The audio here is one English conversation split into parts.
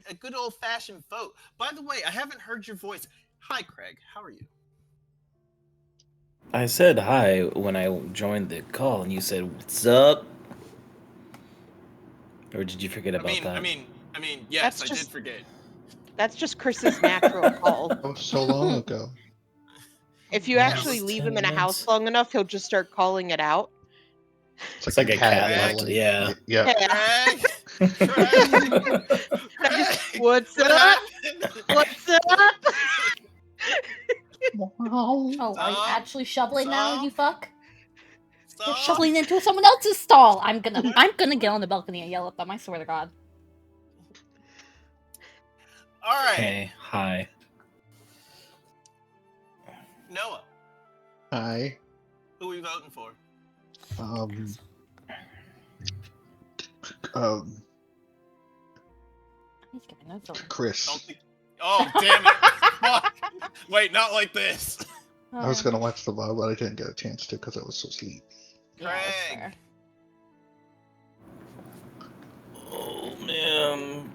a good old fashioned vote. By the way, I haven't heard your voice. Hi, Craig. How are you? I said hi when I joined the call, and you said, "What's up?" Or did you forget I about mean, I that? mean, I mean. Yes, That's I did just forget. that's just Chris's natural call. That was so long ago. If you Yeah, actually let's. leave 10 him in a house minutes. long enough, he'll just start calling it out. It's It's like a like a cat cat, Craig. like yelling. yeah. Yeah. Yeah. Craig. Craig. Craig. What's What up? happened? What's up? Wow. Oh, are you Tom. actually shoveling now, you Tom. fuck? You're Tom. shoveling into someone else's stall. I'm gonna What? I'm gonna get on the balcony and yell at them, I swear to God. All right, Hey, hi. Noah. Hi. Who are we voting for? Um. Um. He's giving no thought. Don't Chris. think. Oh, damn it! Fuck. Wait, not like this. I was gonna watch the VOD, but I didn't get a chance to because I was so asleep. Yeah, that's Craig. fair. Oh man, Oh,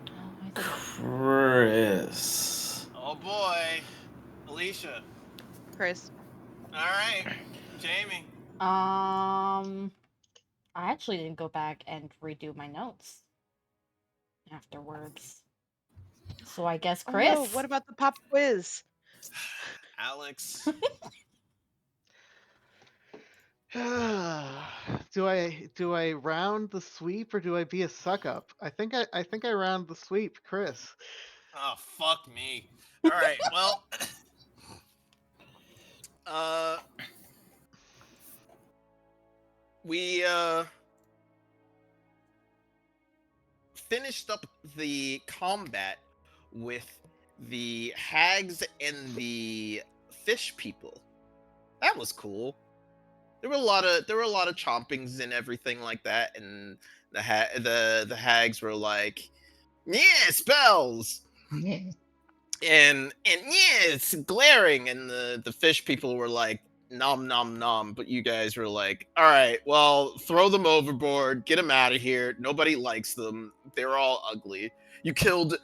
I think- Chris. Oh boy, Alicia. Chris. All right, Jamie. I actually didn't go back and redo my notes afterwards. So I guess Chris. Oh, no, what about the pop quiz? Alex. Do I round the sweep or do I be a suck up? I think I round the sweep, Chris. Oh, fuck me. All right, well, uh, we finished up the combat with the hags and the fish people. That was cool. There were a lot of chompings and everything like that, and the hags were like, yeah, spells, Yeah. and yeah, it's glaring, and the fish people were like, nom nom nom, but you guys were like, all right, well, throw them overboard, get them out of here. Nobody likes them. They're all ugly. You killed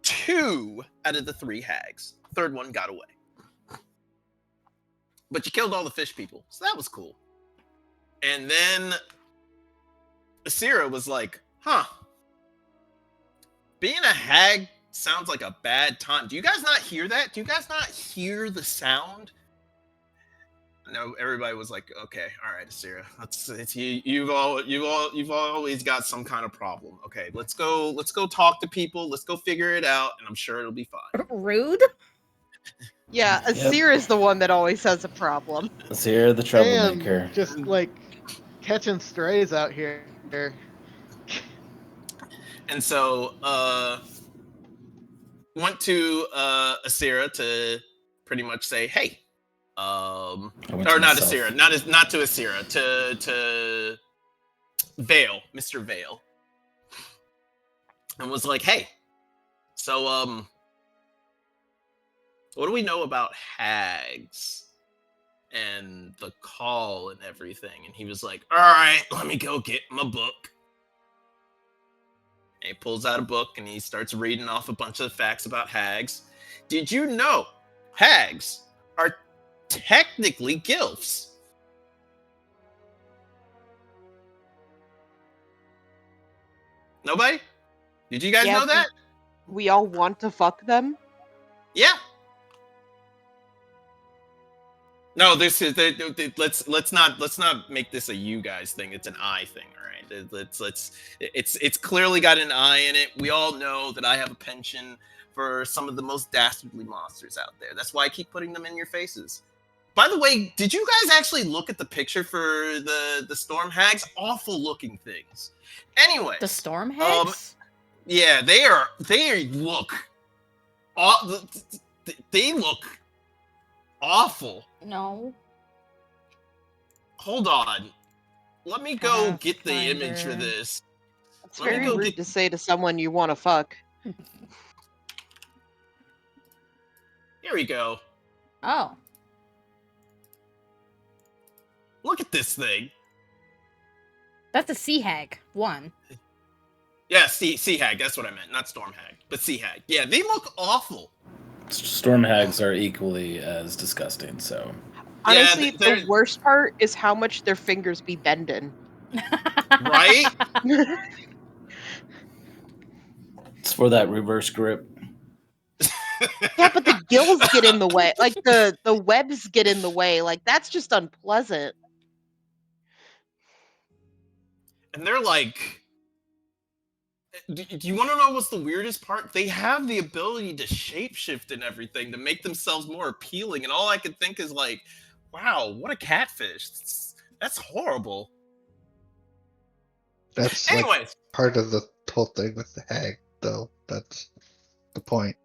2 out of the 3 hags. Third one got away. But you killed all the fish people, so that was cool. And then Asira was like, huh, being a hag sounds like a bad time. Do you guys not hear that? Do you guys not hear the sound? No, everybody was like, okay, all right, Asira, it's you've always got some kind of problem. Okay, let's go talk to people, let's go figure it out, and I'm sure it'll be fine. Rude? Yeah, Yep. Asir is the one that always has a problem. Asir the troublemaker. And just like catching strays out here. And so went to Asira to pretty much say, hey, I or went to not myself. Asira, not to Asira, to Vale, Mr. Vale, and was like, hey, so what do we know about hags and the call and everything? And he was like, all right, let me go get my book. And he pulls out a book and he starts reading off a bunch of facts about hags. Did you know hags are technically gilfs? Nobody? Did you guys Yeah, know that? We all want to fuck them. Yeah. No, this is let's not make this a you guys thing. It's an I thing, all right? It's clearly got an I in it. We all know that I have a penchant for some of the most dastardly monsters out there. That's why I keep putting them in your faces. By the way, did you guys actually look at the picture for the storm hags? Awful looking things. Anyway, The storm hags? yeah, they look they look awful. No. Hold on. Let me go get the Pathfinder. image for this. It's Let me very go rude get- to say to someone you want to fuck. Here we go. Oh. Look at this thing. That's a sea hag. 1. Yeah, sea hag. That's what I meant, not storm hag, but sea hag. Yeah, they look awful. Storm hags are equally as disgusting. So Honestly, they're the worst part is how much their fingers be bending. right. it's for that reverse grip. Yeah, but the gills get in the way. Like the webs get in the way. Like that's just unpleasant. And they're like, do you want to know what's the weirdest part? They have the ability to shapeshift and everything to make themselves more appealing. And all I could think is like, wow, what a catfish. That's horrible. That's like Anyways, part of the whole thing with the hag, though. That's the point.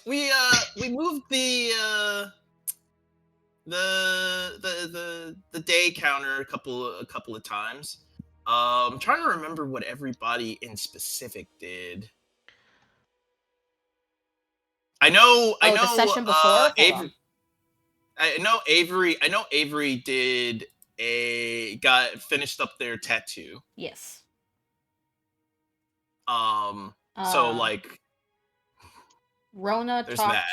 we moved the day counter a couple of times. I'm trying to remember what everybody in specific did. I know the session before? Hold Avery, on. I know Avery did got finished up their tattoo. Yes. So like Rona there's talked that.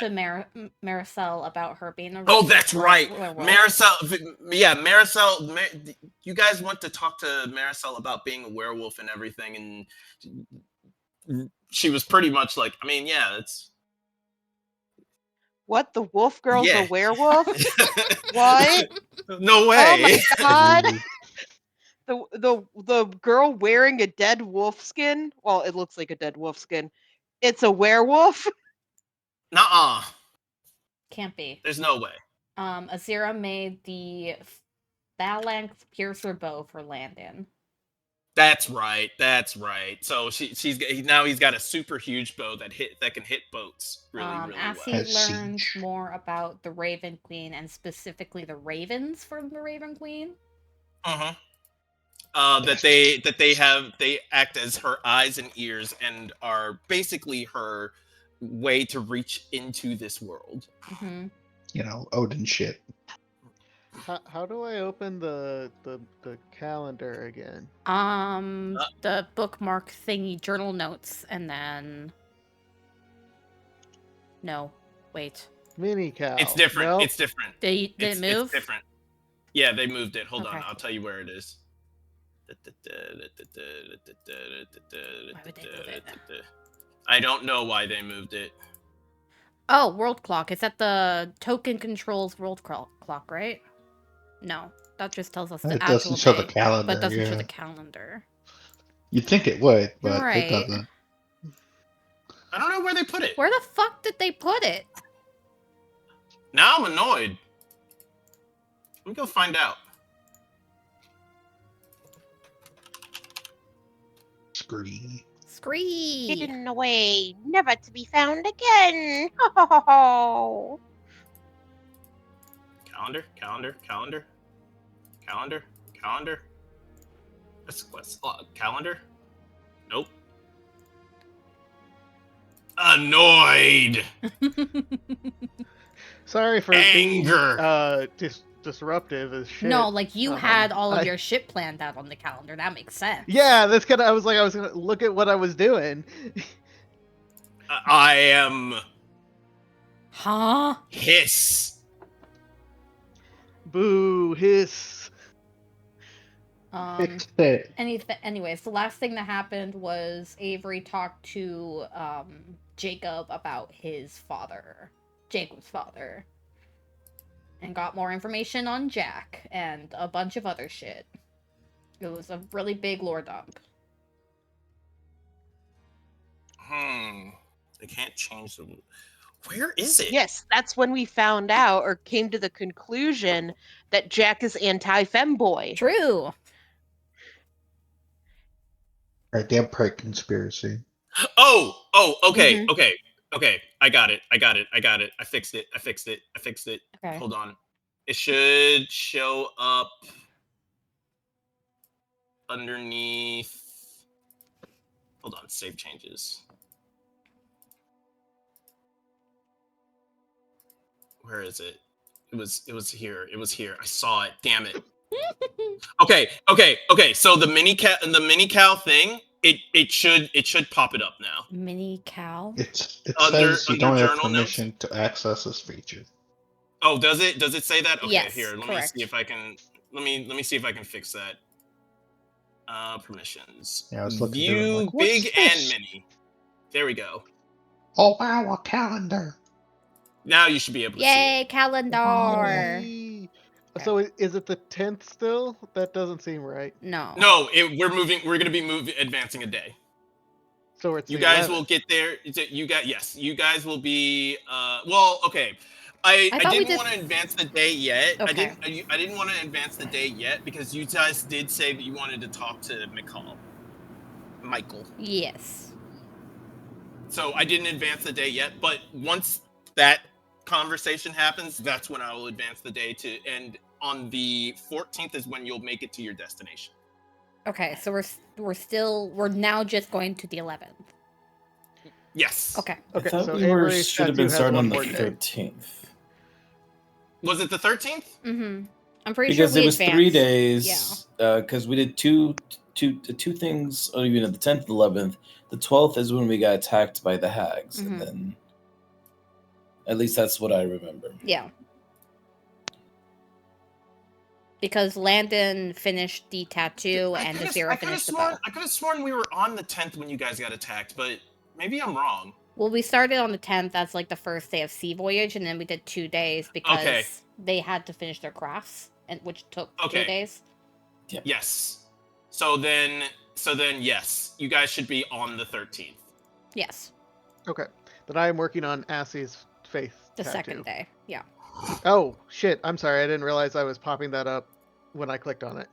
to Maricel about her being a Oh, that's right. werewolf. Maricel, you guys went to talk to Maricel about being a werewolf and everything, and she was pretty much like, I mean, yeah, it's What? The wolf girl's yeah. a werewolf? What? No Oh way. my god. Ooh. The girl wearing a dead wolf skin. Well, it looks like a dead wolf skin. It's a werewolf. Nuh-uh. Can't be. There's no way. Azira made the phalanx piercer bow for Landon. That's right. That's right. So he's got a super huge bow that can hit boats really As well. he Has learned siege. more about the Raven Queen and specifically the ravens from the Raven Queen. Uh-huh. They act as her eyes and ears and are basically her way to reach into this world. Mm-hmm. You know, Odin shit. How do I open the calendar again? The bookmark thingy, journal notes, and then no, wait. Mini cow. It's different. Nope. It's different. Did it move? It's different. Yeah, they moved it. Hold on, Okay. I'll tell you where it is. Why would they move it? I don't know why they moved it. Oh, world clock. It's at the token controls world clock, right? No, that just tells us the It actual doesn't show the day, calendar. but doesn't show Yeah. the calendar. You'd think it would, but Right. it doesn't. I don't know where they put it. Where the fuck did they put it? Now I'm annoyed. Let me go find out. Scree. Scree. Hidden away, never to be found again. Oh. Calendar. What's calendar? Nope. Annoyed. Sorry for Anger. being disruptive as shit. No, like you had all of I- your shit planned out on the calendar. That makes sense. Yeah, that's kind of. I was gonna look at what I was doing. I am Huh? hiss. Boo hiss. Fix it. Anyways, the last thing that happened was Avery talked to Jacob about his father, Jacob's father, and got more information on Jack and a bunch of other shit. It was a really big lore dump. They can't change the. Where is it? Yes, that's when we found out or came to the conclusion that Jack is anti-femboy. True. Right, damn prank conspiracy. Oh, okay, Mhm. okay. I got it. I fixed it. Okay. Hold on. It should show up underneath. Hold on, save changes. Where is it? It was here. I saw it. Damn it. Okay. So the mini cow thing, it should pop it up now. Mini cow. It Under says you don't have journal notes. permission to access this feature. Oh, does it? Does it say that? Okay, Yes, here. Let me correct. see if I can. Let me see if I can fix that. Permissions. Yeah, I was looking through it, View like, what's big and this? mini. There we go. Oh wow, a calendar. Now you should be able to see Yay, it. calendar. Yee. Okay. So is it the 10th still? That doesn't seem right. No. No, we're moving. We're gonna be advancing a day. So it's You the guys 11th. will get there. Yes, you guys will be. Well, okay. I thought we didn't did- want to advance the day yet. Okay. I didn't want to advance the day yet because you guys did say that you wanted to talk to Michael. Yes. So I didn't advance the day yet. But once that conversation happens, that's when I will advance the day to. And on the 14th is when you'll make it to your destination. Okay, so we're now just going to the 11th. Yes. Okay. Okay, I thought so we Avery's should have tattoo been has starting one on the more day. 13th. Was it the 13th? Mm-hmm. I'm pretty Because sure it we was advanced. 3 days. Because we did two things. Or even at the 10th, 11th. The 12th is when we got attacked by the hags, Mhm. and then at least that's what I remember. Yeah. Because Landon finished the tattoo and Desira finished the bow. I could have sworn we were on the 10th when you guys got attacked, but maybe I'm wrong. Well, we started on the 10th as like the first day of Sea Voyage, and then we did 2 days because Okay. they had to finish their crafts, and which took Okay. 2 days. Yes. So then yes, you guys should be on the 13th. Yes, Okay. Then I am working on Assie's faith the tattoo. second day. Yeah. Oh, shit. I'm sorry. I didn't realize I was popping that up when I clicked on it.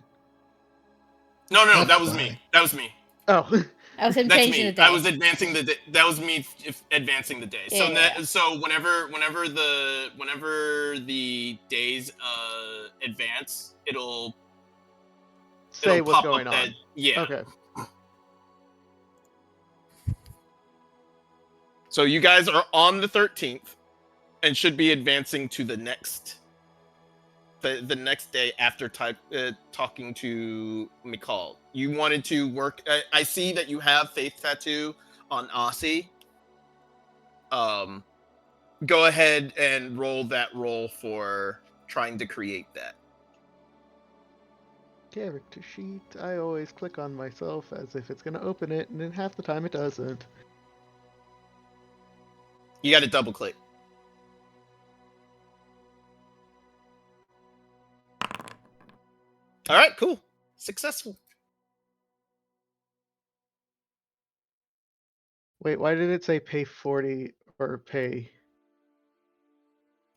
No, That's that was fine. me. That was me. Oh. That was him That's changing me. the day. I was advancing the day. That was me advancing the day. So Yeah. so whenever the days advance, it'll Say what's pop going up on. that yeah. Okay. So you guys are on the 13th and should be advancing to the next day after talking to McCall. You wanted to work. I see that you have faith tattoo on Aussie. Go ahead and roll that roll for trying to create that. Character sheet. I always click on myself as if it's going to open it, and then half the time it doesn't. You got to double click. All right, cool. Successful. Wait, why did it say pay 40 or pay?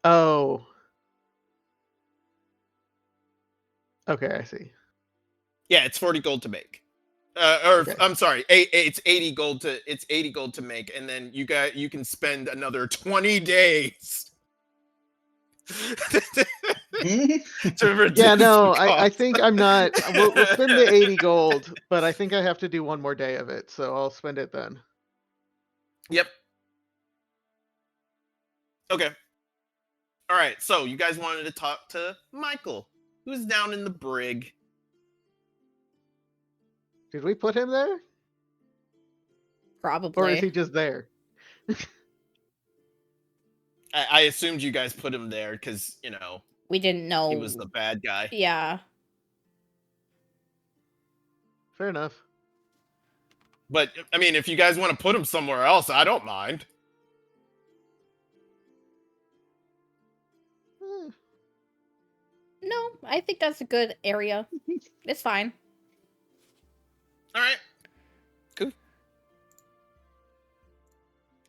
Oh. Okay, I see. Yeah, it's 40 gold to make. Okay. I'm sorry, it's 80 gold to make, and then you can spend another 20 days to reduce Yeah, no, the I cost. think I'm not. We'll spend the 80 gold, but I think I have to do one more day of it, so I'll spend it then. Yep. Okay. All right. So you guys wanted to talk to Michael, who's down in the brig. Did we put him there? Probably. Or is he just there? I assumed you guys put him there because we didn't know he was the bad guy. Yeah. Fair enough. But I mean, if you guys want to put him somewhere else, I don't mind. No, I think that's a good area. It's fine. All right. Cool.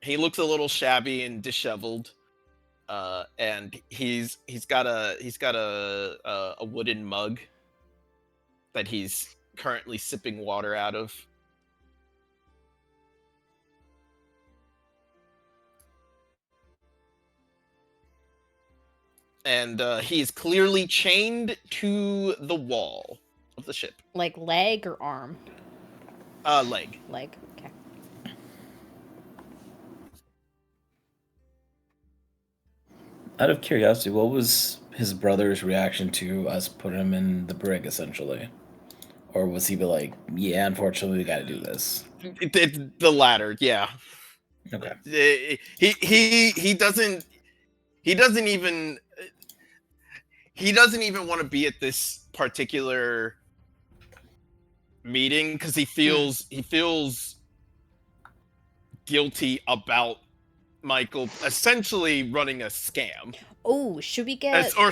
He looks a little shabby and disheveled. And he's got a wooden mug that he's currently sipping water out of. And he is clearly chained to the wall of the ship. Like leg or arm? Leg. Leg. Okay. Out of curiosity, what was his brother's reaction to us putting him in the brig, essentially? Or was he be like, yeah, unfortunately, we got to do this? The latter, yeah. Okay. He doesn't even want to be at this particular meeting because he feels guilty about Michael essentially running a scam, Oh, should we get or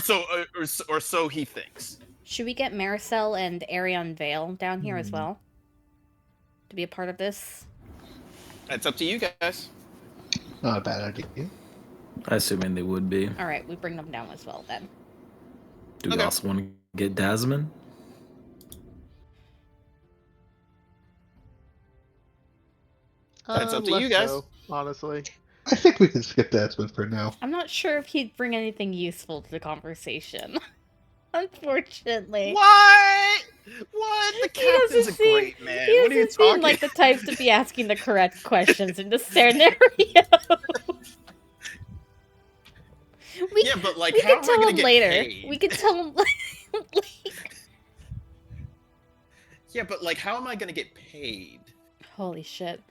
so he thinks. Maricel and Arion Vale down here as Hmm. well to be a part of this? That's up to you guys. Not a bad idea. Assuming they would be. All right, we bring them down as well then. Do we Okay. also want to get Dasman? That's up to you Less guys. so, honestly. I think we can skip Desmond for now. I'm not sure if he'd bring anything useful to the conversation. Unfortunately. What? The He doesn't captain's a seem- great man. He What are you doesn't seem talking? like the type to be asking the correct questions in this scenario. we Yeah, but like, we how can am I tell gonna him get later. paid? We can tell him later. Yeah, but like, how am I gonna get paid? Holy shit.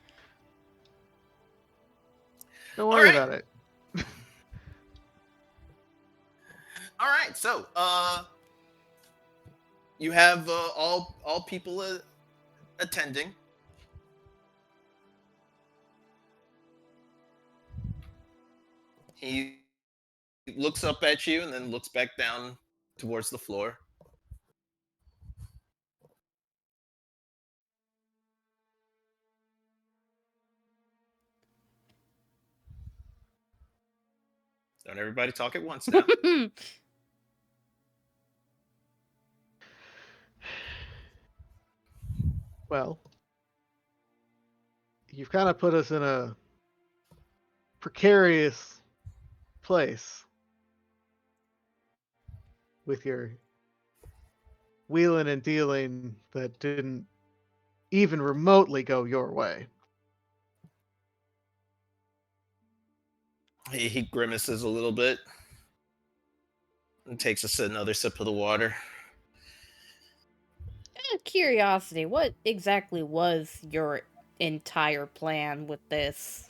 Don't worry Alright. about it. All right, so you have all people attending. He looks up at you and then looks back down towards the floor. Don't everybody talk at once now. Well, you've kind of put us in a precarious place with your wheeling and dealing that didn't even remotely go your way. He grimaces a little bit and takes another sip of the water. Curiosity, what exactly was your entire plan with this?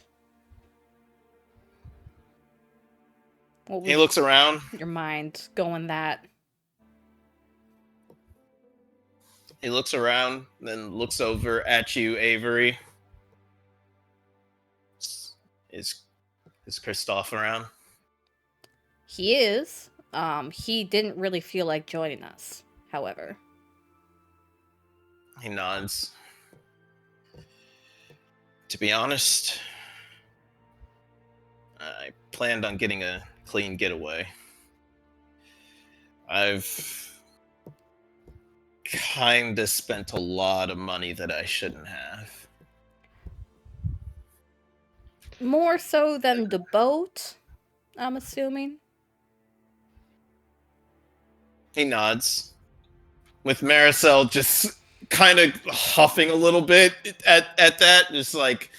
What was He looks around. your mind going that? He looks around, then looks over at you, Avery. Is Christoph around? He is. He didn't really feel like joining us, however. He nods. To be honest, I planned on getting a clean getaway. I've kinda spent a lot of money that I shouldn't have. More so than the boat, I'm assuming. He nods. With Maricel just kind of huffing a little bit at that, just like,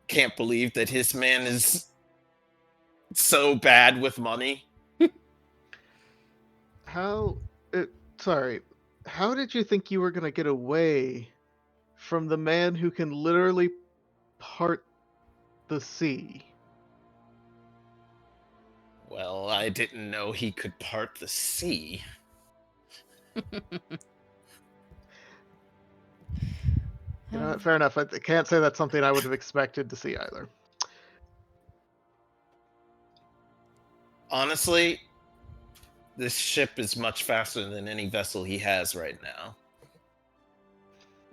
can't believe that his man is so bad with money. Sorry, how did you think you were going to get away from the man who can literally part the sea? Well, I didn't know he could part the sea. You know what, fair enough. I can't say that's something I would have expected to see either. Honestly, this ship is much faster than any vessel he has right now.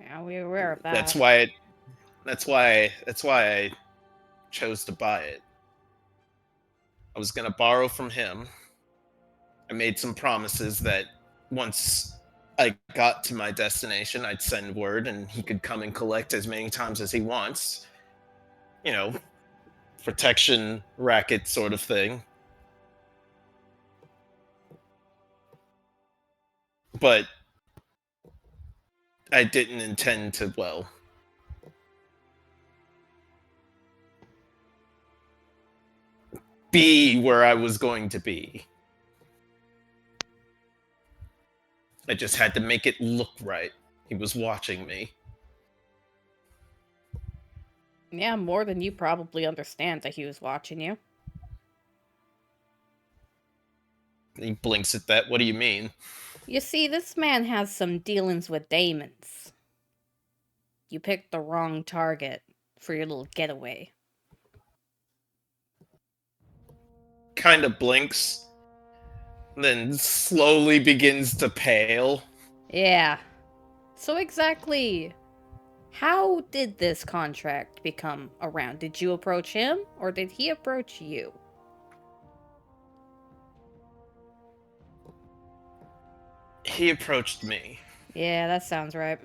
Yeah, we're aware of that. That's why I chose to buy it. I was gonna borrow from him. I made some promises that once I got to my destination, I'd send word and he could come and collect as many times as he wants. You know, protection racket sort of thing. But I didn't intend to, well, be where I was going to be. I just had to make it look right. He was watching me. Yeah, more than you probably understand that he was watching you. He blinks at that. What do you mean? You see, this man has some dealings with demons. You picked the wrong target for your little getaway. Kind of blinks, then slowly begins to pale. Yeah. So exactly, how did this contract become around? Did you approach him, or did he approach you? He approached me. Yeah, that sounds right.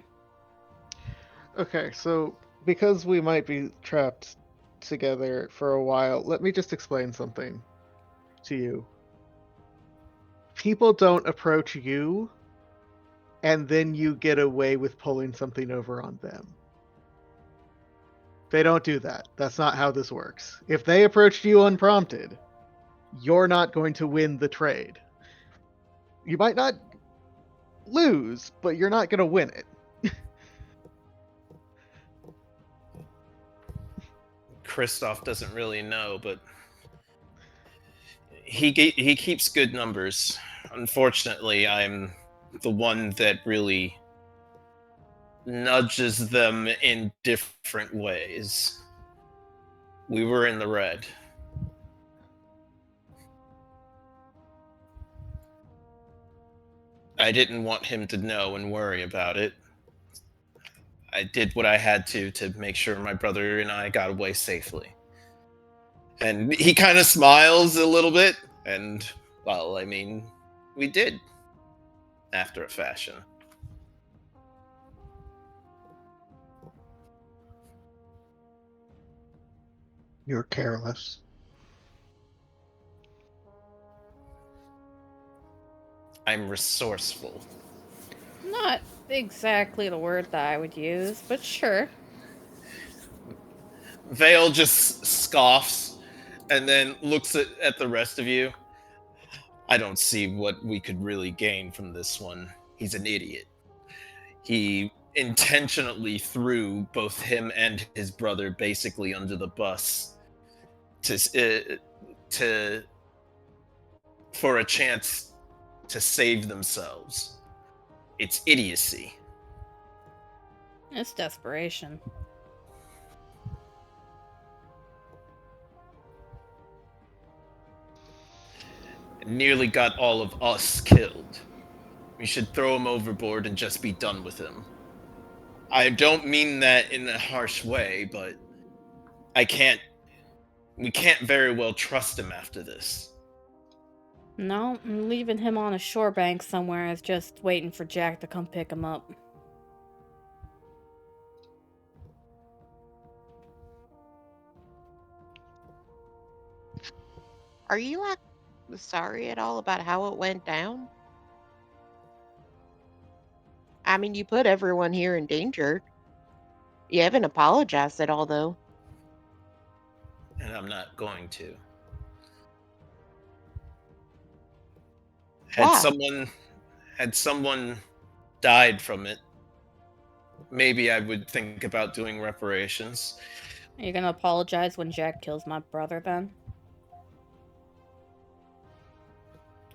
Okay, so because we might be trapped together for a while, let me just explain something to you. People don't approach you and then you get away with pulling something over on them. They don't do that. That's not how this works. If they approached you unprompted, you're not going to win the trade. You might not lose, but you're not going to win it. Kristoff doesn't really know, but he keeps good numbers. Unfortunately, I'm the one that really nudges them in different ways. We were in the red. I didn't want him to know and worry about it. I did what I had to make sure my brother and I got away safely. And he kind of smiles a little bit, and, well, I mean, we did, after a fashion. You're careless. I'm resourceful. Not exactly the word that I would use, but sure. Vale just scoffs and then looks at the rest of you. I don't see what we could really gain from this one. He's an idiot. He intentionally threw both him and his brother basically under the bus to for a chance to save themselves. It's idiocy. It's desperation. It nearly got all of us killed. We should throw him overboard and just be done with him. I don't mean that in a harsh way, but I can't. We can't very well trust him after this. No, leaving him on a shore bank somewhere is just waiting for Jack to come pick him up. Are you like sorry at all about how it went down? I mean, you put everyone here in danger. You haven't apologized at all, though. And I'm not going to. Had Why? someone had someone died from it, maybe I would think about doing reparations. Are you gonna apologize when Jack kills my brother then?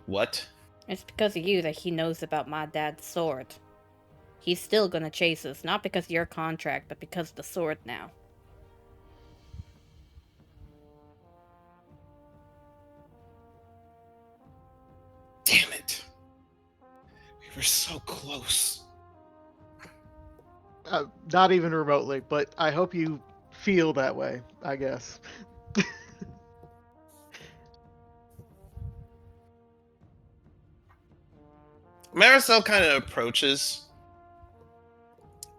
What? It's because of you that he knows about my dad's sword. He's still gonna chase us, not because of your contract, but because of the sword now. Damn it. We were so close. Not even remotely, but I hope you feel that way, I guess. Maricel kind of approaches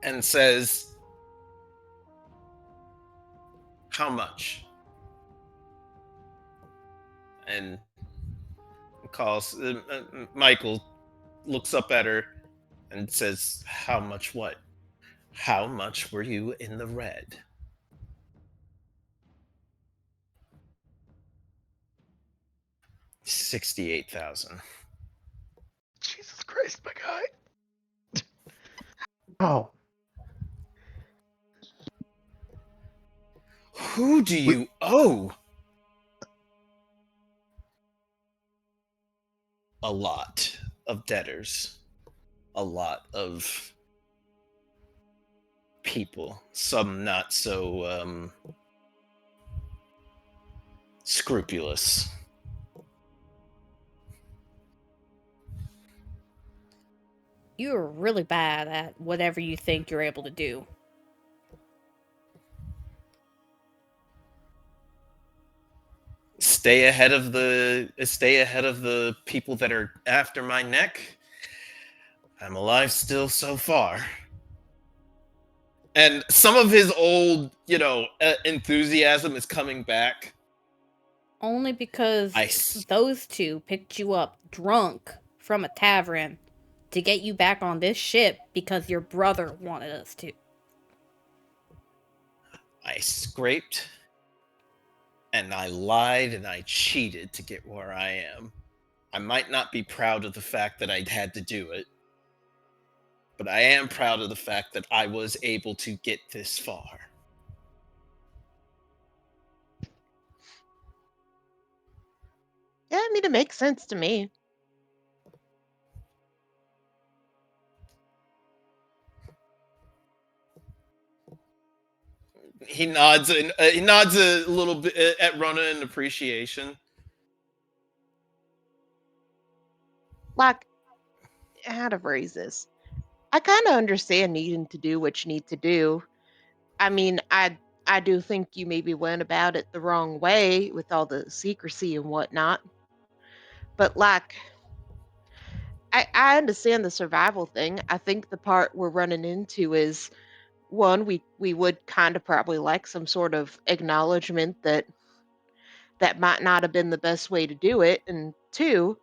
and says, "How much?" And calls Michael looks up at her and says, "How much what? How much were you in the red?" $68,000. Jesus Christ, my guy. Oh, Who do you owe? A lot of debtors. A lot of people. Some not so scrupulous. You're really bad at whatever you think you're able to do. Stay ahead of the people that are after my neck. I'm alive still so far. And some of his old, enthusiasm is coming back. Only because those two picked you up drunk from a tavern to get you back on this ship because your brother wanted us to. I scraped and I lied and I cheated to get where I am. I might not be proud of the fact that I had to do it, but I am proud of the fact that I was able to get this far. Yeah, I mean, it makes sense to me. He nods and he nods a little bit at Rona in appreciation. Like, how to phrase this? I kind of understand needing to do what you need to do. I mean, I do think you maybe went about it the wrong way with all the secrecy and whatnot. But like, I understand the survival thing. I think the part we're running into is one, we would kind of probably like some sort of acknowledgement that that might not have been the best way to do it, and two,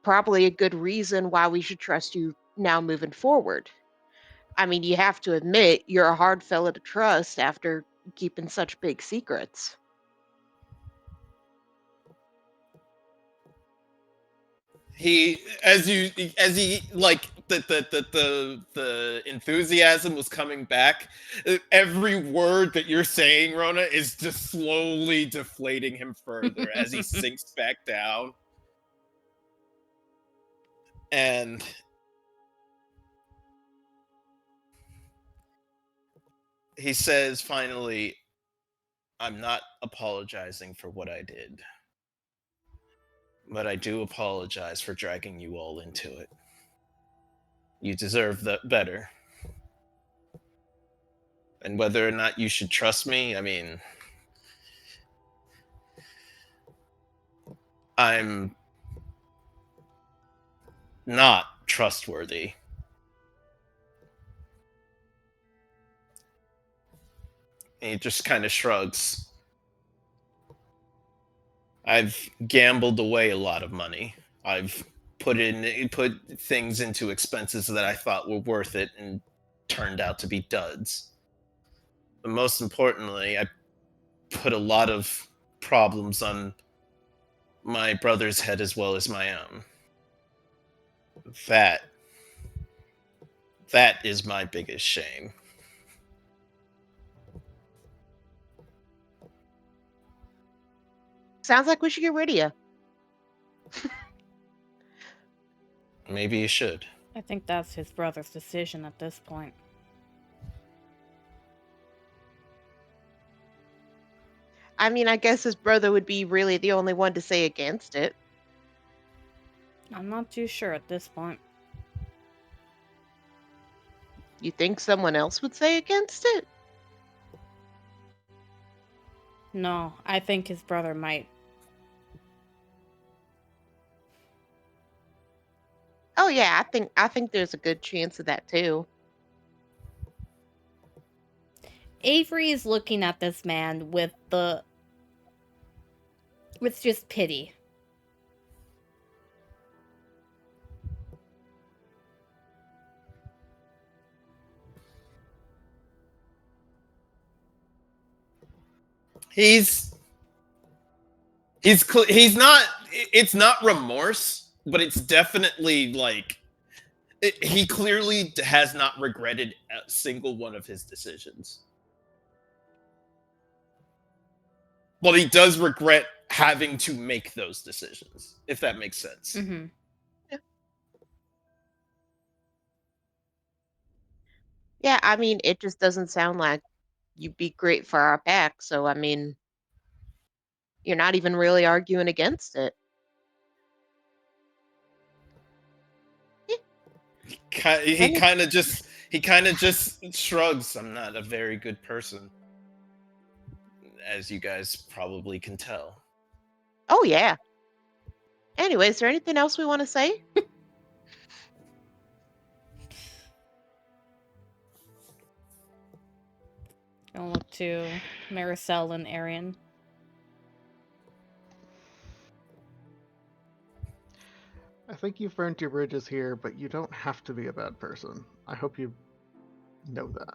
probably a good reason why we should trust you now moving forward. I mean, you have to admit you're a hard fella to trust after keeping such big secrets. He as he like the enthusiasm was coming back. Every word that you're saying, Rona, is just slowly deflating him further as he sinks back down. And he says finally, I'm not apologizing for what I did, but I do apologize for dragging you all into it. You deserve that better. And whether or not you should trust me, I mean, I'm not trustworthy. And he just kind of shrugs. I've gambled away a lot of money. I've put things into expenses that I thought were worth it and turned out to be duds. But most importantly, I put a lot of problems on my brother's head as well as my own. That is my biggest shame. Sounds like we should get rid of you. Maybe you should. I think that's his brother's decision at this point. I mean, I guess his brother would be really the only one to say against it. I'm not too sure at this point. You think someone else would say against it? No, I think his brother might. Oh yeah, I think there's a good chance of that too. Avery is looking at this man with just pity. He's not, it's not remorse. but it's definitely like he clearly has not regretted a single one of his decisions. But he does regret having to make those decisions, if that makes sense. Mm-hmm. Yeah, I mean, it just doesn't sound like you'd be great for our pack. So, I mean, you're not even really arguing against it. He Any- kind of just shrugs. I'm not a very good person, as you guys probably can tell. Oh, yeah. Anyway, is there anything else we want to say? I'll look to Maricel and Arian. I think you've burnt your bridges here, but you don't have to be a bad person. I hope you know that.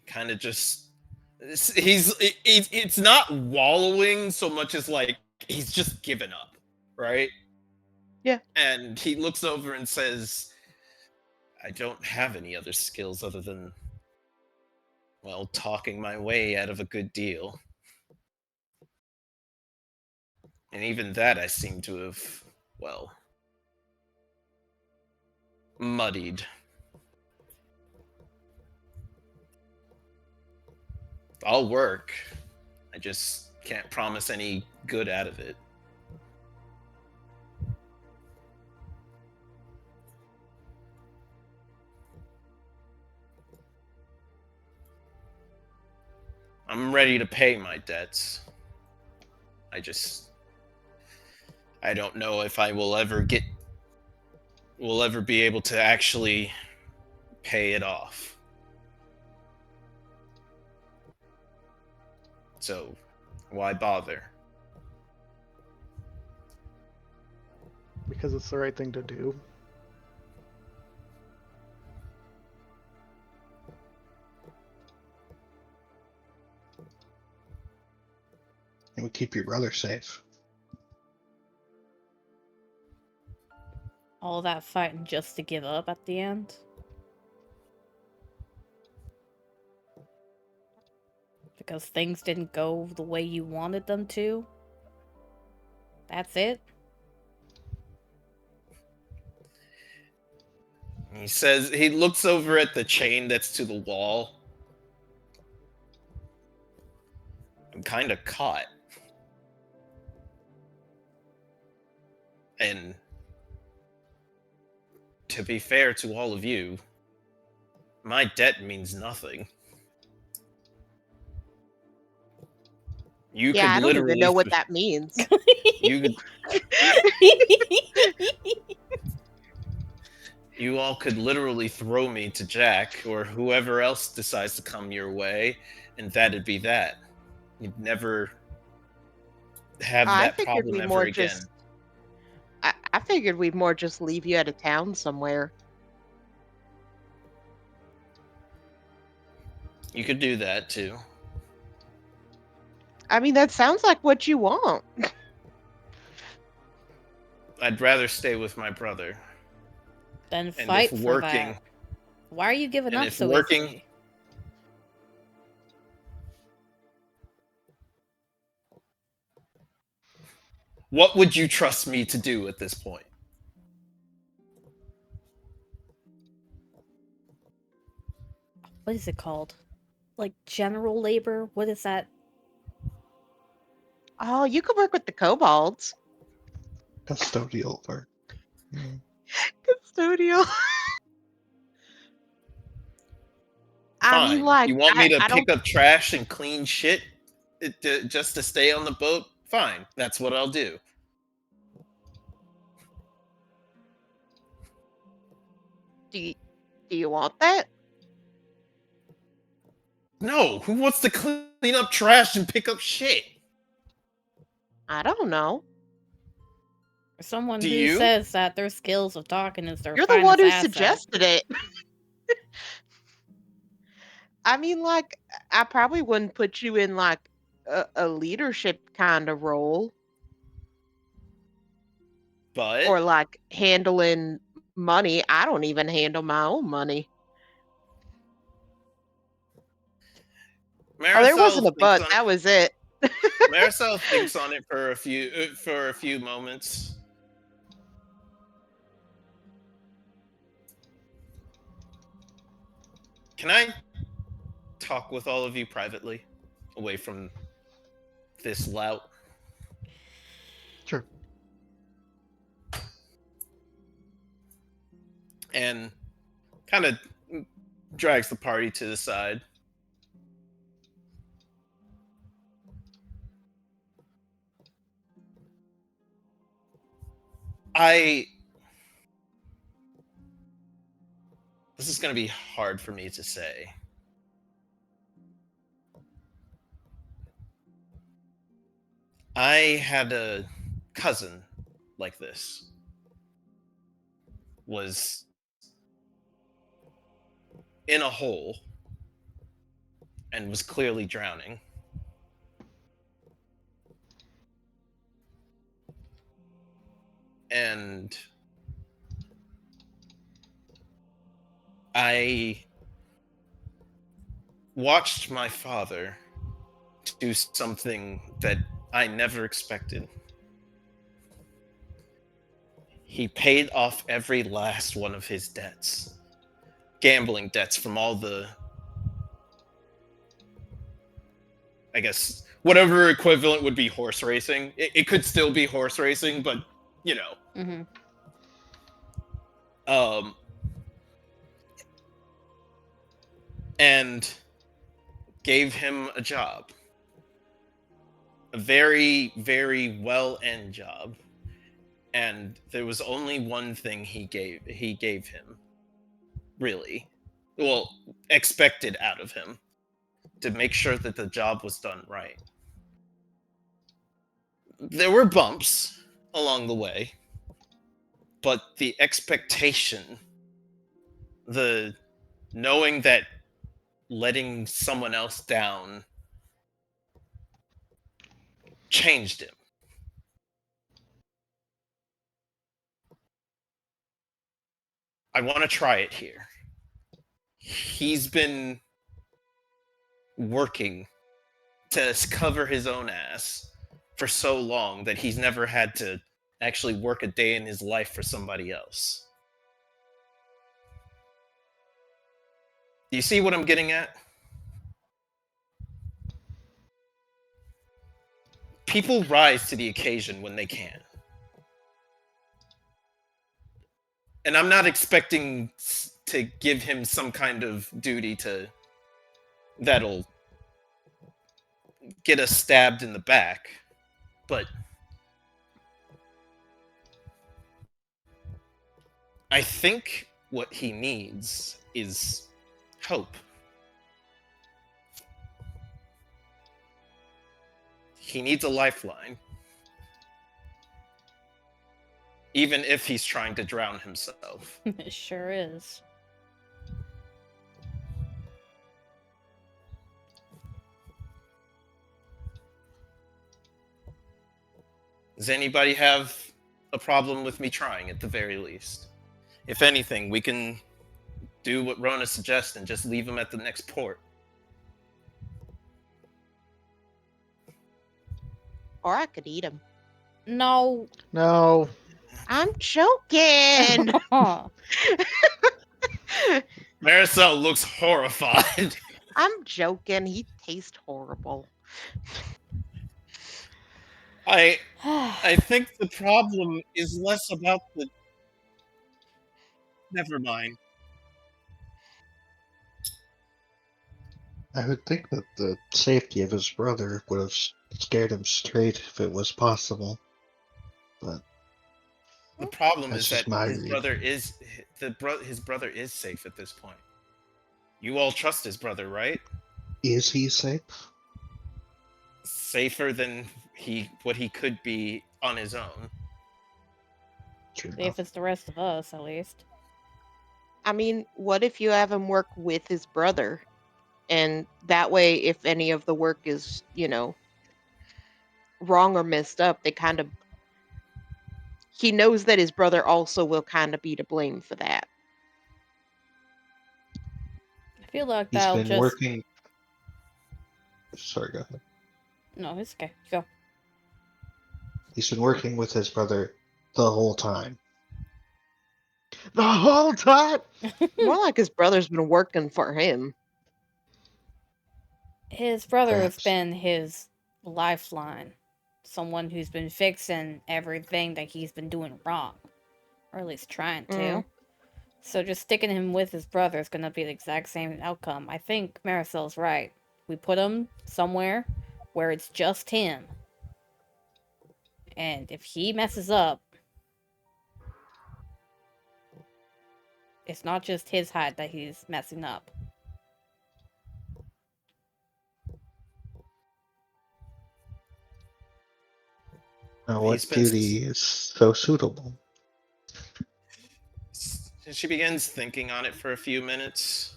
Kind of just it's not wallowing so much as like he's just given up, right? Yeah. And he looks over and says, I don't have any other skills other than, well, talking my way out of a good deal. And even that I seem to have, well, muddied. I'll work. I just can't promise any good out of it. I'm ready to pay my debts. I don't know if I will ever be able to actually pay it off. So, why bother? Because it's the right thing to do. It would keep your brother safe. All that fighting just to give up at the end? Because things didn't go the way you wanted them to? That's it? He says, he looks over at the chain that's to the wall. I'm kind of caught. And to be fair to all of you, my debt means nothing. You Yeah, I could don't even literally know what that means. you all could literally throw me to Jack or whoever else decides to come your way, and that'd be that. You'd never have I that figured problem we ever more again. just. I figured we'd more just leave you at a town somewhere. You could do that too. I mean, that sounds like what you want. I'd rather stay with my brother. Then And fight if for working, that. Why are you giving and up if so working, easily? what would you trust me to do at this point? What is it called? Like general labor? What is that? Oh, you could work with the kobolds. Custodial work. Custodial. I mean, Fine. like, You want me to I don't. pick up trash and clean shit just to stay on the boat? Fine. That's what I'll do. Do you want that? No. Who wants to clean up trash and pick up shit? I don't know. For someone Do who you? says that their skills of talking is their You're the one finest who asset. suggested it. I mean, like, I probably wouldn't put you in like a leadership kind of role But or like handling money. I don't even handle my own money. Oh, there Marisol wasn't a thinks but. on That was it. Marisol thinks on it for a few moments. Can I talk with all of you privately, away from this lout? Sure. And kind of drags the party to the side. I This is going to be hard for me to say. I had a cousin like this. Was in a hole and was clearly drowning. And I watched my father do something that I never expected. He paid off every last one of his debts, gambling debts from all the, I guess, whatever equivalent would be horse racing. It could still be horse racing, but, you know. Mm-hmm. And gave him a job. A very, very well-end job. And there was only one thing he gave him, really. Well, expected out of him. To make sure that the job was done right. There were bumps along the way, but the expectation, the knowing that letting someone else down changed him. I want to try it here. He's been working to cover his own ass for so long that he's never had to actually work a day in his life for somebody else. Do you see what I'm getting at? People rise to the occasion when they can. And I'm not expecting to give him some kind of duty that'll get us stabbed in the back, but I think what he needs is hope. He needs a lifeline. Even if he's trying to drown himself. It sure is. Does anybody have a problem with me trying at the very least? If anything, we can do what Rona suggests and just leave him at the next port. Or I could eat him. No. No. I'm joking. Marisol looks horrified. I'm joking. He tastes horrible. I think the problem is less about the... Never mind. I would think that the safety of his brother would have scared him straight if it was possible. But The problem That's is just that my his read. brother is safe at this point. You all trust his brother, right? is he safe? Safer than what he could be on his own. True If enough. it's the rest of us, at least. I mean, what if you have him work with his brother? And that way, if any of the work is, wrong or messed up, he knows that his brother also will kind of be to blame for that. I feel like He's that'll been just. working. Sorry, go ahead. No, it's okay. Go. He's been working with his brother the whole time. The whole time. More like his brother's been working for him. His brother has Perhaps. been his lifeline. Someone who's been fixing everything that he's been doing wrong. Or at least trying to. Mm. So just sticking him with his brother is going to be the exact same outcome. I think Maricel's right. We put him somewhere where it's just him. And if he messes up, it's not just his hide that he's messing up. Now, what He's been duty is so suitable? She begins thinking on it for a few minutes.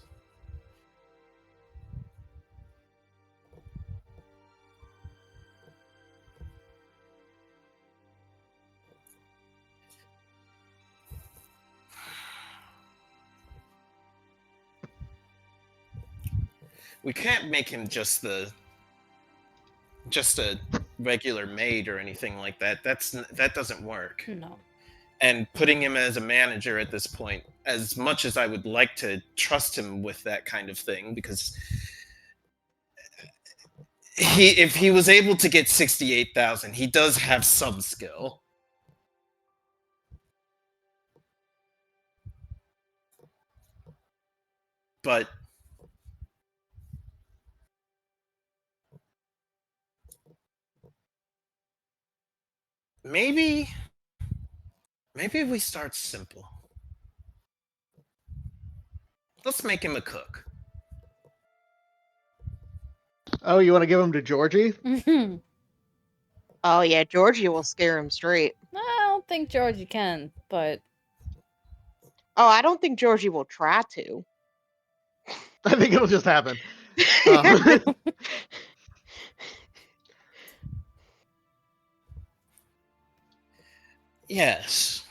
We can't make him just a regular maid or anything like that. That doesn't work. No. And putting him as a manager at this point, as much as I would like to trust him with that kind of thing, because if he was able to get 68,000, he does have some skill. But maybe we start simple. Let's make him a cook. Oh, you want to give him to Georgie? Oh yeah, Georgie will scare him straight. I don't think Georgie can, but Oh, I don't think Georgie will try to. I think it'll just happen. Yes.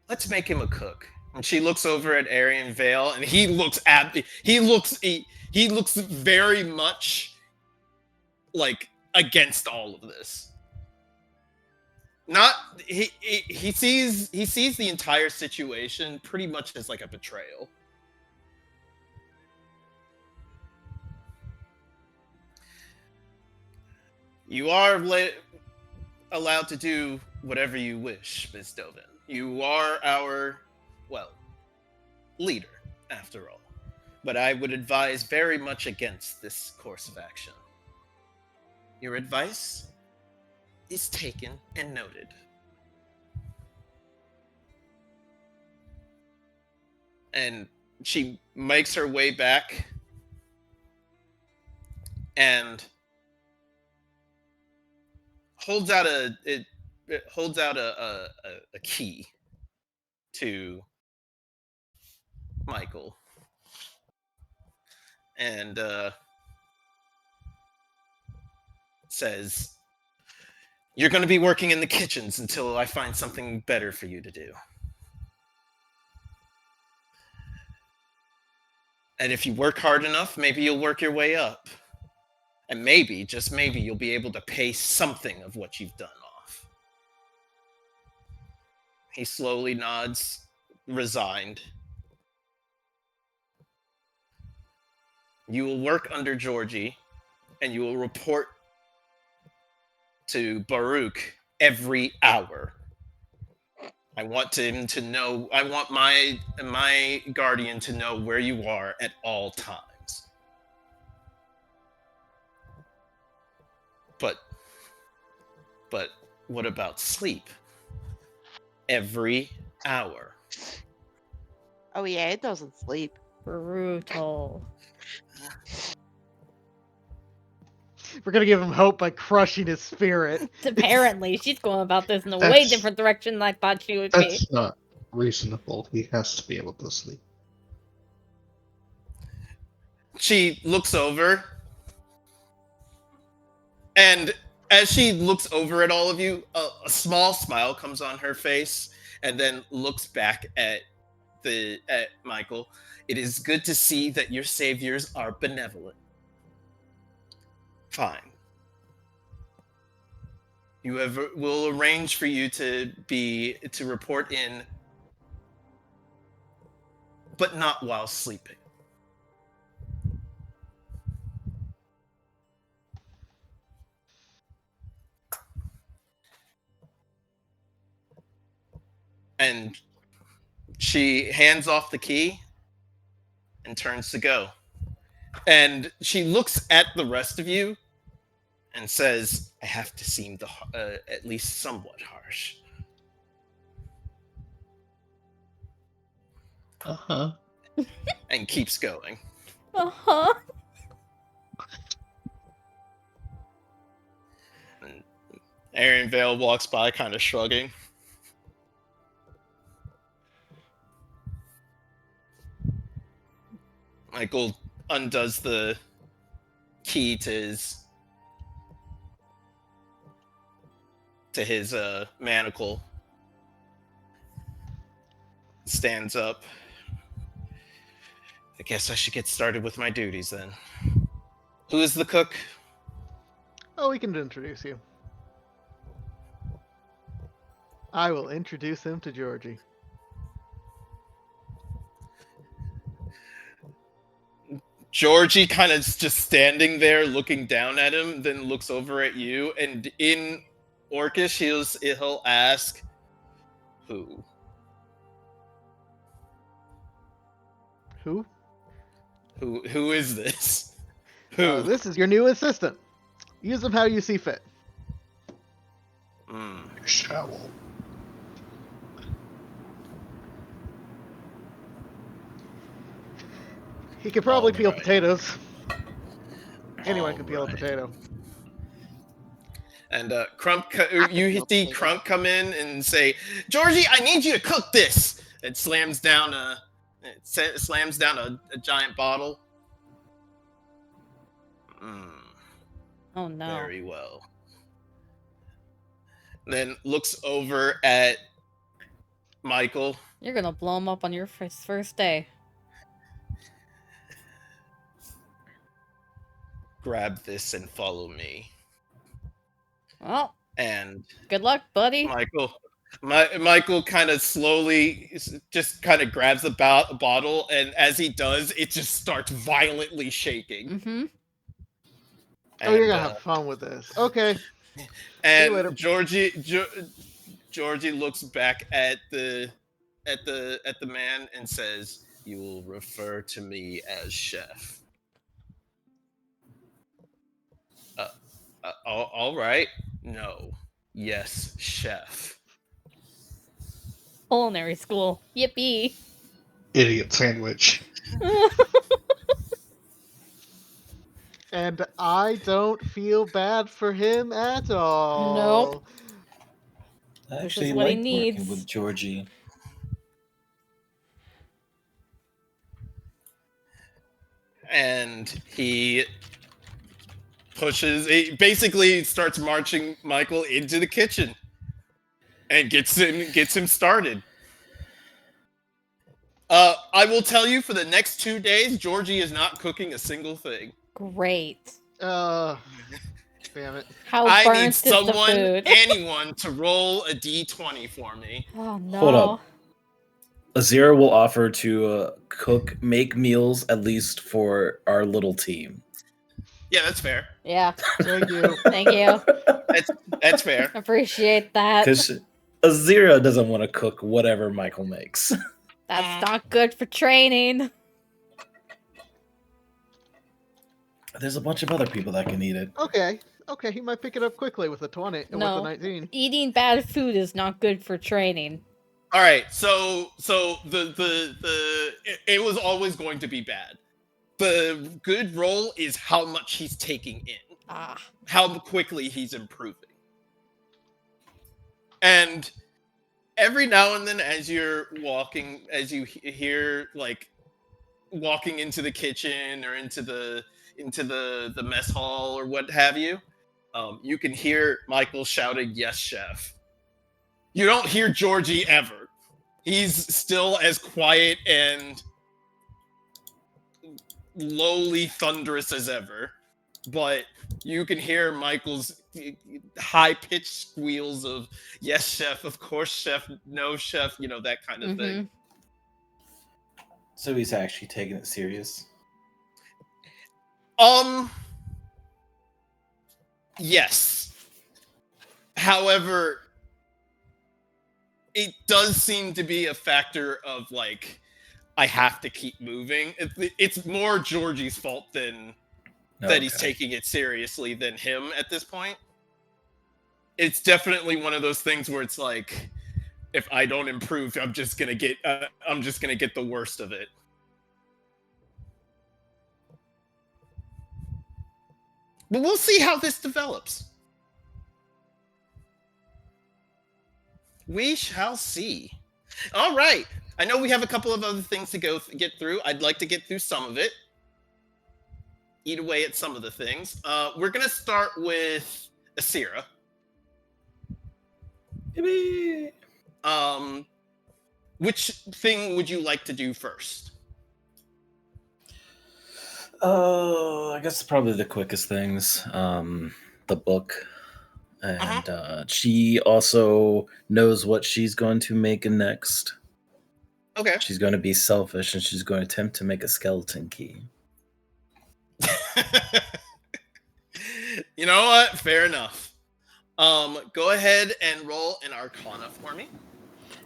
Let's make him a cook. And she looks over at Aryan Vale, and he looks very much like against all of this. Not he sees the entire situation pretty much as like a betrayal. You are allowed to do whatever you wish, Ms. Dovin. You are our, leader, after all. But I would advise very much against this course of action. Your advice is taken and noted. And she makes her way back and holds out a key to Michael, and says, "You're going to be working in the kitchens until I find something better for you to do. And if you work hard enough, maybe you'll work your way up. And maybe, just maybe, you'll be able to pay something of what you've done off." He slowly nods, resigned. You will work under Georgie, and you will report to Baruch every hour. I want him to know. I want my guardian to know where you are at all times. But what about sleep? Every hour. Oh yeah, it doesn't sleep. brutal. We're gonna give him hope by crushing his spirit. Apparently, she's going about this in a way That's- different direction than I thought she would be. That's not reasonable. He has to be able to sleep. She looks over, and as she looks over at all of you, a small smile comes on her face, and then looks back at Michael. It is good to see that your saviors are benevolent. Fine. We'll arrange for you to report in, but not while sleeping. And she hands off the key and turns to go. And she looks at the rest of you and says, I have to seem at least somewhat harsh. Uh-huh. And keeps going. Uh-huh. And Aaron Vale walks by, kind of shrugging. Michael undoes the key to his manacle. Stands up. I guess I should get started with my duties then. Who is the cook? Oh, we can introduce you. I will introduce him to Georgie. Georgie kind of just standing there looking down at him, then looks over at you, and in Orcish he'll ask, who? Who? Who is this? Who? This is your new assistant. Use him how you see fit. Shovel. He could probably peel Alright. potatoes. Anyone can peel a potato. And Crump, you see Crump come in and say, Georgie, I need you to cook this. It slams down a giant bottle. Oh no. Very well. Then looks over at Michael. You're gonna blow him up on your first day. Grab this and follow me. Well, And good luck, buddy. Michael kind of slowly just kind of grabs the bottle, and as he does, it just starts violently shaking. Mm-hmm. Oh, you're gonna have fun with this. Okay. And Georgie looks back at the man and says, "You will refer to me as chef." All right. No. Yes, chef. Culinary school. Yippee. Idiot sandwich. And I don't feel bad for him at all. Nope. I This actually is what he liked needs. working with Georgie. And he basically starts marching Michael into the kitchen and gets him started. I will tell you, for the next 2 days, Georgie is not cooking a single thing. Great. Damn it. How I burnt need is the someone, food? anyone, to roll a d20 for me. Oh no. Hold up. Azira will offer to make meals at least for our little team. Yeah, that's fair. Yeah. Thank you. Thank you. That's fair. Appreciate that. Because Azira doesn't want to cook whatever Michael makes. That's not good for training. There's a bunch of other people that can eat it. Okay, he might pick it up quickly with a 20, with No. a 19. Eating bad food is not good for training. All right, so it was always going to be bad. The good roll is how much he's taking in, how quickly he's improving. And every now and then, as you're walking, as you hear like walking into the kitchen or into the mess hall or what have you, you can hear Michael shouting, "Yes, chef." You don't hear Georgie ever. He's still as quiet and lowly thunderous as ever, but you can hear Michael's high-pitched squeals of "Yes, chef," "Of course, chef," "No, chef," that kind of thing. So he's actually taking it serious. Yes. However, it does seem to be a factor of like, I have to keep moving. It's more Georgie's fault than that he's taking it seriously than him at this point. It's definitely one of those things where it's like, if I don't improve, I'm just gonna get the worst of it. But we'll see how this develops. We shall see. All right. I know we have a couple of other things to get through. I'd like to get through some of it. Eat away at some of the things. We're going to start with Asira. Which thing would you like to do first? I guess probably the quickest things. The book. And she also knows what she's going to make next. Okay. She's going to be selfish, and she's going to attempt to make a skeleton key. You know what? Fair enough. Go ahead and roll an Arcana for me.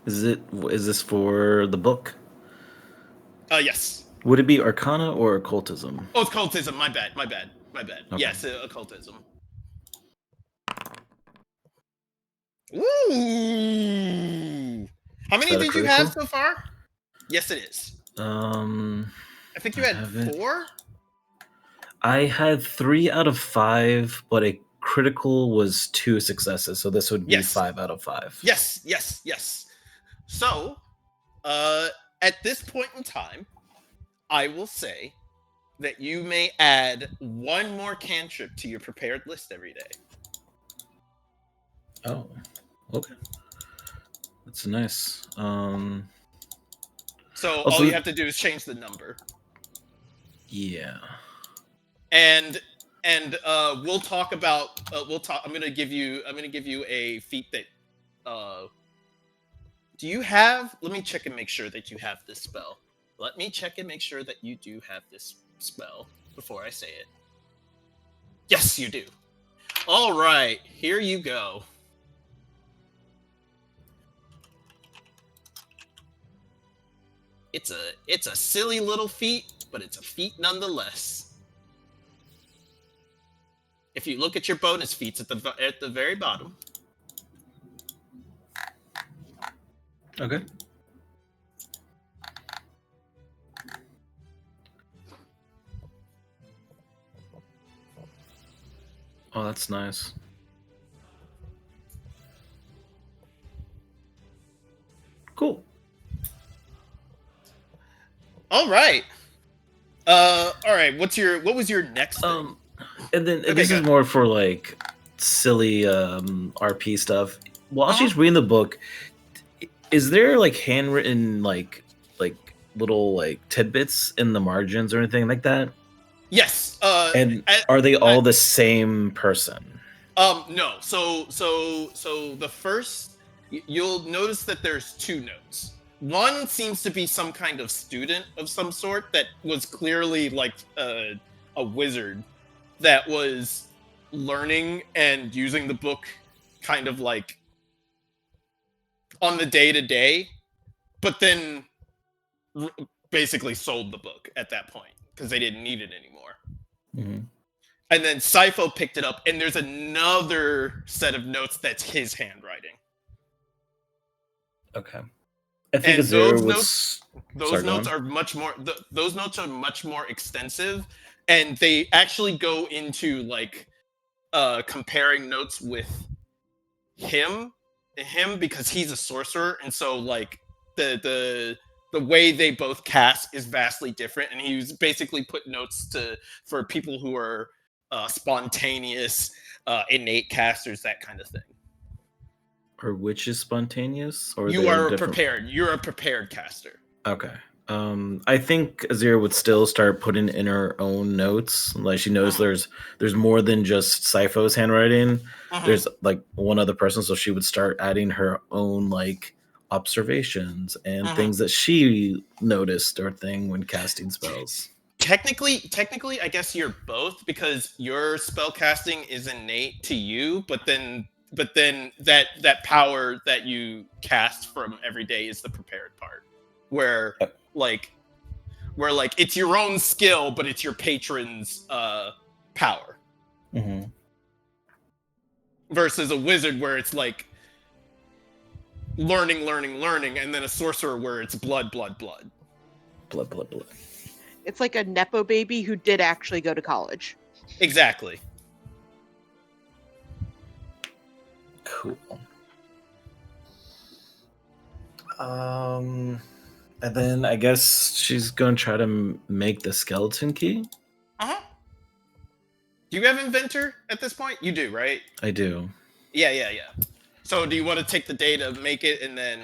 Is this for the book? Yes. Would it be Arcana or Occultism? Oh, it's occultism. My bad. Okay. Yes, occultism. Ooh. How many did you have so far? Yes, it is. I think you had 4. I had 3 out of 5, but a critical was 2 successes, so this would be 5 out of 5. Yes. So, at this point in time, I will say that you may add 1 more cantrip to your prepared list every day. Oh, okay. That's nice. So all you have to do is change the number. Yeah. And we'll talk about I'm gonna give you a feat that do you have? Let me check and make sure that you have this spell. Let me check and make sure that you do have this spell before I say it. Yes, you do. All right, here you go. It's a silly little feat, but it's a feat nonetheless. If you look at your bonus feats at the very bottom. Okay. Oh, that's nice. Cool. All right. All right. What was your next thing? And then this is more for like silly RP stuff. While she's reading the book, is there like handwritten like little like tidbits in the margins or anything like that? Yes. And are they all the same person? No. So the first, you'll notice that there's 2 notes. One seems to be some kind of student of some sort that was clearly like a wizard that was learning and using the book kind of like on the day-to-day, but then basically sold the book at that point because they didn't need it anymore. Mm-hmm. And then Sifo picked it up, and there's another set of notes that's his handwriting. Okay. I think those notes are much more extensive, and they actually go into like comparing notes with him because he's a sorcerer, and so like the the way they both cast is vastly different, and he was basically put notes for people who are spontaneous, innate casters, that kind of thing. Or which is spontaneous? Or You they are different... prepared. You're a prepared caster. Okay. I think Azira would still start putting in her own notes. Like she knows there's more than just Sypho's handwriting. There's like one other person, so she would start adding her own like observations and things that she noticed or thing when casting spells. Technically, I guess you're both, because your spell casting is innate to you, but then that power that you cast from every day is the prepared part, where it's your own skill, but it's your patron's power. Versus a wizard where it's like learning, and then a sorcerer where it's blood. It's like a Nepo baby who did actually go to college. Exactly. Cool. And then I guess she's going to try to make the skeleton key. Do you have Inventor at this point? You do, right? I do. Yeah. So do you want to take the day to make it and then...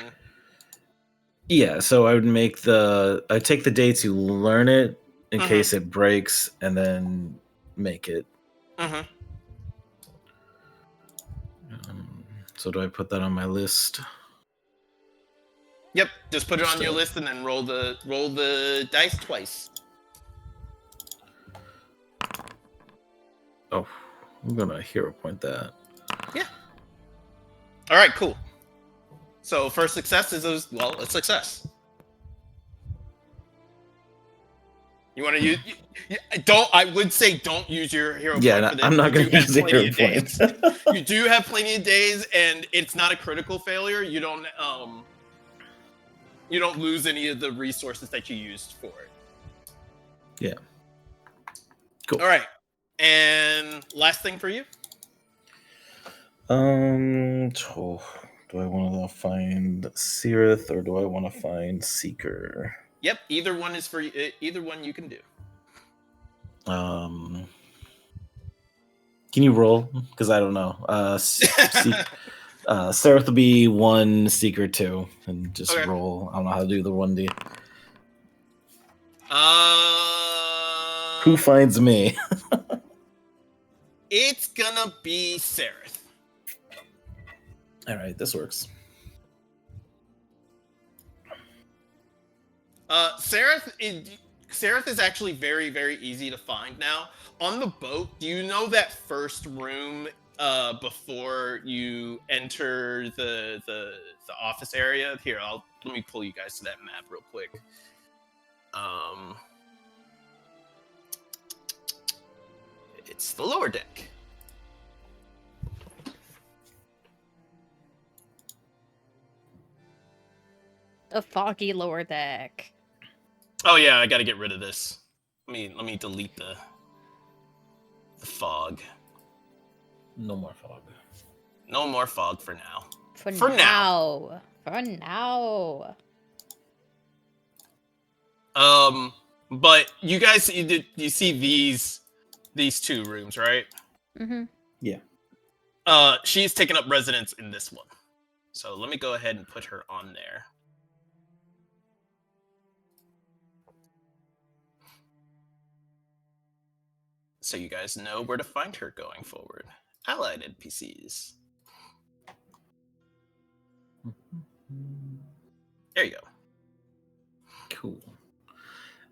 Yeah, so I would take the day to learn it in case it breaks and then make it. So do I put that on my list? Yep, just put it on your list and then roll the dice twice. Oh, I'm gonna hero point that. Yeah. All right, cool. So first success is a success. You want to use? I would say don't use your hero point. Yeah, I'm not going to use the hero point. You do have plenty of days, and it's not a critical failure. You don't lose any of the resources that you used for it. Yeah. Cool. All right. And last thing for you? Do I want to find Seereth or do I want to find Seeker? Yep, either one is for either one you can do. Can you roll? Because I don't know. Seereth will be 1, Seeker 2, and just roll. I don't know how to do the 1D. Who finds me? It's gonna be Sereth. All right, this works. Sereth is actually very, very easy to find now. On the boat, do you know that first room before you enter the office area? Here, let me pull you guys to that map real quick. It's the lower deck. A foggy lower deck. Oh yeah, I gotta get rid of this. Let me delete the fog. No more fog. No more fog for now. For now. But you guys, you see these two rooms, right? Mm-hmm. Yeah. She's taken up residence in this one. So let me go ahead and put her on there. So you guys know where to find her going forward. Allied NPCs. There you go. Cool.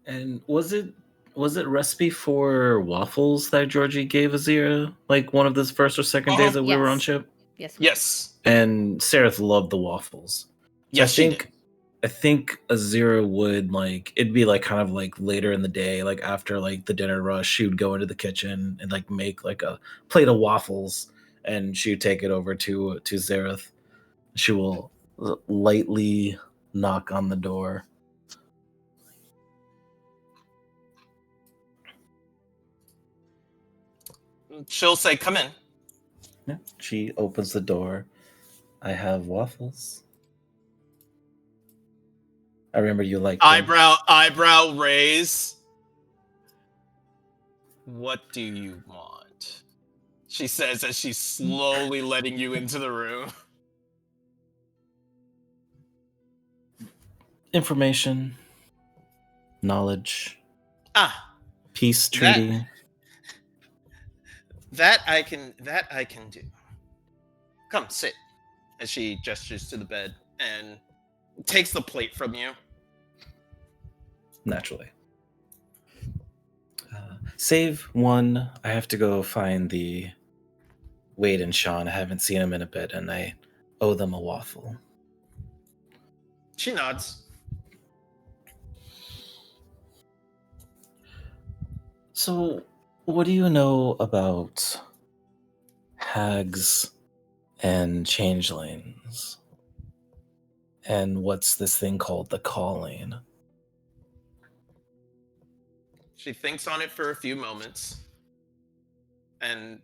And was it recipe for waffles that Georgie gave Azira like one of the first or second days that we were on ship? Yes. And Sereth loved the waffles. Yes, I think Azira would like it'd be like kind of like later in the day, like after like the dinner rush, she would go into the kitchen and like make like a plate of waffles and she would take it over to Zareth. She will lightly knock on the door. She'll say, "Come in." Yeah, she opens the door. I have waffles. I remember you liked them. Eyebrow raise. What do you want? She says as she's slowly letting you into the room. Information, knowledge, peace that- treaty. That I can do. Come, sit. As she gestures to the bed and takes the plate from you. Naturally. Save one. I have to go find the Wade and Sean. I haven't seen them in a bit, and I owe them a waffle. She nods. So, what do you know about hags and changelings? And what's this thing called the calling? She thinks on it for a few moments and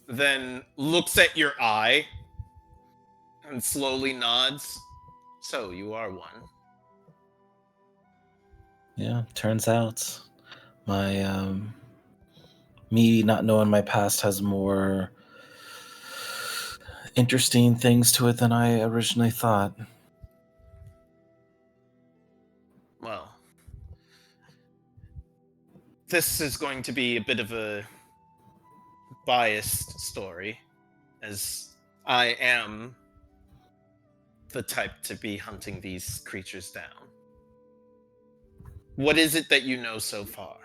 then looks at your eye and slowly nods. So you are one. Yeah, turns out my me not knowing my past has more interesting things to it than I originally thought. Well, this is going to be a bit of a biased story, as I am the type to be hunting these creatures down. What is it that you know so far?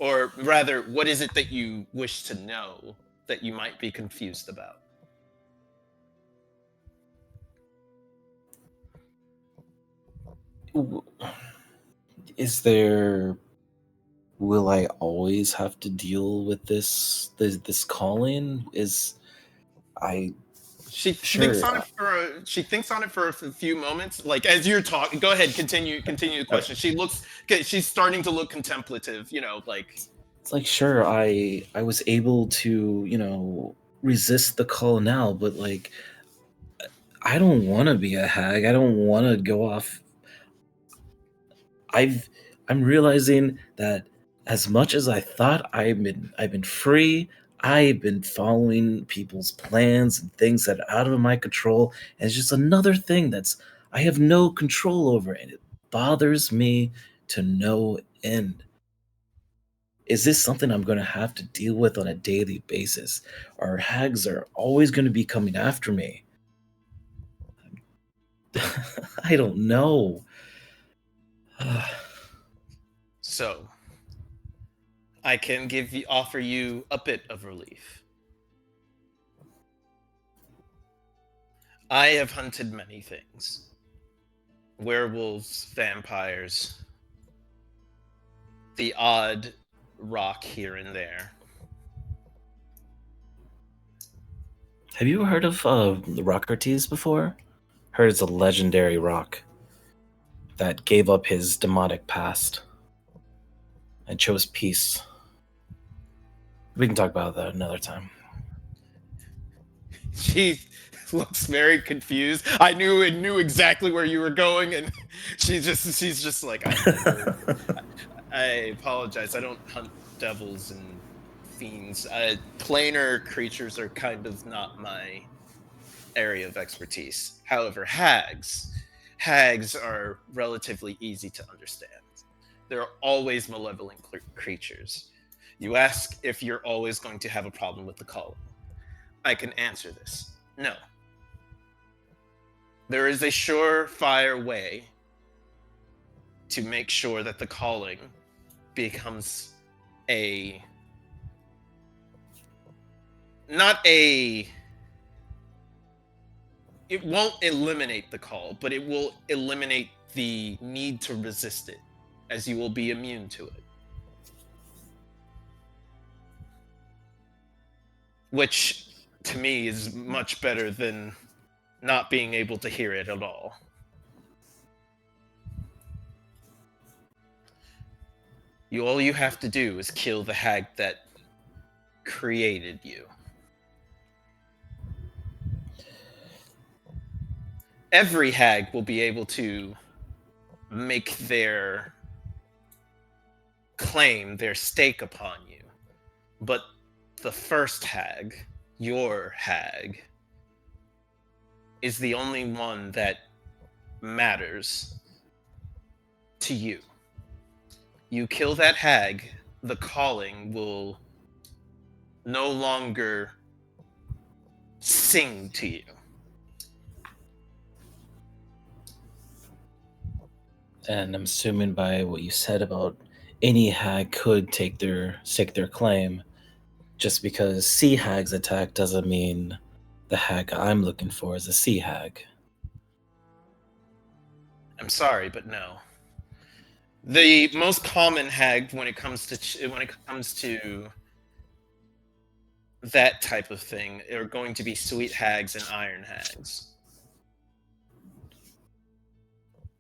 Or rather, what is it that you wish to know that you might be confused about? Is there... Will I always have to deal with this calling? She Sure. thinks on it for a few moments. Like as you're talking, go ahead, continue the question. She's starting to look contemplative. Like it's like, sure, I was able to resist the call now, but like I don't want to be a hag. I don't want to go off. I'm realizing that as much as I thought I've been free, I've been following people's plans and things that are out of my control. And it's just another thing I have no control over, and it bothers me to no end. Is this something I'm going to have to deal with on a daily basis? Or hags are always going to be coming after me? I don't know. so, I can offer you a bit of relief. I have hunted many things. Werewolves, vampires, the odd rock here and there. Have you heard of the Rockerties before? Heard it's a legendary rock that gave up his demonic past and chose peace. We can talk about that another time. She looks very confused. I knew exactly where you were going, and she's just like, I apologize. I don't hunt devils and fiends. Planar creatures are kind of not my area of expertise. However, hags are relatively easy to understand. They're always malevolent creatures. You ask if you're always going to have a problem with the calling. I can answer this. No. There is a surefire way to make sure that the calling becomes it won't eliminate the call, but it will eliminate the need to resist it, as you will be immune to it. Which, to me, is much better than not being able to hear it at all. All you have to do is kill the hag that created you. every hag will be able to make their claim, their stake upon you. But the first hag, your hag, is the only one that matters to you. You kill that hag, the calling will no longer sing to you. And I'm assuming by what you said about any hag could stake their claim, just because sea hags attack doesn't mean the hag I'm looking for is a sea hag. I'm sorry, but no. The most common hag when it comes to that type of thing are going to be sweet hags and iron hags.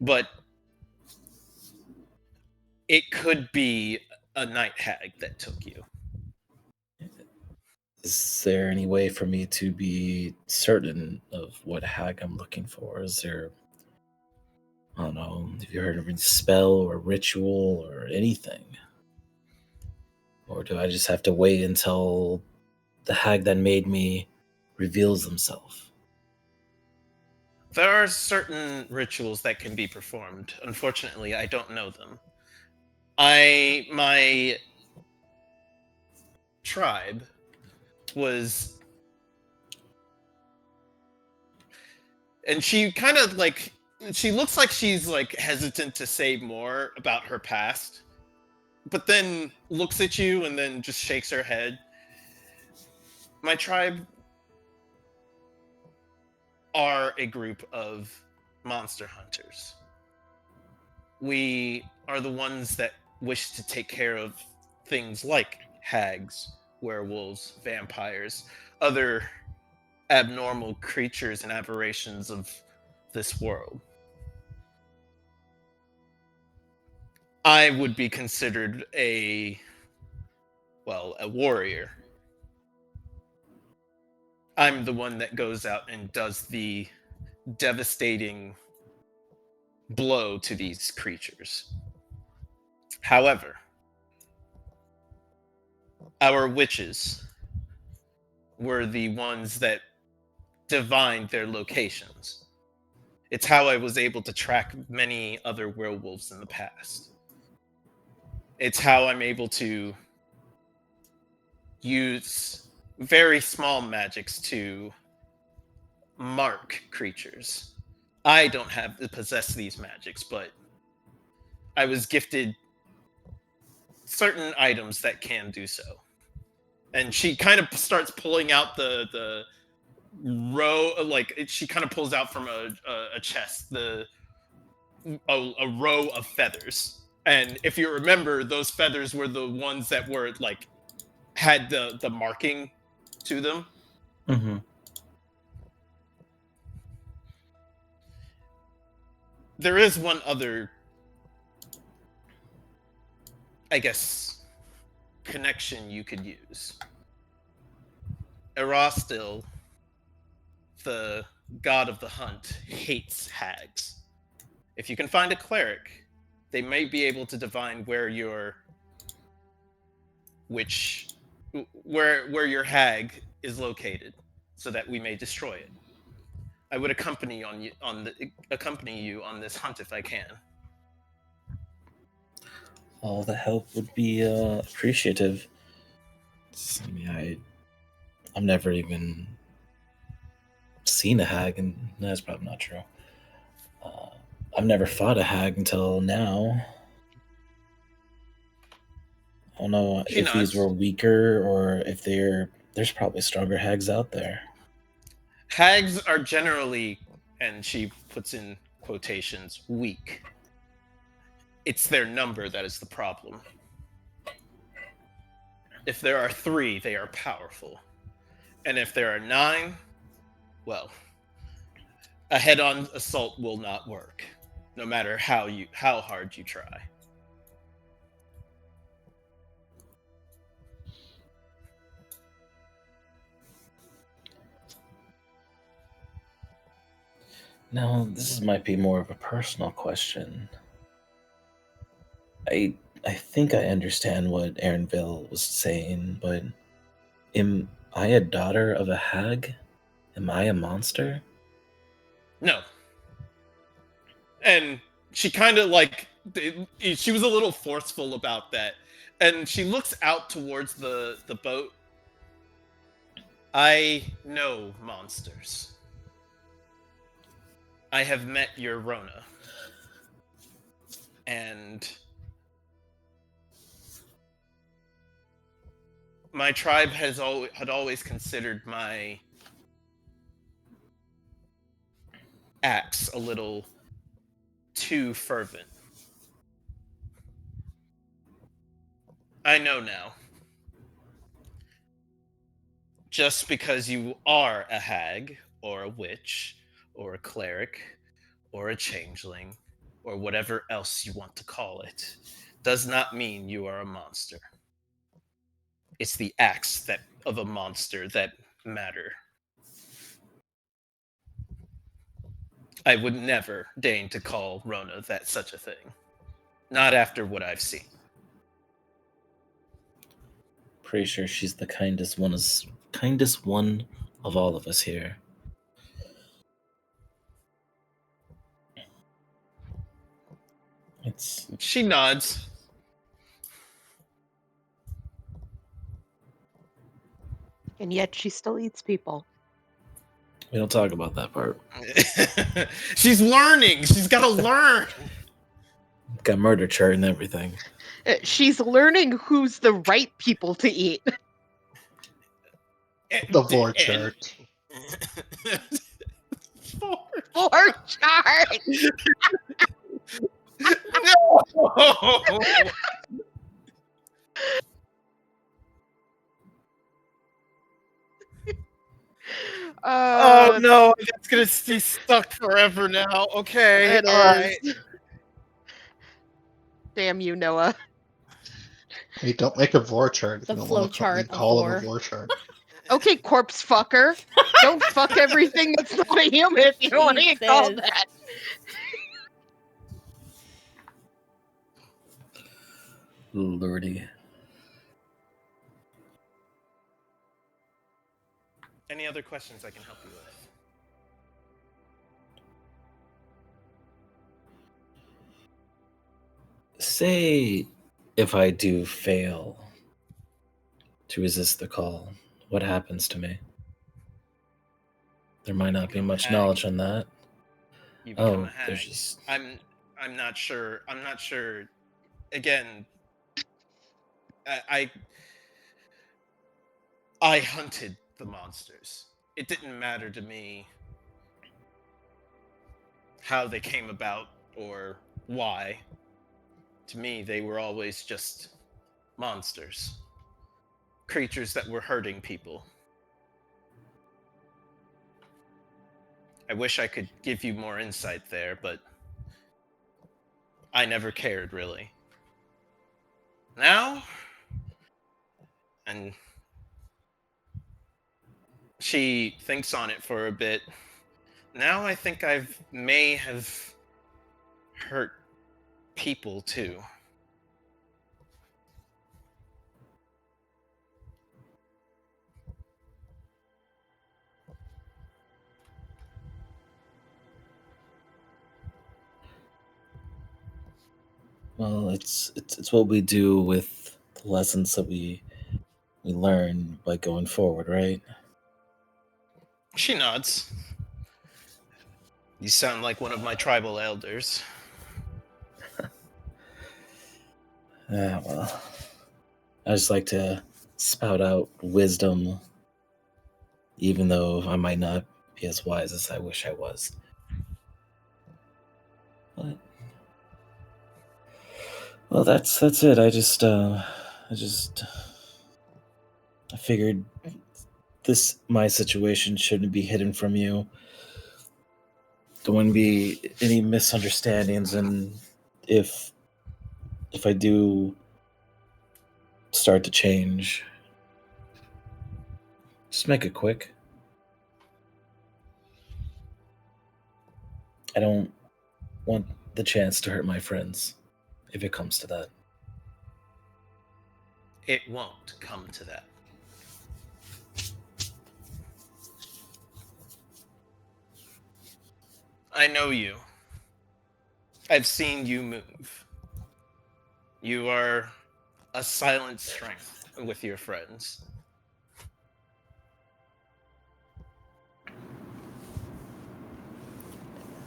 But it could be a night hag that took you. Is there any way for me to be certain of what hag I'm looking for? Is there, I don't know, have you heard of a spell or ritual or anything? Or do I just have to wait until the hag that made me reveals himself? There are certain rituals that can be performed. Unfortunately, I don't know them. My tribe was, and she kind of like, she looks like she's like hesitant to say more about her past, but then looks at you and then just shakes her head. My tribe are a group of monster hunters. We are the ones that wish to take care of things like hags, werewolves, vampires, other abnormal creatures and aberrations of this world. I would be considered a warrior. I'm the one that goes out and does the devastating blow to these creatures. However, our witches were the ones that divined their locations. It's how I was able to track many other werewolves in the past. It's how I'm able to use very small magics to mark creatures. I don't have to possess these magics, but I was gifted certain items that can do so. And she kind of starts pulling out the row, like she kind of pulls out from a chest a row of feathers. And if you remember, those feathers were the ones that were like had the marking to them. Mm-hmm. There is one other, I guess, connection you could use. Erostil, the god of the hunt, hates hags. If you can find a cleric, they may be able to divine where your hag is located, so that we may destroy it. I would accompany you on this hunt if I can. All the help would be appreciative. I mean, I've never even seen a hag, and that's probably not true. I've never fought a hag until now. I don't know She if these nods. were weaker or if there's probably stronger hags out there. Hags are generally, and she puts in quotations, weak. It's their number that is the problem. If there are 3, they are powerful. And if there are 9, well, a head-on assault will not work, no matter how hard you try. Now, might be more of a personal question. I think I understand what Aaronville was saying, but am I a daughter of a hag? Am I a monster? No. And she kind of she was a little forceful about that. And she looks out towards the boat. I know monsters. I have met your Rona. And my tribe had always considered my acts a little too fervent. I know now. Just because you are a hag, or a witch, or a cleric, or a changeling, or whatever else you want to call it, does not mean you are a monster. It's the acts of a monster that matter. I would never deign to call Rona such a thing. Not after what I've seen. Pretty sure she's the kindest one of all of us here. She nods. And yet she still eats people. We don't talk about that part. She's learning. She's got to learn. Got murder chart and everything. She's learning who's the right people to eat. The Vore Chart. Vore Chart. No. Oh no, that's gonna be stuck forever now. Okay, all right. Damn you, Noah. Hey, don't make a Vore Chart if The you don't flow want to chart call of it a Vore. Vore Chart. Okay, corpse fucker. Don't fuck everything that's not a human if you don't want to get called Jesus. that. Lordy. Any other questions I can help you with? Say if I do fail to resist the call, what happens to me? There might not be much knowledge on that. You become a hag. There's just... I'm not sure. I'm not sure. Again, I hunted the monsters. It didn't matter to me how they came about or why. To me, they were always just monsters. Creatures that were hurting people. I wish I could give you more insight there, but I never cared, really. Now, and she thinks on it for a bit. Now I think may have hurt people too. Well, it's what we do with the lessons that we learn by going forward, right? She nods. You sound like one of my tribal elders. Well, I just like to spout out wisdom, even though I might not be as wise as I wish I was. But, well, that's it. I figured my situation shouldn't be hidden from you. There wouldn't be any misunderstandings, and if I do start to change, just make it quick. I don't want the chance to hurt my friends, if it comes to that. It won't come to that. I know you. I've seen you move. You are a silent strength with your friends.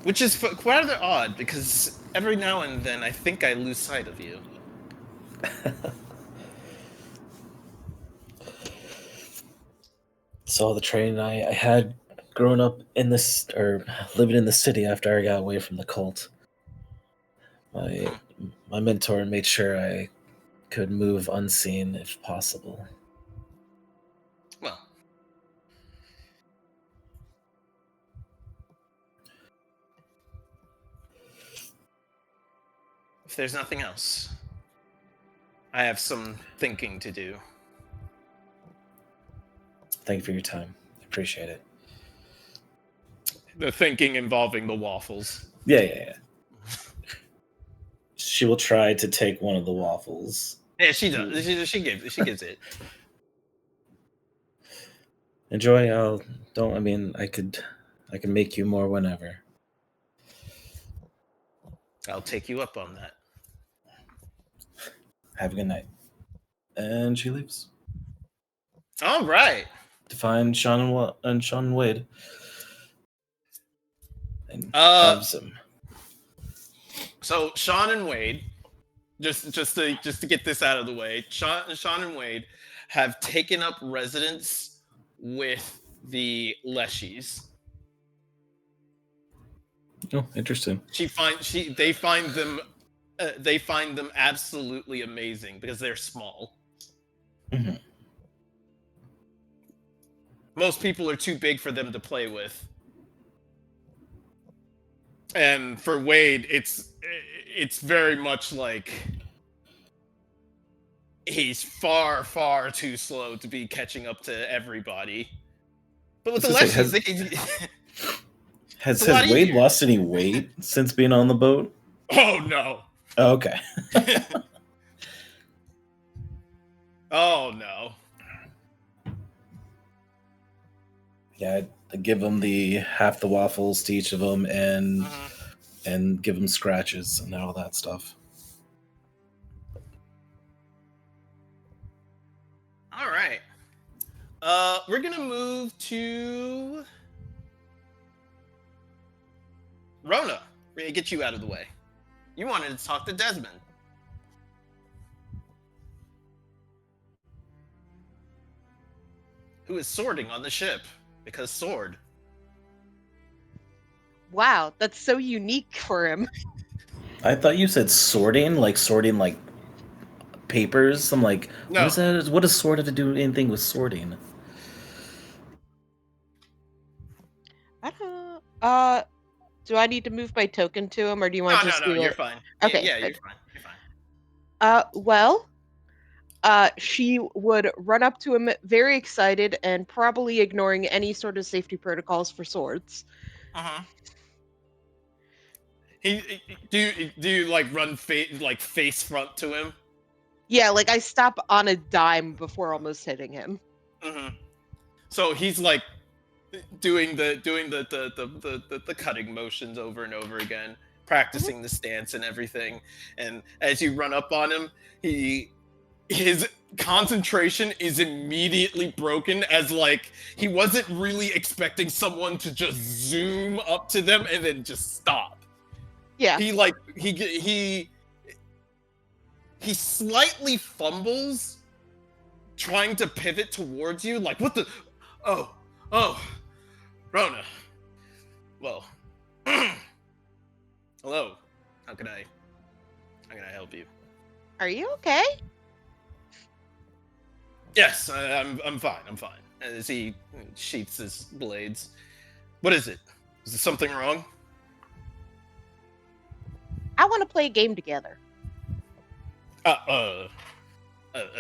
Which is quite rather odd, because every now and then I think I lose sight of you. Saw the training I had growing up in this, or living in the city after I got away from the cult. My mentor made sure I could move unseen if possible. Well, if there's nothing else, I have some thinking to do. Thank you for your time. I appreciate it. The thinking involving the waffles. Yeah. She will try to take one of the waffles. Yeah, she does. She gives it. Enjoy. I can make you more whenever. I'll take you up on that. Have a good night. And she leaves. All right. To find Sean and Wade. And have some. So Sean and Wade, just to get this out of the way, Sean and Wade have taken up residence with the Leshies. Oh, interesting. They find them absolutely amazing because they're small. Mm-hmm. Most people are too big for them to play with. And for Wade, it's very much like he's far, far too slow to be catching up to everybody. But with the Leshies, Has Wade lost any weight since being on the boat? Oh, no. Oh, okay. Oh, no. Yeah, I'd give them half the waffles to each of them and give them scratches and all that stuff. All right. We're going to move to Rona. We're going to get you out of the way. You wanted to talk to Desmond. Who is sorting on the ship. Because sword. Wow, that's so unique for him. I thought you said sorting like papers. I'm like, no. What is that? What does sword have to do anything with sorting? I don't. Do I need to move my token to him, or do you want to just do it? No, you're fine. Okay. Yeah, you're fine. Well, she would run up to him very excited and probably ignoring any sort of safety protocols for swords. Uh-huh. Do you like run face front to him? Yeah, like I stop on a dime before almost hitting him. Mm-hmm. So he's like doing the cutting motions over and over again, practicing the stance and everything. And as you run up on him, his concentration is immediately broken, as like he wasn't really expecting someone to just zoom up to them and then just stop. Yeah. He slightly fumbles trying to pivot towards you, like, what the oh Rona. Well, hello. How can I help you? Are you okay? Yes, I'm fine. I'm fine. As he sheaths his blades. What is it? Is there something wrong? I want to play a game together. A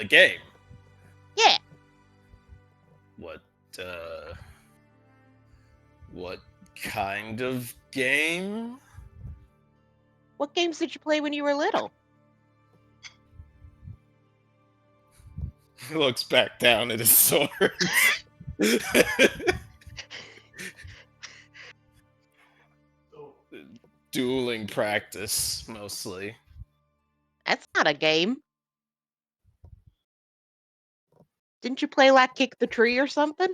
game? Yeah. What kind of game? What games did you play when you were little? He looks back down at his swords. Dueling practice, mostly. That's not a game. Didn't you play like Kick the Tree or something?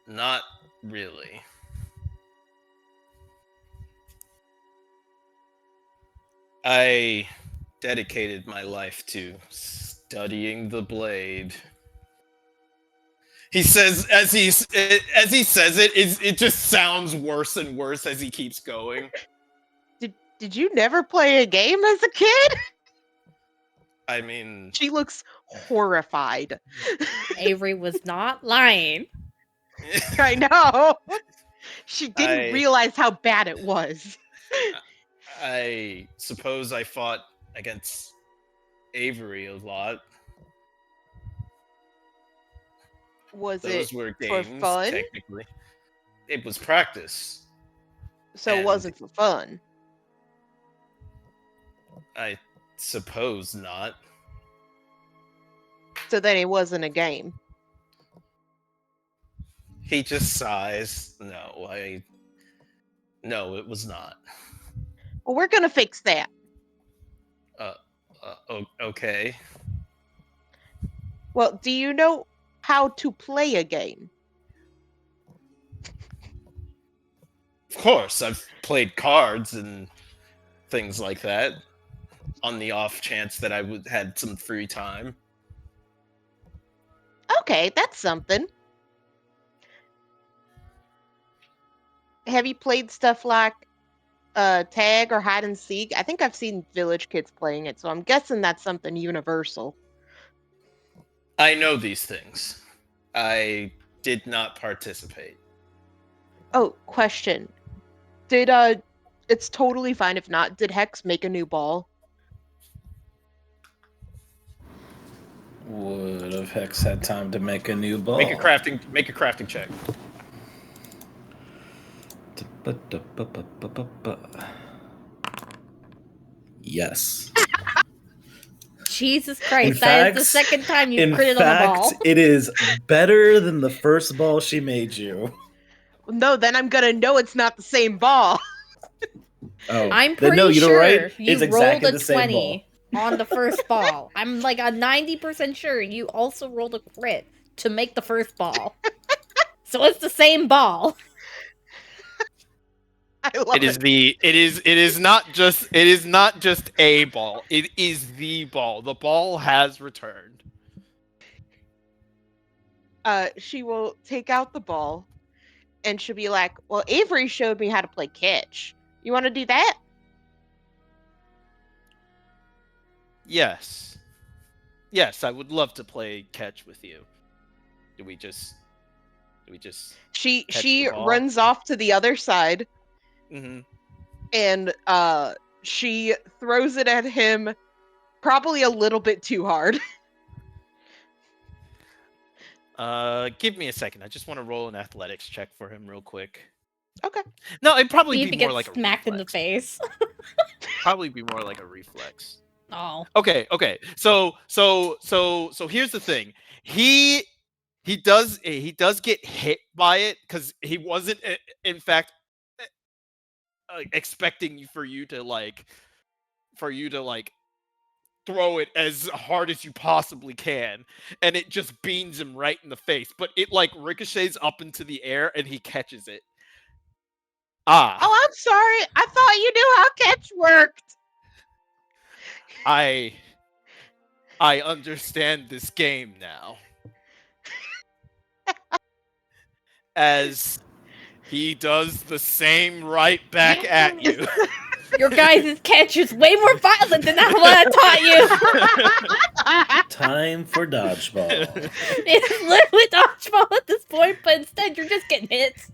Not really. I dedicated my life to studying the blade. He says as he says it, it just sounds worse and worse as he keeps going. Did you never play a game as a kid? I mean, She looks horrified. Avery was not lying. I know. She didn't realize how bad it was. I suppose I fought against Avery a lot. Was Those it were for games, fun? technically. It was practice. So it And wasn't for fun. I suppose not. So then it wasn't a game. He just sighs. No, it was not. Well, we're gonna fix that. Okay. Well, do you know how to play a game? Of course, I've played cards and things like that on the off chance that I had some free time. Okay, that's something. Have you played stuff like tag or hide and seek? I think I've seen village kids playing it, so I'm guessing that's something universal. I know these things. I did not participate. Oh, question. Did it's totally fine if not. Did Hex make a new ball? Would have Hex had time to make a new ball? Make a crafting check. Yes. Jesus Christ, that is the second time you've critted on a ball. It is better than the first ball she made you. No, then I'm gonna know it's not the same ball. Oh, I'm pretty sure right? you It's exactly rolled the a same 20 on the first ball. I'm like a 90% sure you also rolled a crit to make the first ball. So it's the same ball. I love it. It is not just a ball. It is the ball. The ball has returned. She will take out the ball and she'll be like, well, Avery showed me how to play catch. You want to do that? Yes. Yes, I would love to play catch with you. Do we just She catch the ball? runs off to the other side. Mm-hmm. And she throws it at him probably a little bit too hard. Give me a second. I just want to roll an athletics check for him real quick. Okay. No, it'd probably See if be he more gets like smacked a in the reflex. face. Probably be more like a reflex. Oh. Okay. So here's the thing. He does get hit by it because he wasn't in fact expecting for you to throw it as hard as you possibly can, and it just beans him right in the face, but it like ricochets up into the air and he catches it. Oh, I'm sorry. I thought you knew how catch worked. I understand this game now. As he does the same right back at you. Your guys' catch is way more violent than what I taught you. Time for dodgeball. It's literally dodgeball at this point, but instead you're just getting hit.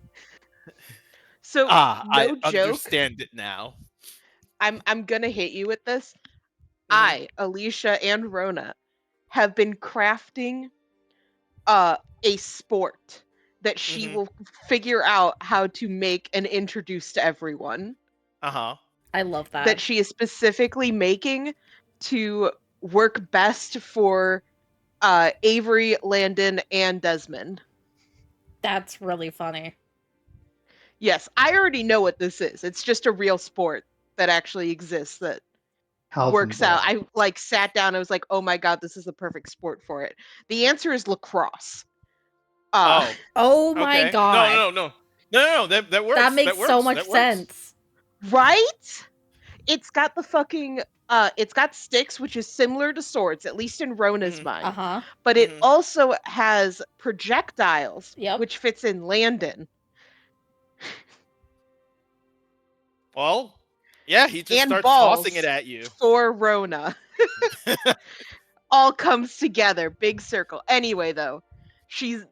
So I no joke. understand it now. I'm gonna hit you with this. Mhm. I, Alicia, and Rona have been crafting a sport that she Mhm. will figure out how to make and introduce to everyone. Uh-huh. I love That that. she is specifically making to work best for Avery, Landon, and Desmond. That's really funny. Yes, I already know what this is. It's just a real sport that actually exists that works out. Halvenball. I sat down. I was like, "Oh my god, this is the perfect sport for it." The answer is lacrosse. Oh, Oh my okay. god. No, that works. That makes so much That works. sense. Right? It's got the fucking it's got sticks, which is similar to swords, at least in Rona's Mhm. mind. Uh-huh. But it Mhm. also has projectiles, Yep. which fits in Landon. Well, yeah, he just And starts tossing it balls at you. for Rona. All comes together, big circle. Anyway, though,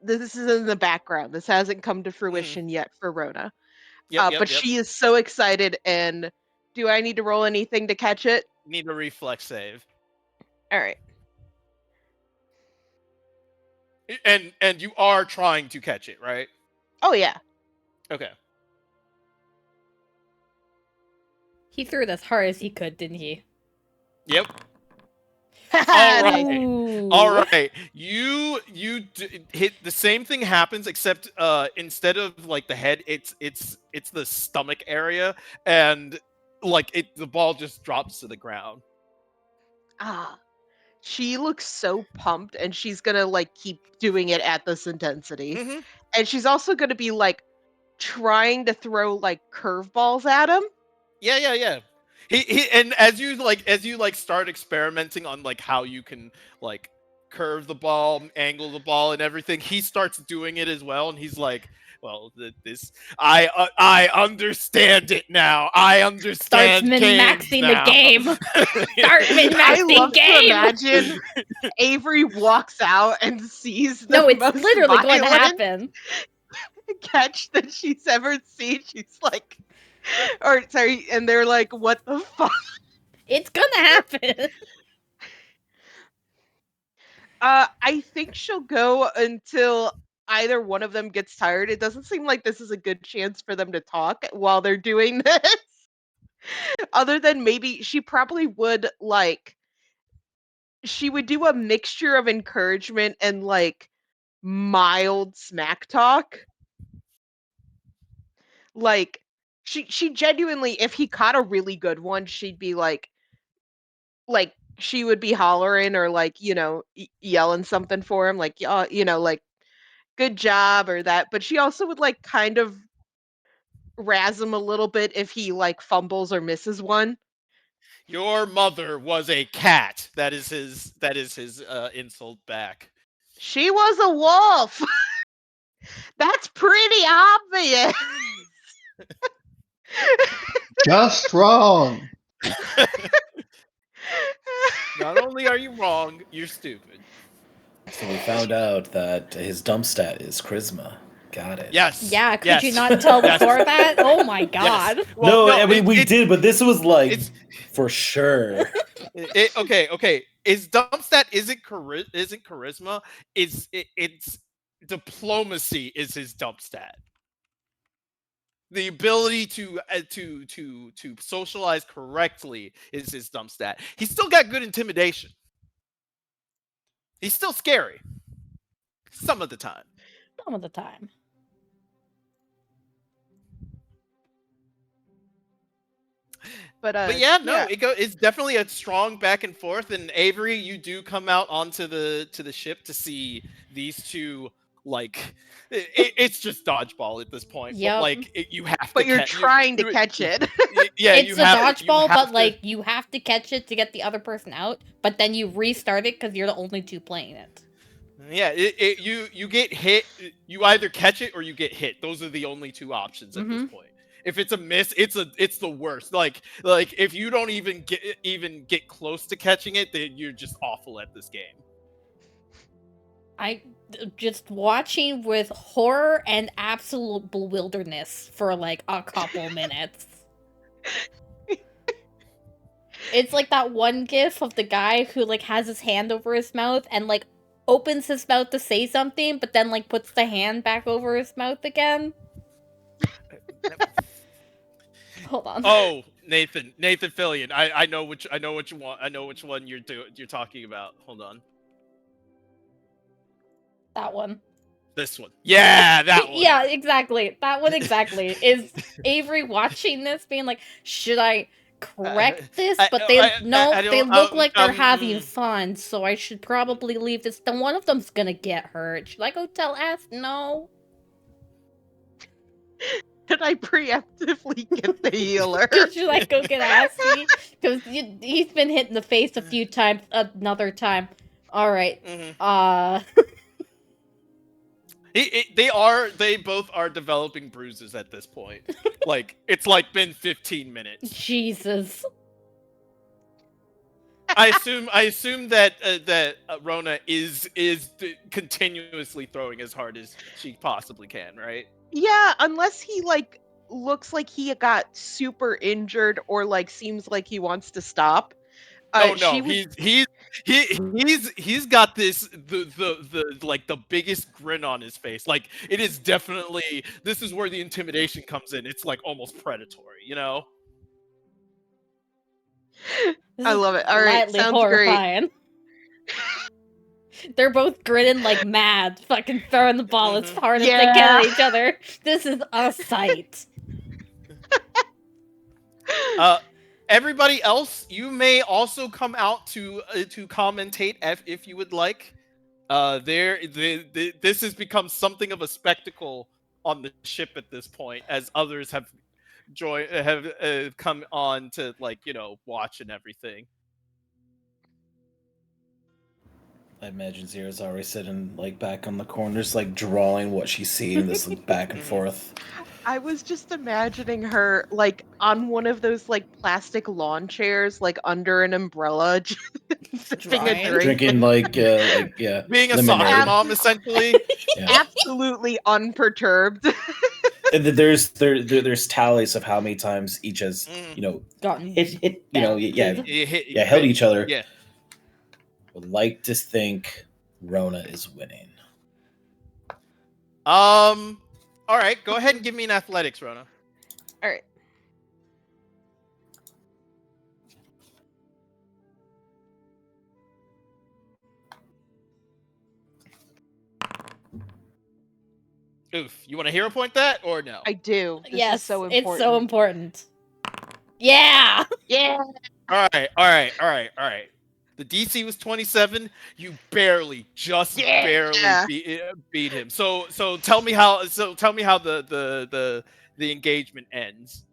this is in the background. This hasn't come to fruition yet for Rona. But Yep. she is so excited. And do I need to roll anything to catch it? Need a reflex save. All right. And you are trying to catch it, right? Oh yeah. Okay. He threw it as hard as he could, didn't he? Yep. All right. Ooh. All right. You hit the same thing happens except instead of like the head, it's the stomach area, and like the ball just drops to the ground. She looks so pumped, and she's gonna like keep doing it at this intensity. Mm-hmm. And she's also gonna be like trying to throw like curveballs at him. Yeah. He and as you start experimenting on like how you can like curve the ball, angle the ball, and everything, he starts doing it as well, and he's like, "Well, I understand it now. I Starts understand games min-maxing now." the game. Start I min-maxing love to game. imagine Avery walks out and sees the No, it's most literally going to violent happen. catch that she's ever seen. She's like, or sorry, and they're like, "What the fuck?" It's gonna happen. I think she'll go until either one of them gets tired. It doesn't seem like this is a good chance for them to talk while they're doing this. Other than maybe she probably would like she would do a mixture of encouragement and like mild smack talk. Like she genuinely, if he caught a really good one, she'd be like she would be hollering or like, yelling something for him, like, like good job or that. But she also would like kind of razz him a little bit if he like fumbles or misses one. Your mother was a cat. That is his insult back. She was a wolf. That's pretty obvious. Just wrong. Not only are you wrong, you're stupid. So we found out that his dump stat is charisma. Got it. Yes. Yeah, could yes. you not tell before that? Oh my god. Yes. Well, no, I mean we did, but this was like it's for sure. Okay. Is dump stat isn't charisma? It's diplomacy is his dump stat. The ability to socialize correctly is his dump stat. He's still got good intimidation. He's still scary. Some of the time. Some of the time. But yeah, no, it's definitely a strong back and forth. And Avery, you do come out onto the ship to see these two. Like, it's just dodgeball at this point. Yep. But like, you have to. But you're trying to catch it. Yeah, it's you a have, dodgeball, but to, like you have to catch it to get the other person out. But then you restart it because you're the only two playing it. Yeah, you get hit. You either catch it or you get hit. Those are the only two options at this point. If it's a miss, it's the worst. Like if you don't even get close to catching it, then you're just awful at this game. I just watching with horror and absolute bewilderness for like a couple minutes. It's like that one gif of the guy who like has his hand over his mouth and like opens his mouth to say something, but then like puts the hand back over his mouth again. Hold on. Oh, Nathan Fillion. I know which you want. I know which one you're talking about. Hold on. That one. This one. Yeah, that one. Yeah, exactly. That one exactly. Is Avery watching this being like, should I correct this? But they look like they're having fun, so I should probably leave this. Then one of them's gonna get hurt. Should I go tell Ass? No. Did I preemptively get the healer? Should I go get Assy? Because he's been hit in the face a few times. Another time. All right. They both are developing bruises at this point. Like, it's like been 15 minutes. Jesus. I assume that Rona is continuously throwing as hard as she possibly can, right? Yeah, unless he like looks like he got super injured or like seems like he wants to stop. No, he's got this the like the biggest grin on his face. Like, it is definitely, this is where the intimidation comes in. It's like almost predatory, you know? I love it. All right, sounds horrifying. Great. They're both grinning like mad, fucking throwing the ball as hard as they can at each other. This is a sight. Everybody else, you may also come out to commentate if you would like. This has become something of a spectacle on the ship at this point, as others have come on to, like, you know, watch and everything. I imagine Zira's already sitting like back on the corners, like drawing what she's seeing, this like, back and forth. I was just imagining her like on one of those like plastic lawn chairs, like under an umbrella, sipping a drink, drinking like being a soccer mom, essentially. Absolutely unperturbed. And there's tallies of how many times each has gotten hit held each other. Yeah. Would like to think Rona is winning. All right, go ahead and give me an athletics, Rona. All right. Oof, you want to hero point that or no? I do. Yes, is so important. It's so important. Yeah. Yeah. All right. The DC was 27. You barely beat him. So tell me how the engagement ends.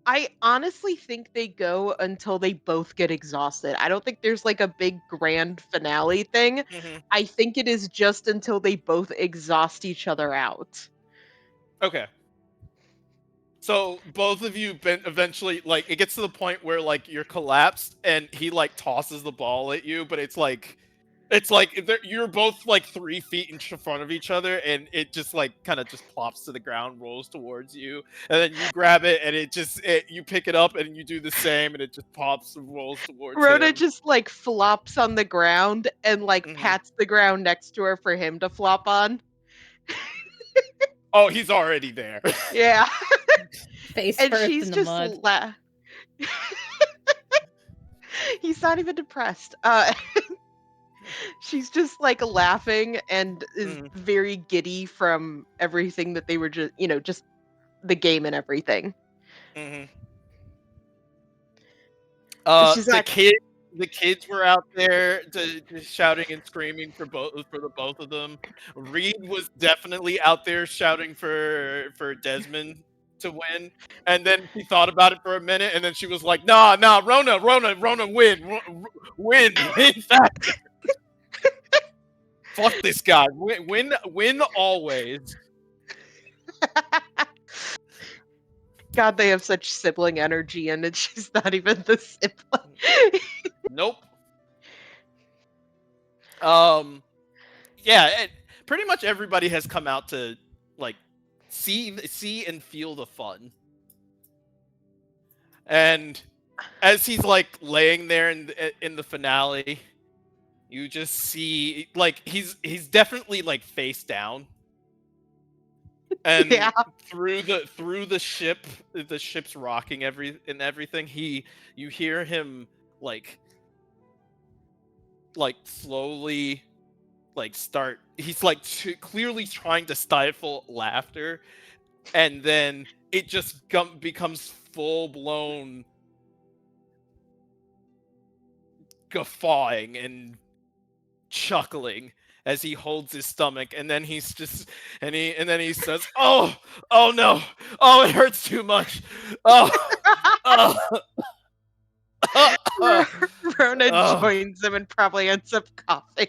I honestly think they go until they both get exhausted. I don't think there's like a big grand finale thing. I think it is just until they both exhaust each other out. Okay. So both of you eventually, like, it gets to the point where like you're collapsed and he like tosses the ball at you, but it's like you're both like 3 feet in front of each other, and it just like kind of just plops to the ground, rolls towards you, and then you grab it and you pick it up and you do the same, and it just pops and rolls towards Rhoda him. just like flops on the ground and like pats the ground next to her for him to flop on. Oh, he's already there. Yeah. Face and first she's in the just mud. He's not even depressed. She's just like laughing and is very giddy from everything that they were just, just the game and everything. The kids were out there shouting and screaming for the both of them. Reed was definitely out there shouting for Desmond to win, and then she thought about it for a minute, and then she was like, "Nah, Rona, win faster. Fuck this guy, win always." God, they have such sibling energy, and she's not even the sibling. Nope. Yeah, pretty much everybody has come out to like see and feel the fun. And as he's like laying there in the finale, you just see like he's definitely like face down, and Yeah. through the ship's rocking everything, you hear him like slowly like start, he's like clearly trying to stifle laughter, and then it just becomes full blown guffawing and chuckling as he holds his stomach, and then he's just and then he says, oh no, oh, it hurts too much, oh, oh, oh, Rona oh, joins him and probably ends up coughing.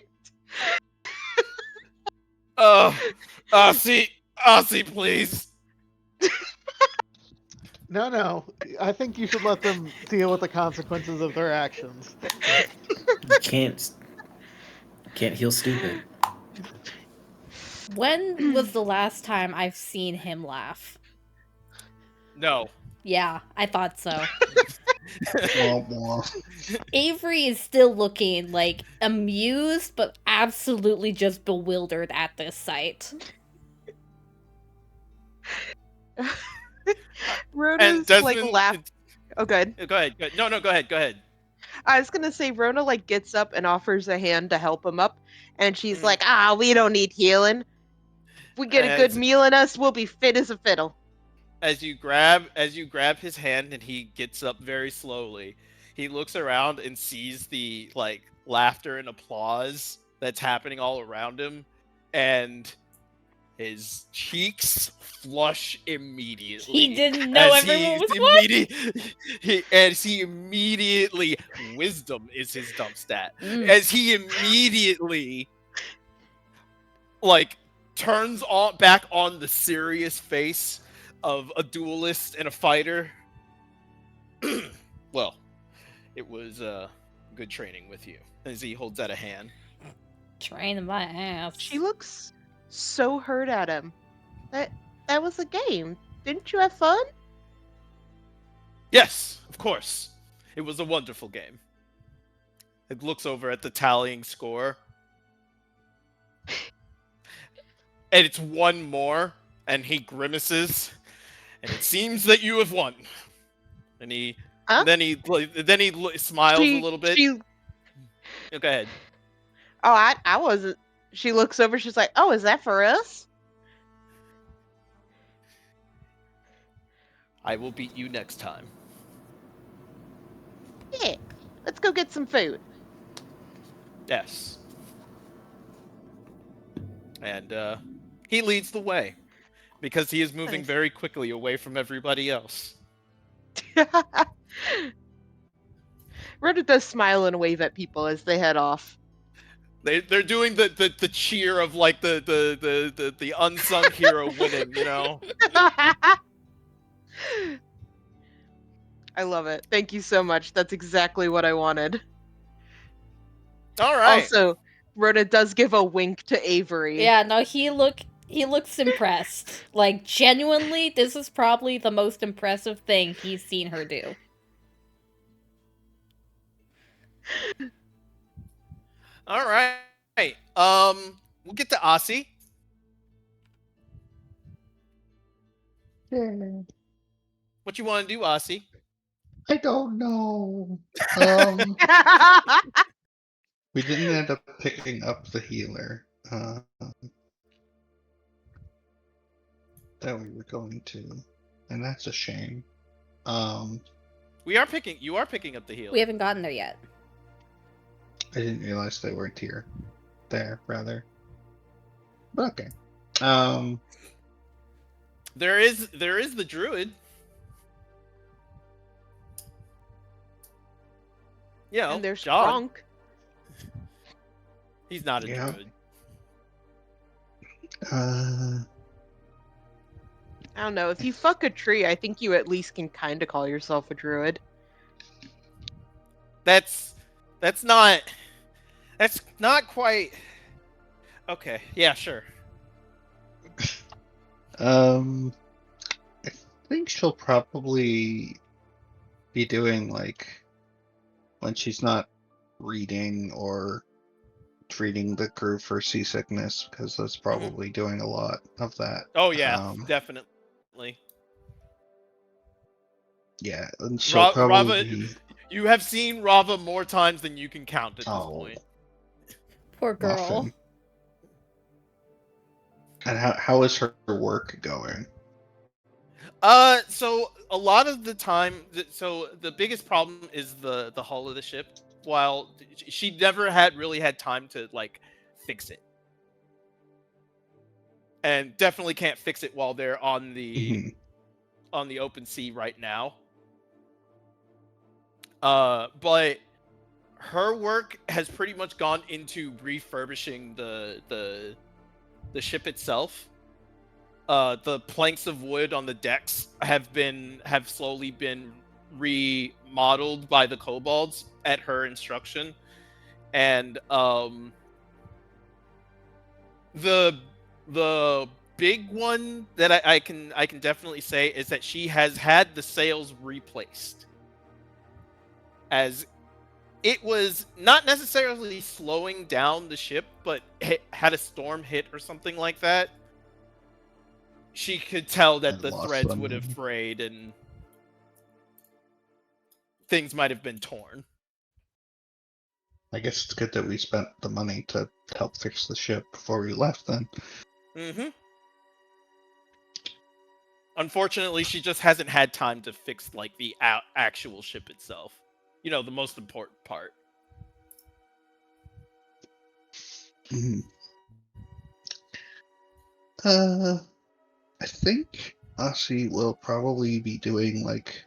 oh, see, please. No. I think you should let them deal with the consequences of their actions. You can't heal stupid. When was the last time I've seen him laugh? No. Yeah, I thought so. Wah, wah. Avery is still looking like amused, but absolutely just bewildered at this sight. Rona's like Desmond, laugh. Oh, good. go ahead. No, go ahead. I was gonna say Rona like gets up and offers a hand to help him up, and she's Mhm. like, we don't need healing. If we get a good meal in us, we'll be fit as a fiddle. As you grab his hand and he gets up very slowly, he looks around and sees the like laughter and applause that's happening all around him, and his cheeks flush immediately. He didn't know everyone was as he immediately, wisdom is his dump stat. Mm. As he immediately like turns back on the serious face of a duelist and a fighter. Well, it was good training with you. As he holds out a hand. Training my ass. She looks so hurt at him. That was a game. Didn't you have fun? Yes, of course. It was a wonderful game. It looks over at the tallying score. And it's one more, and he grimaces, and it seems that you have won. And then he smiles a little bit. Go ahead. Oh, I wasn't. She looks over. She's like, "Oh, is that for us?" I will beat you next time. Yeah. Let's go get some food. Yes. And he leads the way because he is moving Nice. very quickly away from everybody else. Rhoda does smile and wave at people as they head off. They're doing the cheer of like the unsung hero winning, you know. I love it. Thank you so much. That's exactly what I wanted. All right. Also, Rhoda does give a wink to Avery. Yeah, no, he looks impressed. Like, genuinely, this is probably the most impressive thing he's seen her do. All right. We'll get to Aussie. Yeah. What you want to do, Aussie? I don't know. We didn't end up picking up the healer that we were going to, and that's a shame. You are picking up the healer. We haven't gotten there yet. I didn't realize they weren't here. There, rather. But okay. There is the druid. You know, and there's John. Frank. He's not a druid. I don't know. If you fuck a tree, I think you at least can kind of call yourself a druid. That's not quite. Okay. Yeah, sure. I think she'll probably be doing like when she's not reading or treating the crew for seasickness because that's probably doing a lot of that. Oh yeah, definitely. Yeah, and she'll Rava, probably. you have seen Rava more times than you can count at this point. Poor girl. Muffin. And how is her work going? So a lot of the time, so the biggest problem is the hull of the ship. While she never really had time to like fix it, and definitely can't fix it while they're on the open sea right now. But her work has pretty much gone into refurbishing the ship itself. The planks of wood on the decks have slowly been remodeled by the kobolds at her instruction, and the big one that I can definitely say is that she has had the sails replaced, as it was not necessarily slowing down the ship, but had a storm hit or something like that. She could tell that the threads would have frayed and things might have been torn. I guess it's good that we spent the money to help fix the ship before we left then. Unfortunately, she just hasn't had time to fix like the actual ship itself. You know, the most important part. I think Asi will probably be doing like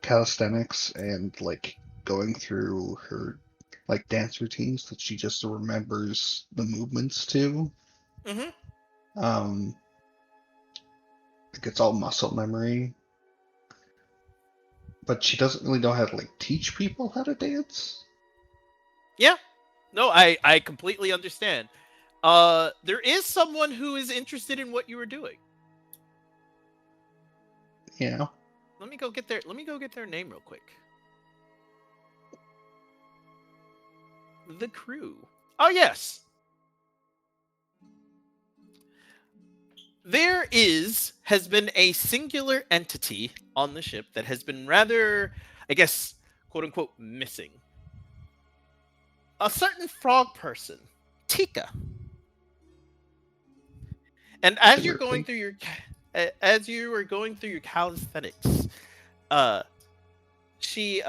calisthenics and like going through her like dance routines that she just remembers the movements to. Like it's all muscle memory. But she doesn't really know how to like teach people how to dance. Yeah. No, I completely understand. There is someone who is interested in what you were doing. Yeah. Let me go get their name real quick. The crew. Oh yes. There has been a singular entity on the ship that has been rather, I guess, quote unquote, missing. A certain frog person, Tika. And as you're going through your calisthenics, she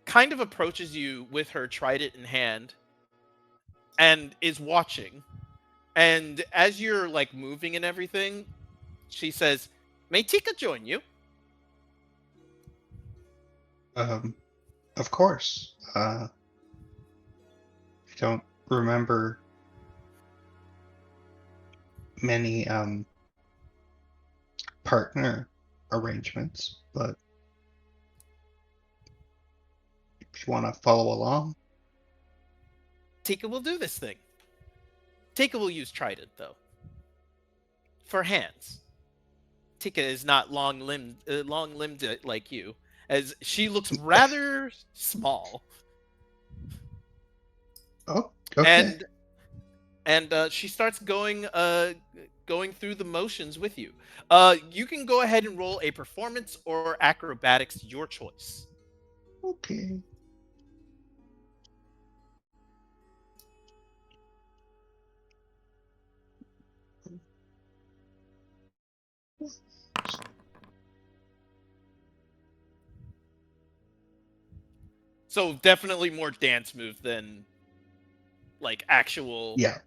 kind of approaches you with her trident in hand and is watching. And as you're like moving and everything, she says, "May Tika join you?" Of course. I don't remember many partner arrangements, but if you want to follow along, Tika will do this thing. Tika will use trident though. For hands. Tika is not long-limbed like you, as she looks rather small. Oh, okay. And she starts going through the motions with you. You can go ahead and roll a performance or acrobatics, your choice. Okay. So definitely more dance move than like actual. Yeah.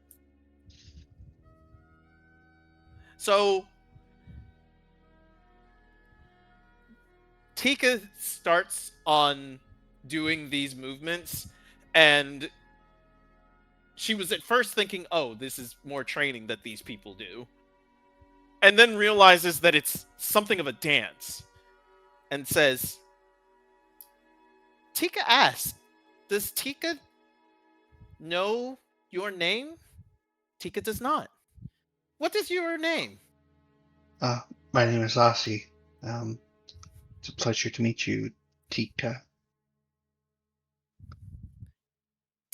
So Tika starts on doing these movements, and she was at first thinking, "Oh, this is more training that these people do," and then realizes that it's something of a dance, and says, Tika asks, "Does Tika know your name?" Tika does not. What is your name? My name is Asi. It's a pleasure to meet you, Tika.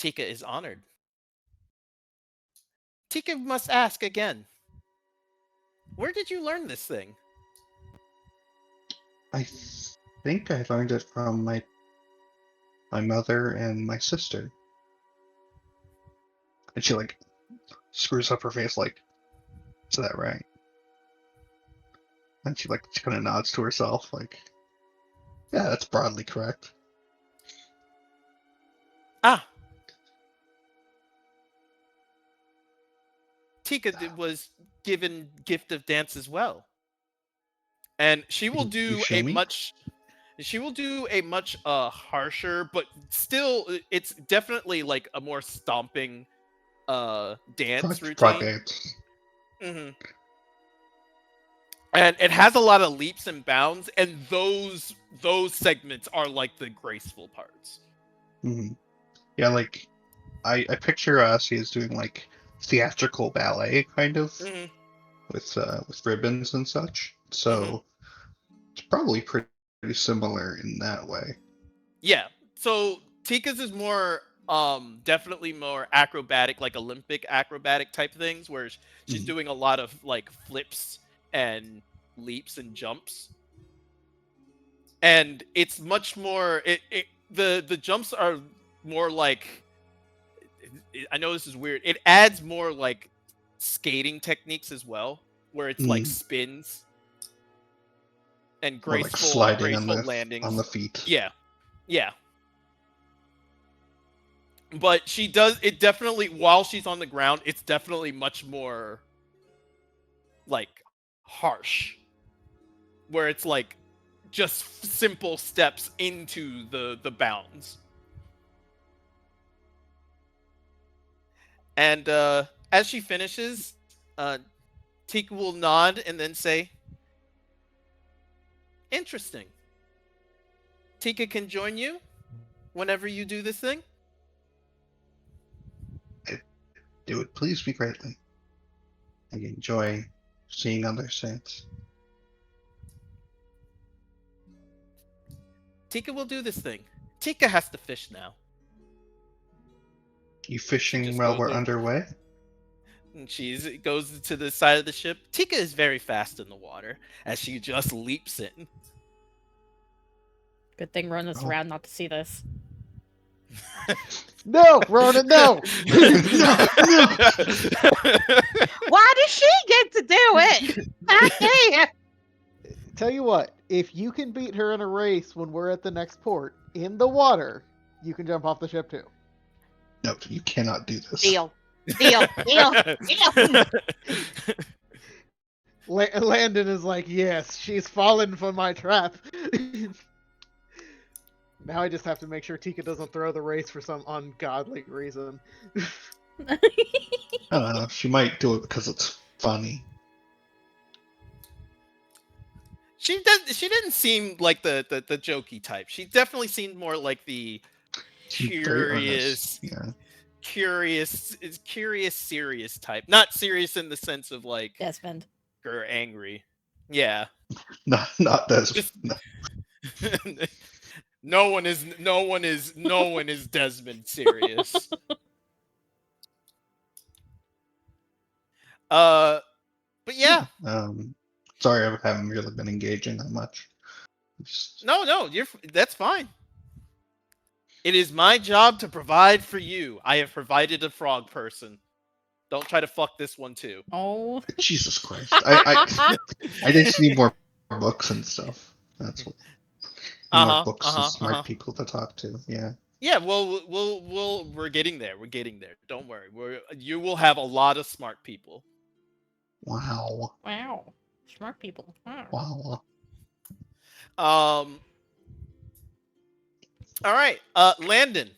Tika is honored. Tika must ask again. Where did you learn this thing? I think I learned it from my mother and my sister. And she like screws up her face like, is that right? And she kind of nods to herself like, yeah, that's broadly correct. Ah. Tika was given gift of dance as well. And she will do a much harsher, but still it's definitely like a more stomping dance routine. Frog dance. Mm-hmm. And it has a lot of leaps and bounds, and those segments are like the graceful parts. Mm-hmm. Yeah, like I picture she is doing like theatrical ballet kind of with ribbons and such. So it's probably pretty similar in that way. Yeah. So Tika's is more definitely more acrobatic, like Olympic acrobatic type things, where she's doing a lot of like flips and leaps and jumps. And it's much more the jumps are more like, I know this is weird. It adds more like skating techniques as well, where it's like spins and Or like graceful sliding landings on the feet. Yeah. Yeah. But she does it definitely while she's on the ground, it's definitely much more like harsh. Where it's like just simple steps into the bounds. And as she finishes, Tika will nod and then say, interesting. Tika can join you whenever you do this thing? It would please me greatly. I enjoy seeing other saints. Tika will do this thing. Tika has to fish now. You fishing while we're underway? And she goes to the side of the ship. Tika is very fast in the water as she just leaps in. Good thing Rona's around not to see this. No, Rona, no! No. Why does she get to do it? I can't. Tell you what, if you can beat her in a race when we're at the next port in the water, you can jump off the ship too. No, you cannot do this. Deal. Landon is like, yes, she's fallen for my trap. Now I just have to make sure Tika doesn't throw the race for some ungodly reason. I don't know. She might do it because it's funny. She didn't seem like the jokey type. She definitely seemed more like the curious, serious type. Not serious in the sense of like Desmond or angry. Yeah. Not Desmond. No one is Desmond serious. But yeah. Sorry, I haven't really been engaging that much. No, that's fine. It is my job to provide for you. I have provided a frog person. Don't try to fuck this one too. Oh, Jesus Christ! I just need more books and stuff. That's what. More books and smart people to talk to. Yeah. Yeah. Well, we're getting there. We're getting there. Don't worry. You will have a lot of smart people. Wow. Smart people. Wow. All right. Landon.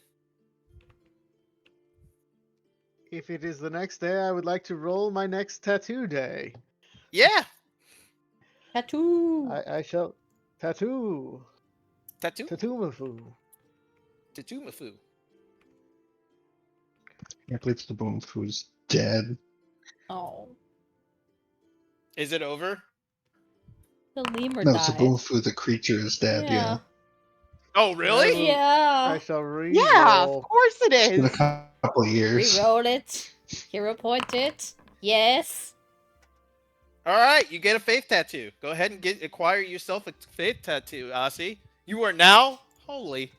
If it is the next day, I would like to roll my next tattoo day. Yeah. Tattoo. I shall tattoo. Tattoo. Tattoo-mafu. Tattoo-mafu. I can't believe the Boomfoo's dead. Oh. Is it over? The lemur No, died. it's a Boomfoo. The creature is dead. Yeah. Oh, really? I Yeah. shall Yeah, of re-roll. course it It's been is. a couple of years. Reroll it. Hero point it. Yes. All right, you get a faith tattoo. Go ahead and acquire yourself a faith tattoo, Aussie. You are now holy.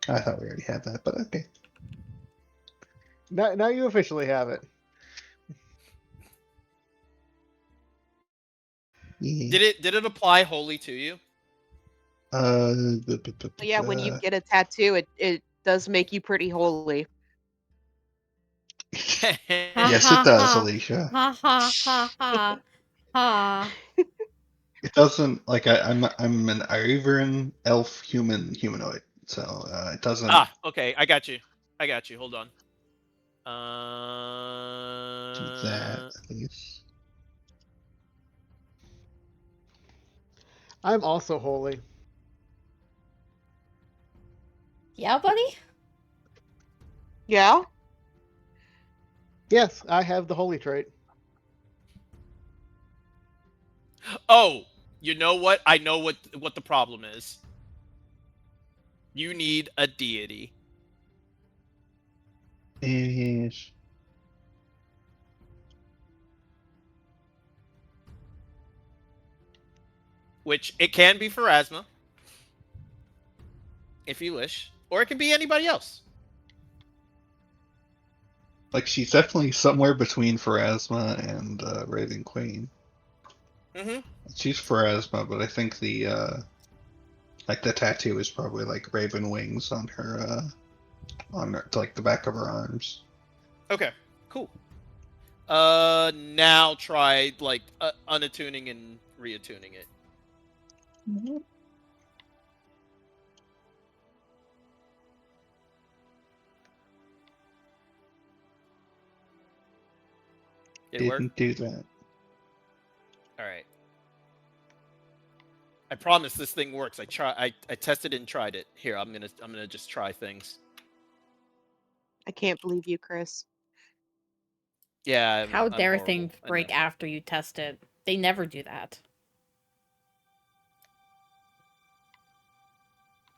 I thought we already had that, but okay. Now you officially have it. Yeah. Did it apply wholly to you? Yeah, when you get a tattoo, it does make you pretty holy. Yes, it does, Alicia. Ha ha ha ha ha. It doesn't like I'm an Ivern elf humanoid, so it doesn't. Ah, okay, I got you. Hold on. Do that at least. I'm also holy. Yeah, buddy? Yeah? Yes, I have the holy trait. Oh, you know what? I know what the problem is. You need a deity. Yes. Which it can be Pharasma, if you wish, or it can be anybody else. Like she's definitely somewhere between Pharasma and Raven Queen. Mm-hmm. She's Pharasma, but I think the like the tattoo is probably like raven wings on her like the back of her arms. Okay, cool. Now try like unattuning and reattuning it. Did it work? Didn't do that. All right. I promise this thing works. I tested it and tried it. Here, I'm gonna just try things. I can't believe you, Chris. Yeah. How I'm dare horrible. things I break know. after you test it? They never do that.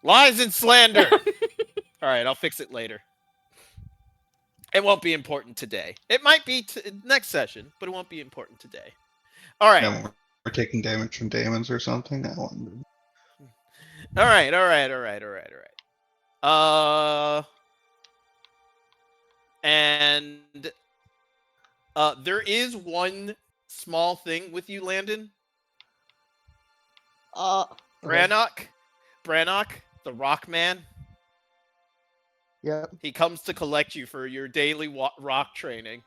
Lies and slander. All right, I'll fix it later. It won't be important today. It might be next session, but it won't be important today. All right. Yeah, we're taking damage from demons or something. I wonder. All right. And there is one small thing with you, Landon. Brannock, the Rock Man. Yep. He comes to collect you for your daily rock training.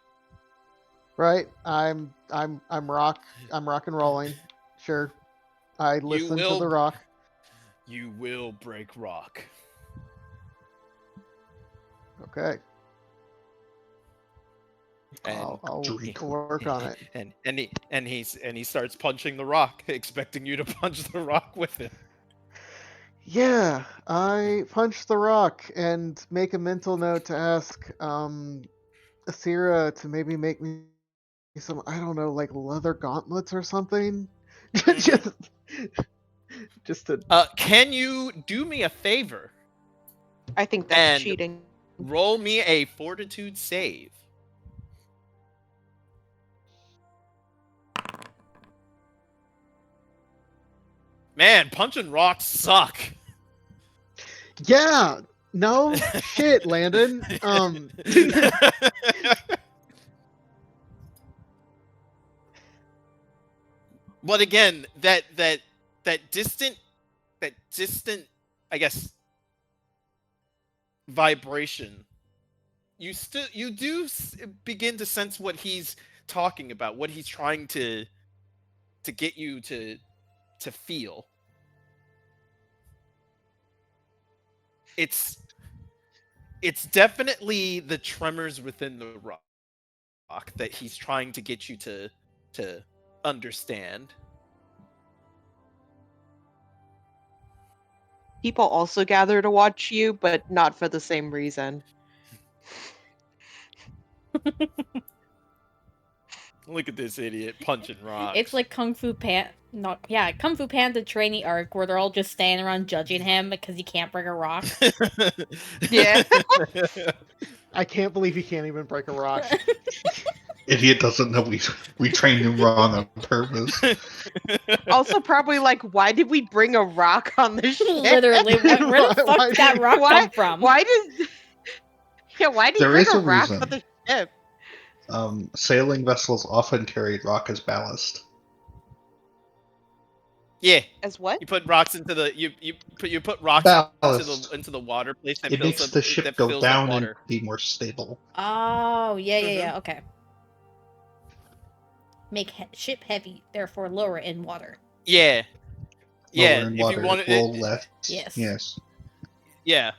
Right. I'm rock. I'm rock and rolling. Sure. I listen to the rock. You will break rock. Okay. And I'll work on it. And he starts punching the rock, expecting you to punch the rock with it. Yeah, I punch the rock and make a mental note to ask Asira to maybe make me some, I don't know, like leather gauntlets or something. Mhm. just to Can you do me a favor? I think that's And cheating. roll me a fortitude save. Man, punching rocks suck. Yeah, no shit, Landon. But again, that distant, I guess, vibration. You do begin to sense what he's talking about, what he's trying to get you to feel. It's definitely the tremors within the rock that he's trying to get you to understand. People also gather to watch you, but not for the same reason. Look at this idiot punching rocks. It's like Kung Fu Panda trainee arc where they're all just standing around judging him because he can't break a rock. Yeah. I can't believe he can't even break a rock. Idiot doesn't know we trained him wrong on purpose. Also, probably like, why did we bring a rock on the ship? Literally, where the fuck Why did that rock come from? Why did you There bring is a a rock reason. on the ship? Sailing vessels often carried rock as ballast. Yeah, As what? you put rocks into the you put rocks Ballast. into the water place that It fills makes up the ship that go fills up down and water. be more stable. Oh, yeah, okay. Make ship heavy, therefore lower in water. Yeah, yeah. Lower in If water, you want roll less. Yes. Yes. yeah.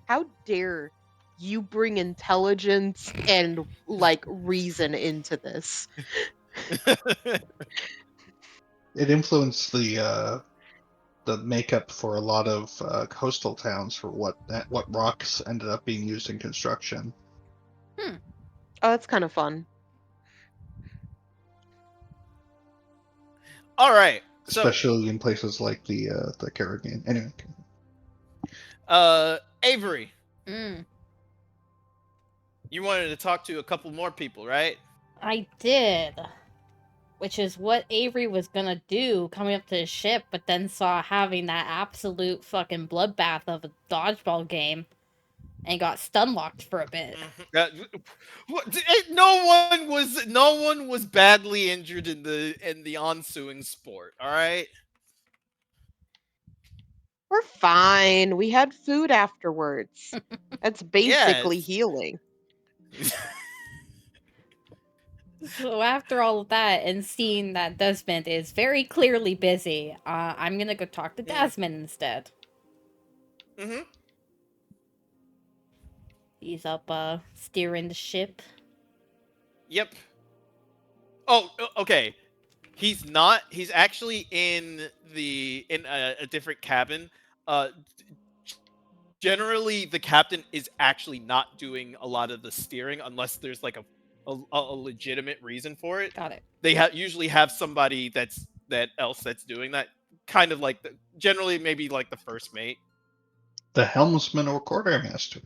How dare you bring intelligence and like reason into this? It influenced the makeup for a lot of coastal towns for what rocks ended up being used in construction. Oh, that's kind of fun. All right. So, Especially in places like the Caribbean. Anyway. Avery, Mm, you wanted to talk to a couple more people, right? I did. Which is what Avery was gonna do coming up to the ship, but then saw having that absolute fucking bloodbath of a dodgeball game and got stun locked for a bit. No one was badly injured in the ensuing sport. All right. We're fine. We had food afterwards. That's basically Yes. healing. So after all of that and seeing that Desmond is very clearly busy, I'm gonna go talk to Desmond instead. Mm-hmm. He's up steering the ship. Yep. Oh, okay. He's not. He's actually in a different cabin. Uh, Generally, the captain is actually not doing a lot of the steering unless there's like a legitimate reason for it. Got it. They usually have somebody that's doing that. Kind of like generally maybe like the first mate. The helmsman or quartermaster.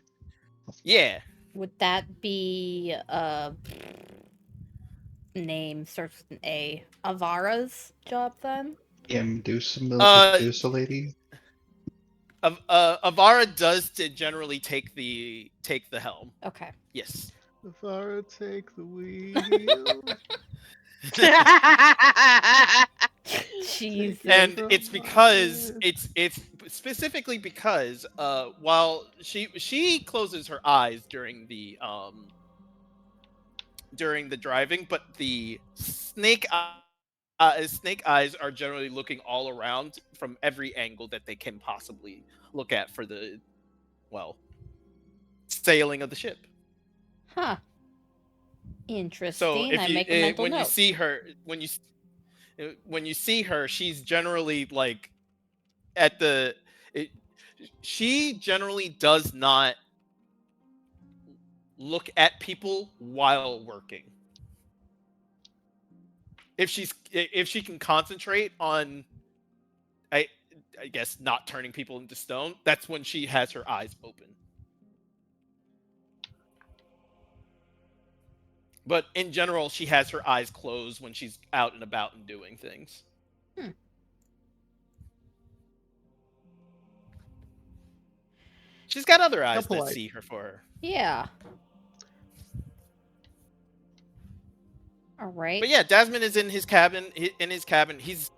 Yeah. Would that be name starts with an A? Avara's job then? Yeah, Medusa lady. Avara does generally take the helm. Okay. Yes. Zara, take the wheel. Jesus. And it's because it's specifically because while she closes her eyes during the driving, but the snake eyes are generally looking all around from every angle that they can possibly look at for the sailing of the ship. Huh. Interesting. So if I make a mental when note. you see her when you see her, she's generally like she generally does not look at people while working. If she can concentrate on I guess not turning people into stone, that's when she has her eyes open. But in general, she has her eyes closed when she's out and about and doing things. She's got other eyes that see her for her. Yeah. All right. But yeah, Desmond is in his cabin. He's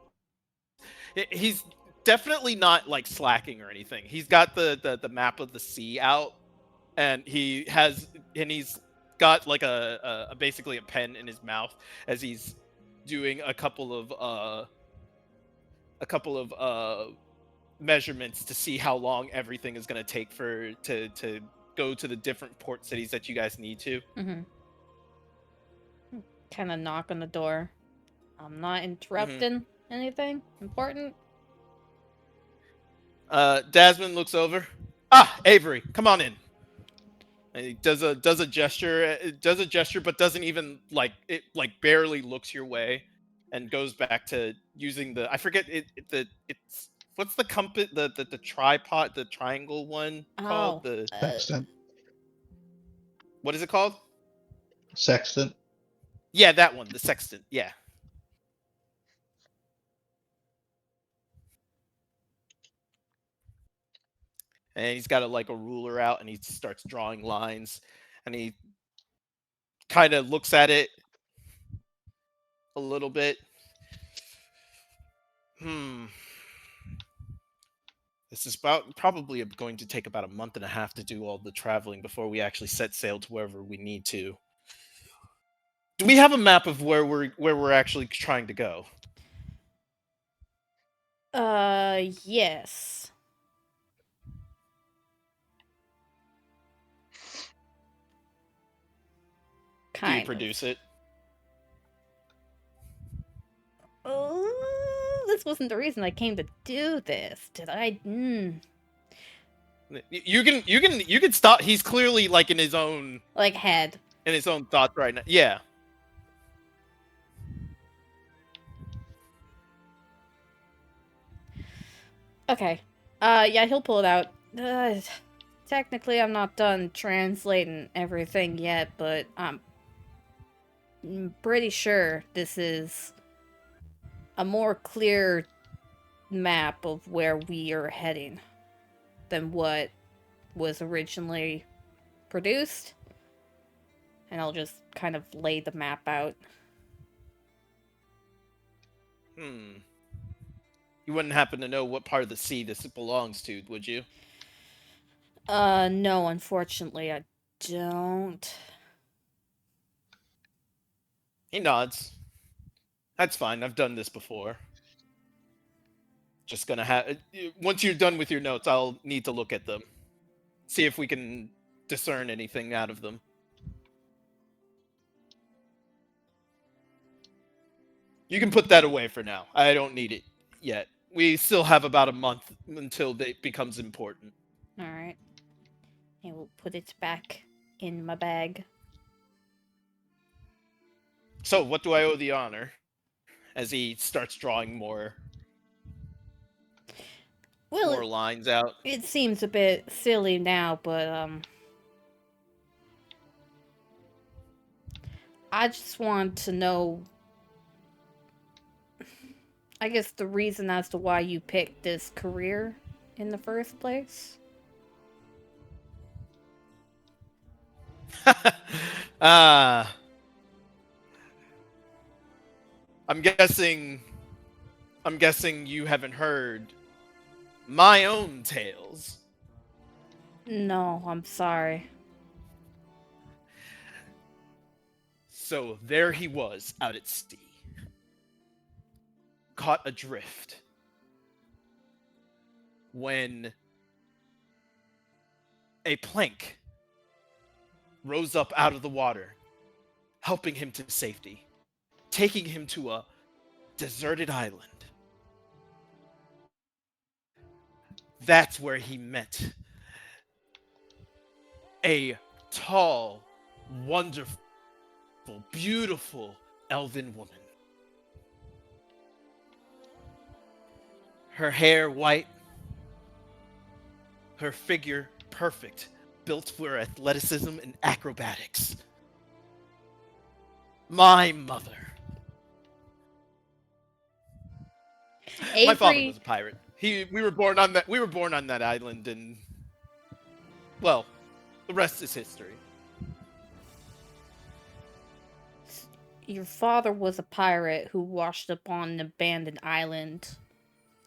definitely not like slacking or anything. He's got the map of the sea out, and he's got like a basically a pen in his mouth as he's doing a couple of measurements to see how long everything is going to take to go to the different port cities that you guys need to. Mm-hmm. Kind of knock on the door. I'm not interrupting anything important. Desmond looks over. Ah, Avery, come on in. And he does a gesture, but doesn't even barely looks your way, and goes back to using the, I forget it's what's the compass, the tripod, the triangle one called, Oh, the Sextant. what is it called? Sextant. Yeah, that one, the sextant. Yeah. And he's got a ruler out, and he starts drawing lines, and he kind of looks at it a little bit. This is probably going to take about a month and a half to do all the traveling before we actually set sail to wherever we need to. Do we have a map of where we're actually trying to go? Yes. Do you Kind produce of. it? Oh, this wasn't the reason I came to do this. Did I? You can stop. He's clearly in his own Head. Thoughts right now. Yeah. Okay. Yeah, he'll pull it out. Technically, I'm not done translating everything yet, but I'm pretty sure this is a more clear map of where we are heading than what was originally produced. And I'll just kind of lay the map out. You wouldn't happen to know what part of the sea this belongs to, would you? No, unfortunately, I don't. He nods. That's fine. I've done this before. Just gonna have. Once you're done with your notes, I'll need to look at them. See if we can discern anything out of them. You can put that away for now. I don't need it yet. We still have about a month until it becomes important. Alright. I will put it back in my bag. So, what do I owe the honor? As he starts drawing more lines out. It seems a bit silly now, but I just want to know, I guess, the reason as to why you picked this career in the first place. I'm guessing you haven't heard my own tales. No, I'm sorry. So there he was out at sea, caught adrift, when a plank rose up out of the water, helping him to safety, taking him to a deserted island. That's where he met a tall, wonderful, beautiful elven woman. Her hair white, her figure perfect, built for athleticism and acrobatics. My mother. Avery... My father was a pirate. We were born on that island, and well, the rest is history. Your father was a pirate who washed up on an abandoned island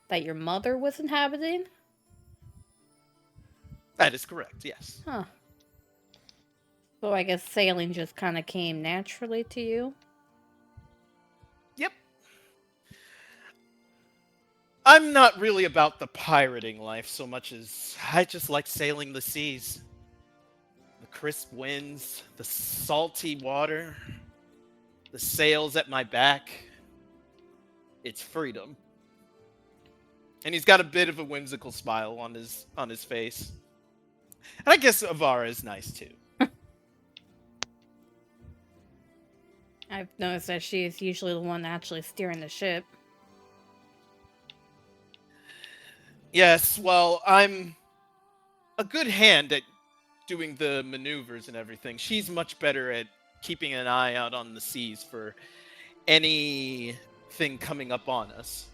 that your mother was inhabiting? That is correct, yes. Huh. So I guess sailing just kind of came naturally to you? Yep. I'm not really about the pirating life so much as I just like sailing the seas. The crisp winds, the salty water, the sails at my back. It's freedom. And he's got a bit of a whimsical smile on his face. And I guess Avara is nice too. I've noticed that she is usually the one actually steering the ship. Yes, well, I'm a good hand at doing the maneuvers and everything. She's much better at keeping an eye out on the seas for anything coming up on us.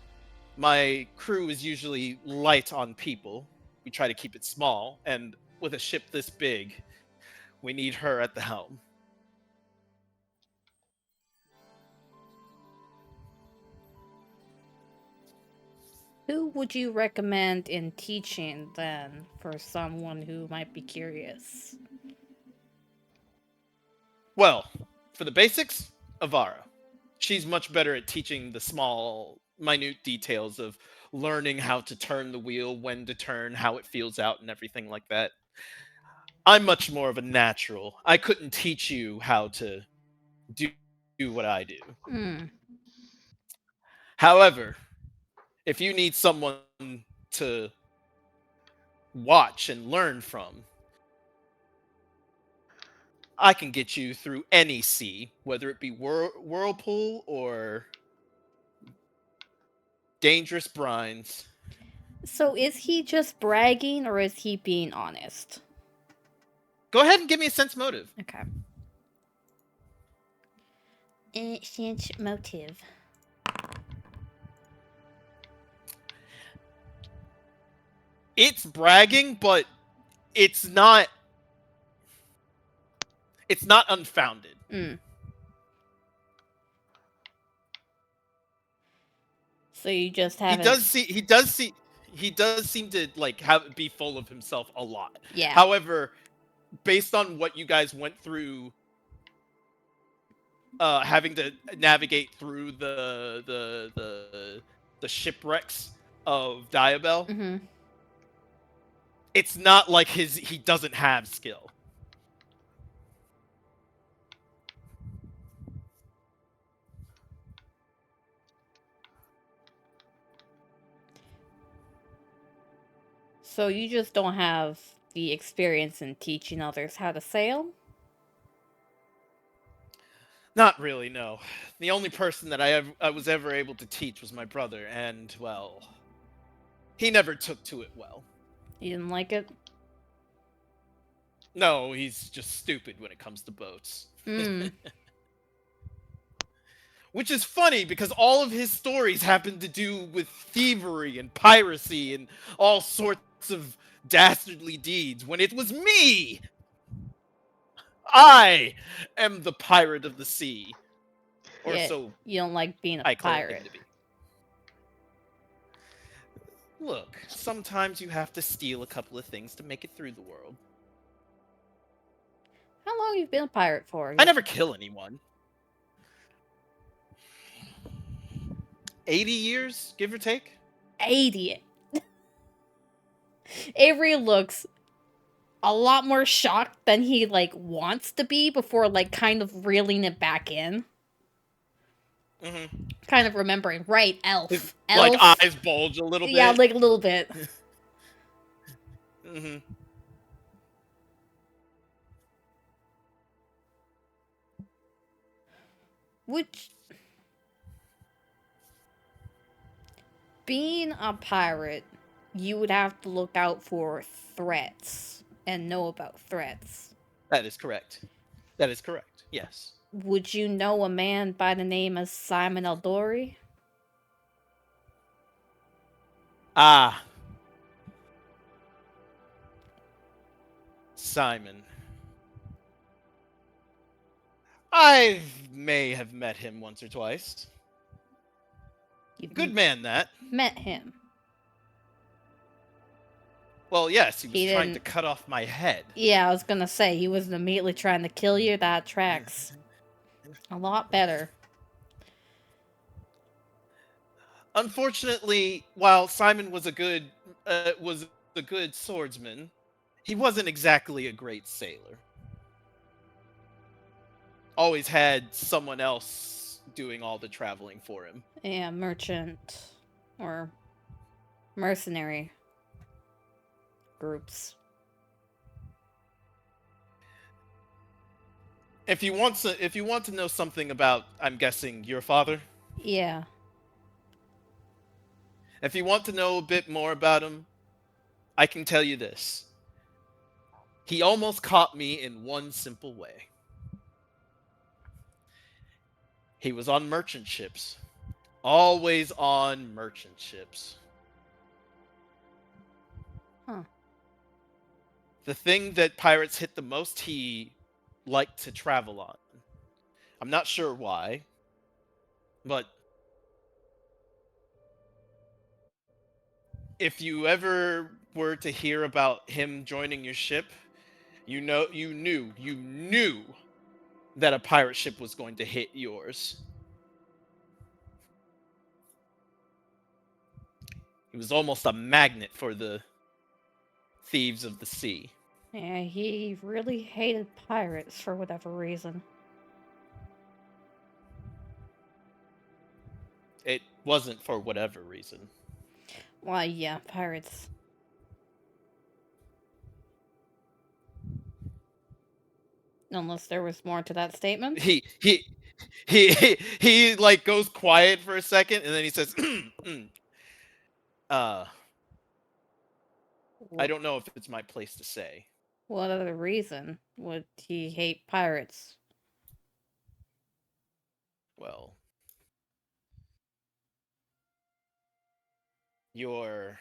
My crew is usually light on people. We try to keep it small, and with a ship this big, we need her at the helm. Who would you recommend in teaching, then, for someone who might be curious? Well, for the basics, Avara. She's much better at teaching the small, minute details of learning how to turn the wheel, when to turn, how it feels out, and everything like that. I'm much more of a natural. I couldn't teach you how to do, do what I do. Hmm. However, if you need someone to watch and learn from, I can get you through any sea, whether it be whirlpool or dangerous brines. So is he just bragging, or is he being honest? Go ahead and give me a sense motive. Okay. Sense motive. It's bragging, but it's not unfounded. Hmm. So you just haven't. He does seem to like be full of himself a lot. Yeah. However, based on what you guys went through, having to navigate through the shipwrecks of Diabel, Mm-hmm. it's not like he doesn't have skill. So you just don't have the experience in teaching others how to sail? Not really, no. The only person that I was ever able to teach was my brother, and well, he never took to it well. You didn't like it? No, he's just stupid when it comes to boats. Hmm. Which is funny because all of his stories happen to do with thievery and piracy and all sorts of dastardly deeds when it was me. I am the pirate of the sea. Or Yeah, so you don't like being a I claim pirate. to be. Look, sometimes you have to steal a couple of things to make it through the world. How long have you been a pirate for? I never kill anyone. 80 years, give or take? 80. Avery looks a lot more shocked than he wants to be before kind of reeling it back in. Mm-hmm. Kind of remembering, right? Elf. Like eyes bulge a little bit. Yeah, like a little bit. Mm-hmm. Which, being a pirate, you would have to look out for threats and know about threats. That is correct. That is correct. Yes. Would you know a man by the name of Simon Eldori? Ah. Simon. I may have met him once or twice. You've Good man, that. met him. Well, yes, he was He trying to didn't- cut off my head. Yeah, I was gonna say, he wasn't immediately trying to kill you. That tracks a lot better. Unfortunately, while Simon was a good swordsman, he wasn't exactly a great sailor. Always had someone else doing all the traveling for him. Yeah, merchant or mercenary groups. If you want to know something about, I'm guessing, your father, Yeah. if you want to know a bit more about him, I can tell you this. He almost caught me in one simple way. He was on merchant ships. Always on merchant ships. Huh. The thing that pirates hit the most, he liked to travel on. I'm not sure why, but if you ever were to hear about him joining your ship, you knew that a pirate ship was going to hit yours. He was almost a magnet for the thieves of the sea. Yeah, he really hated pirates for whatever reason. It wasn't for whatever reason. Why, yeah, pirates. Unless there was more to that statement. He like goes quiet for a second and then he says, I don't know if it's my place to say. What other reason would he hate pirates? Well, your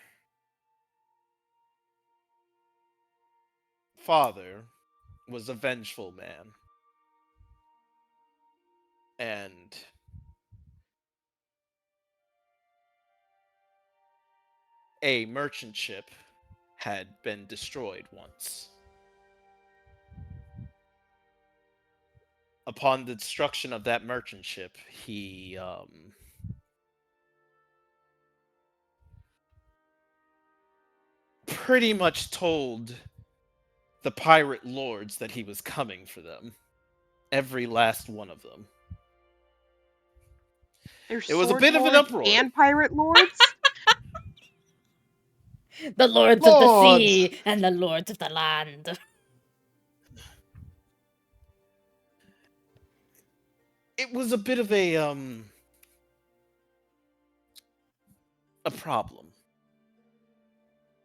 father was a vengeful man. And a merchant ship had been destroyed once. Upon the destruction of that merchant ship, he pretty much told the pirate lords that he was coming for them. Every last one of them. There's It was a sword bit of an lords uproar. and pirate lords. The lords of the sea and the lords of the land. It was a bit of a problem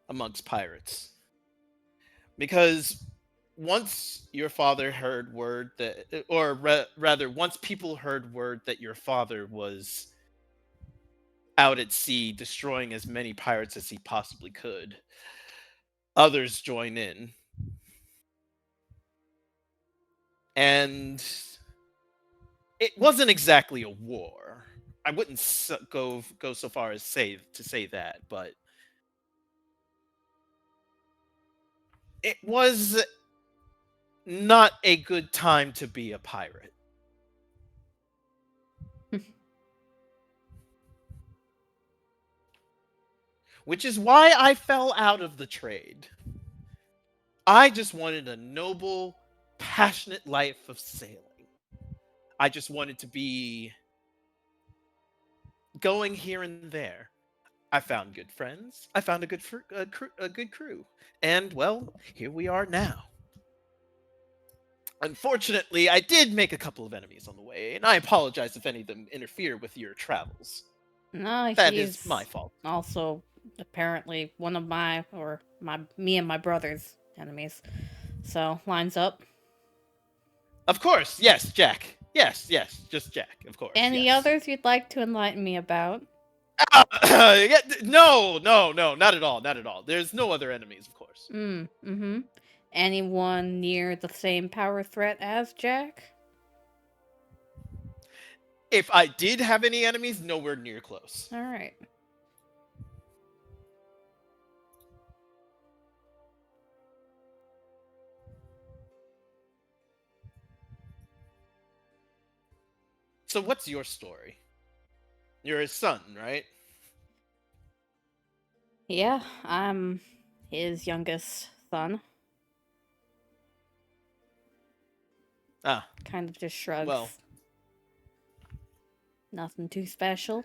amongst pirates. Because once your father heard word that, or rather, once people heard word that your father was out at sea destroying as many pirates as he possibly could, others join in. And it wasn't exactly a war. I wouldn't go so far as say that, but it was not a good time to be a pirate. Which is why I fell out of the trade. I just wanted a noble, passionate life of sailing. I just wanted to be going here and there. I found good friends. I found a good crew. And, well, here we are now. Unfortunately, I did make a couple of enemies on the way, and I apologize if any of them interfere with your travels. No, That is my fault. Also, apparently, one of me and my brother's enemies. So, lines up. Of course, yes, Jack. Yes, just Jack, of course. Any yes. others you'd like to enlighten me about? No, not at all, not at all. There's no other enemies, of course. Mm-hmm. Anyone near the same power threat as Jack? If I did have any enemies, nowhere near close. All right. So what's your story? You're his son, right? Yeah, I'm his youngest son. Ah. Kind of just shrugs. Well. Nothing too special.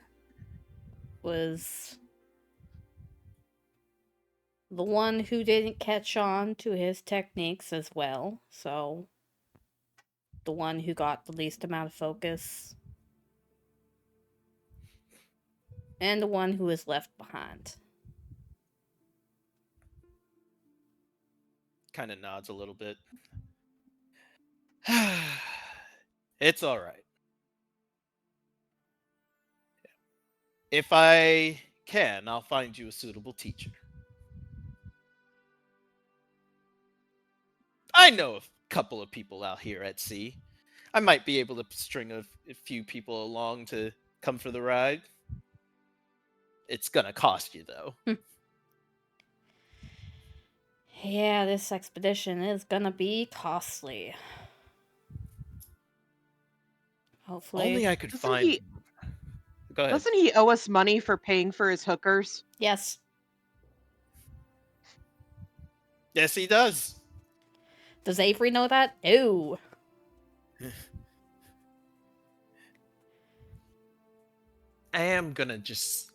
Was the one who didn't catch on to his techniques as well, so the one who got the least amount of focus, and the one who is left behind. Kind of nods a little bit. It's all right. If I can, I'll find you a suitable teacher. I know a couple of people out here at sea. I might be able to string a few people along to come for the ride. It's gonna cost you, though. Yeah, this expedition is gonna be costly. Hopefully. Only I could Doesn't find. he- Go ahead. Doesn't he owe us money for paying for his hookers? Yes. Yes, he does. Does Avery know that? No. I am gonna just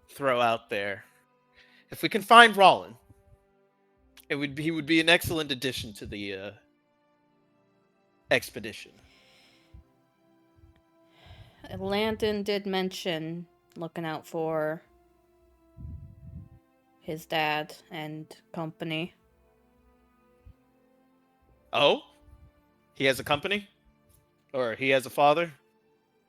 throw out there, if we can find Rollin, he would be an excellent addition to the expedition. Landon did mention looking out for his dad and company. Oh? He has a company? Or he has a father?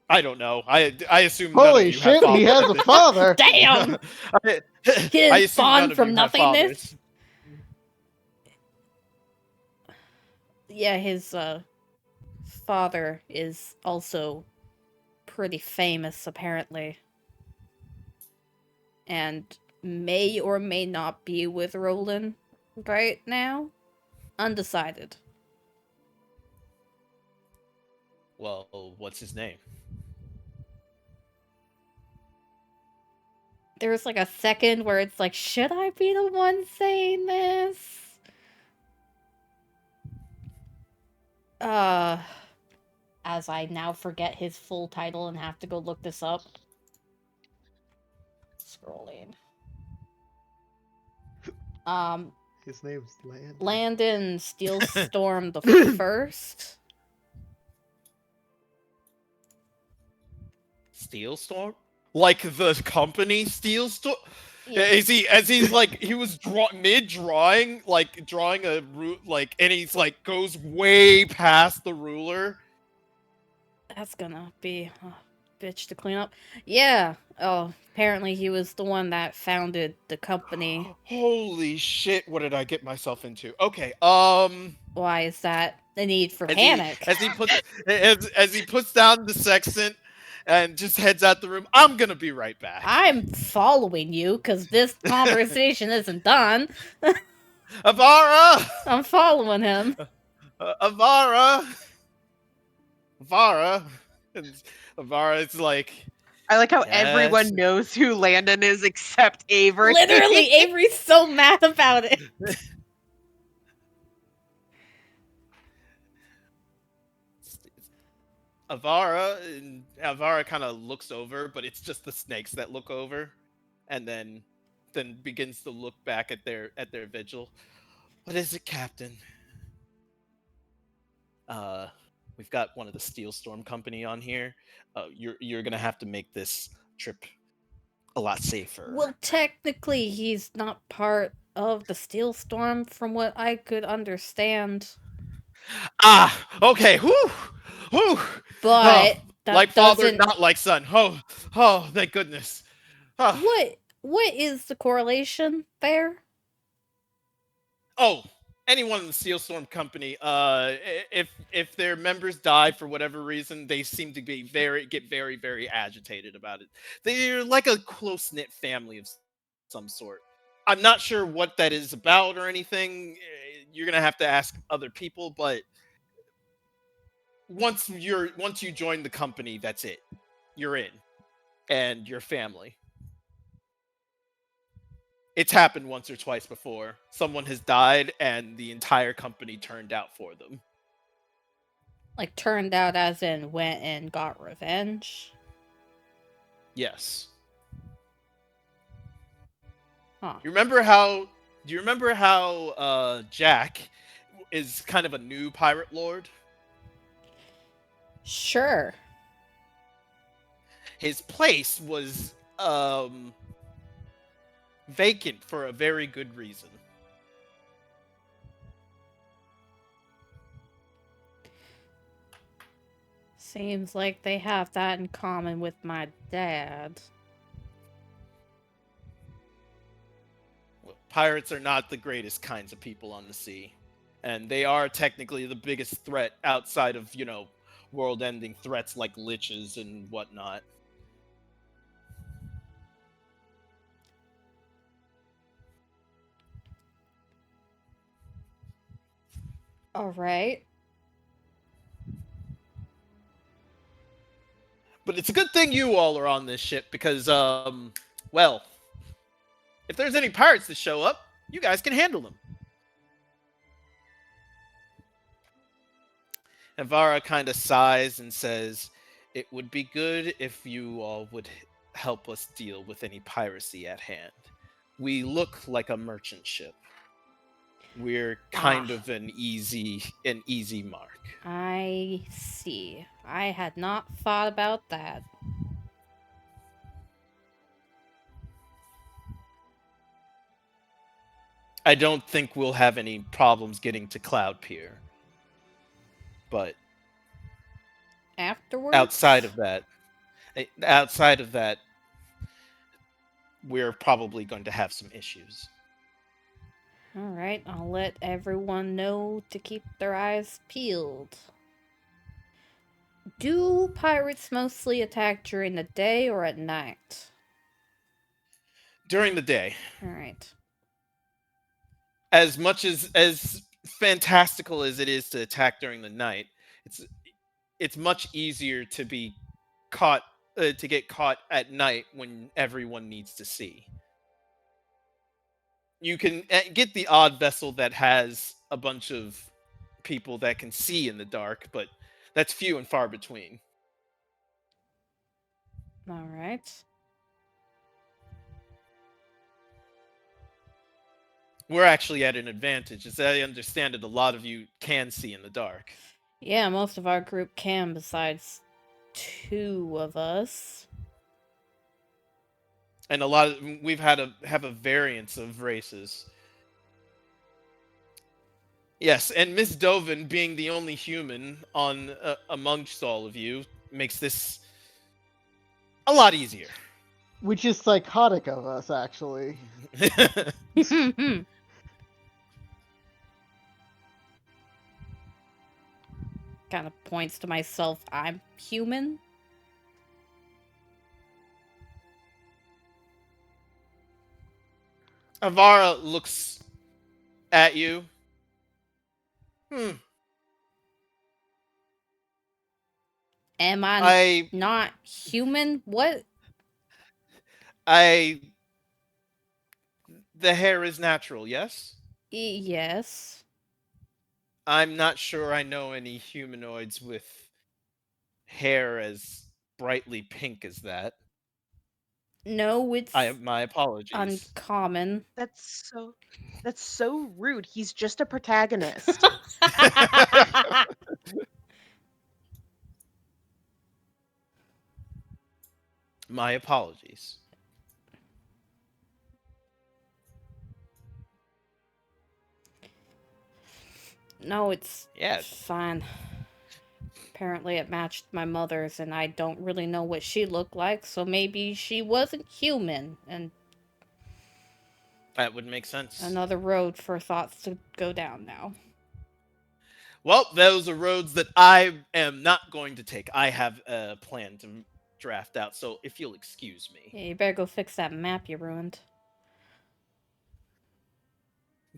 I don't know. I assume none of Holy you shit, have he has a fathers. father! Damn! I He is assume spawned none of from you have nothingness? fathers. Yeah, his father is also pretty famous, apparently. And may or may not be with Roland right now. Undecided. Well, what's his name? There's like a second where it's like, should I be the one saying this? As I now forget his full title and have to go look this up. Scrolling. His name's Landon. Landon Steelstorm the First. Steelstorm? Like the company Steelstorm? Yeah. Is he, as he's like, he was mid-drawing, like, drawing a root, like, and he's like, goes way past the ruler. That's gonna be a bitch to clean up. Yeah. Oh, apparently he was the one that founded the company. Holy shit, what did I get myself into? Okay, Why is that the need for panic? As he puts down the sextant and just heads out the room, I'm gonna be right back. I'm following you because this conversation isn't done. Avara! I'm following him. Avara! And Avara is like, I like how yes. everyone knows who Landon is except Avery. Literally, Avery's so mad about it. Avara kind of looks over, but it's just the snakes that look over, and then begins to look back at their vigil. What is it, Captain? We've got one of the Steelstorm Company on here. You're gonna have to make this trip a lot safer. Well, technically, he's not part of the Steelstorm, from what I could understand. Ah, okay. Whew. But that like doesn't... father, not like son. Oh, thank goodness. Oh. What is the correlation there? Oh, anyone in the Steelstorm Company, if their members die for whatever reason, they seem to get very, very agitated about it. They're like a close-knit family of some sort. I'm not sure what that is about or anything. You're gonna have to ask other people, but once you join the company, that's it. You're in, and your family. It's happened once or twice before. Someone has died, and the entire company turned out for them. Like, turned out as in went and got revenge? Yes. Huh. Do you remember how Jack is kind of a new pirate lord? Sure. His place was vacant for a very good reason. Seems like they have that in common with my dad. Well, pirates are not the greatest kinds of people on the sea. And they are technically the biggest threat outside of, world-ending threats like liches and whatnot. Alright. But it's a good thing you all are on this ship because, well, if there's any pirates that show up, you guys can handle them. And Vara kind of sighs and says, "It would be good if you all would help us deal with any piracy at hand. We look like a merchant ship. We're kind of an easy mark." I see. I had not thought about that. I don't think we'll have any problems getting to Cloud Pier. But Afterwards? outside of that, we're probably going to have some issues. Alright, I'll let everyone know to keep their eyes peeled. Do pirates mostly attack during the day or at night? During the day. Alright. As much as fantastical as it is to attack during the night, it's much easier to be caught to get caught at night when everyone needs to see. You can get the odd vessel that has a bunch of people that can see in the dark, but that's few and far between. Alright. We're actually at an advantage. As I understand it, a lot of you can see in the dark. Yeah, most of our group can, besides 2 of us. And we've have a variance of races. Yes, and Miss Dovin, being the only human on amongst all of you, makes this a lot easier. Which is psychotic of us, actually. Kind of points to myself. I'm human. Avara looks at you. Am I not human? What? The hair is natural, yes? Yes. I'm not sure I know any humanoids with hair as brightly pink as that. No, it's my apologies. Uncommon. That's so rude. He's just a protagonist. My apologies. No, it's fine. Apparently it matched my mother's, and I don't really know what she looked like, so maybe she wasn't human, and that would make sense. Another road for thoughts to go down now. Well, those are roads that I am not going to take. I have a plan to draft out, so if you'll excuse me. Yeah, you better go fix that map you ruined.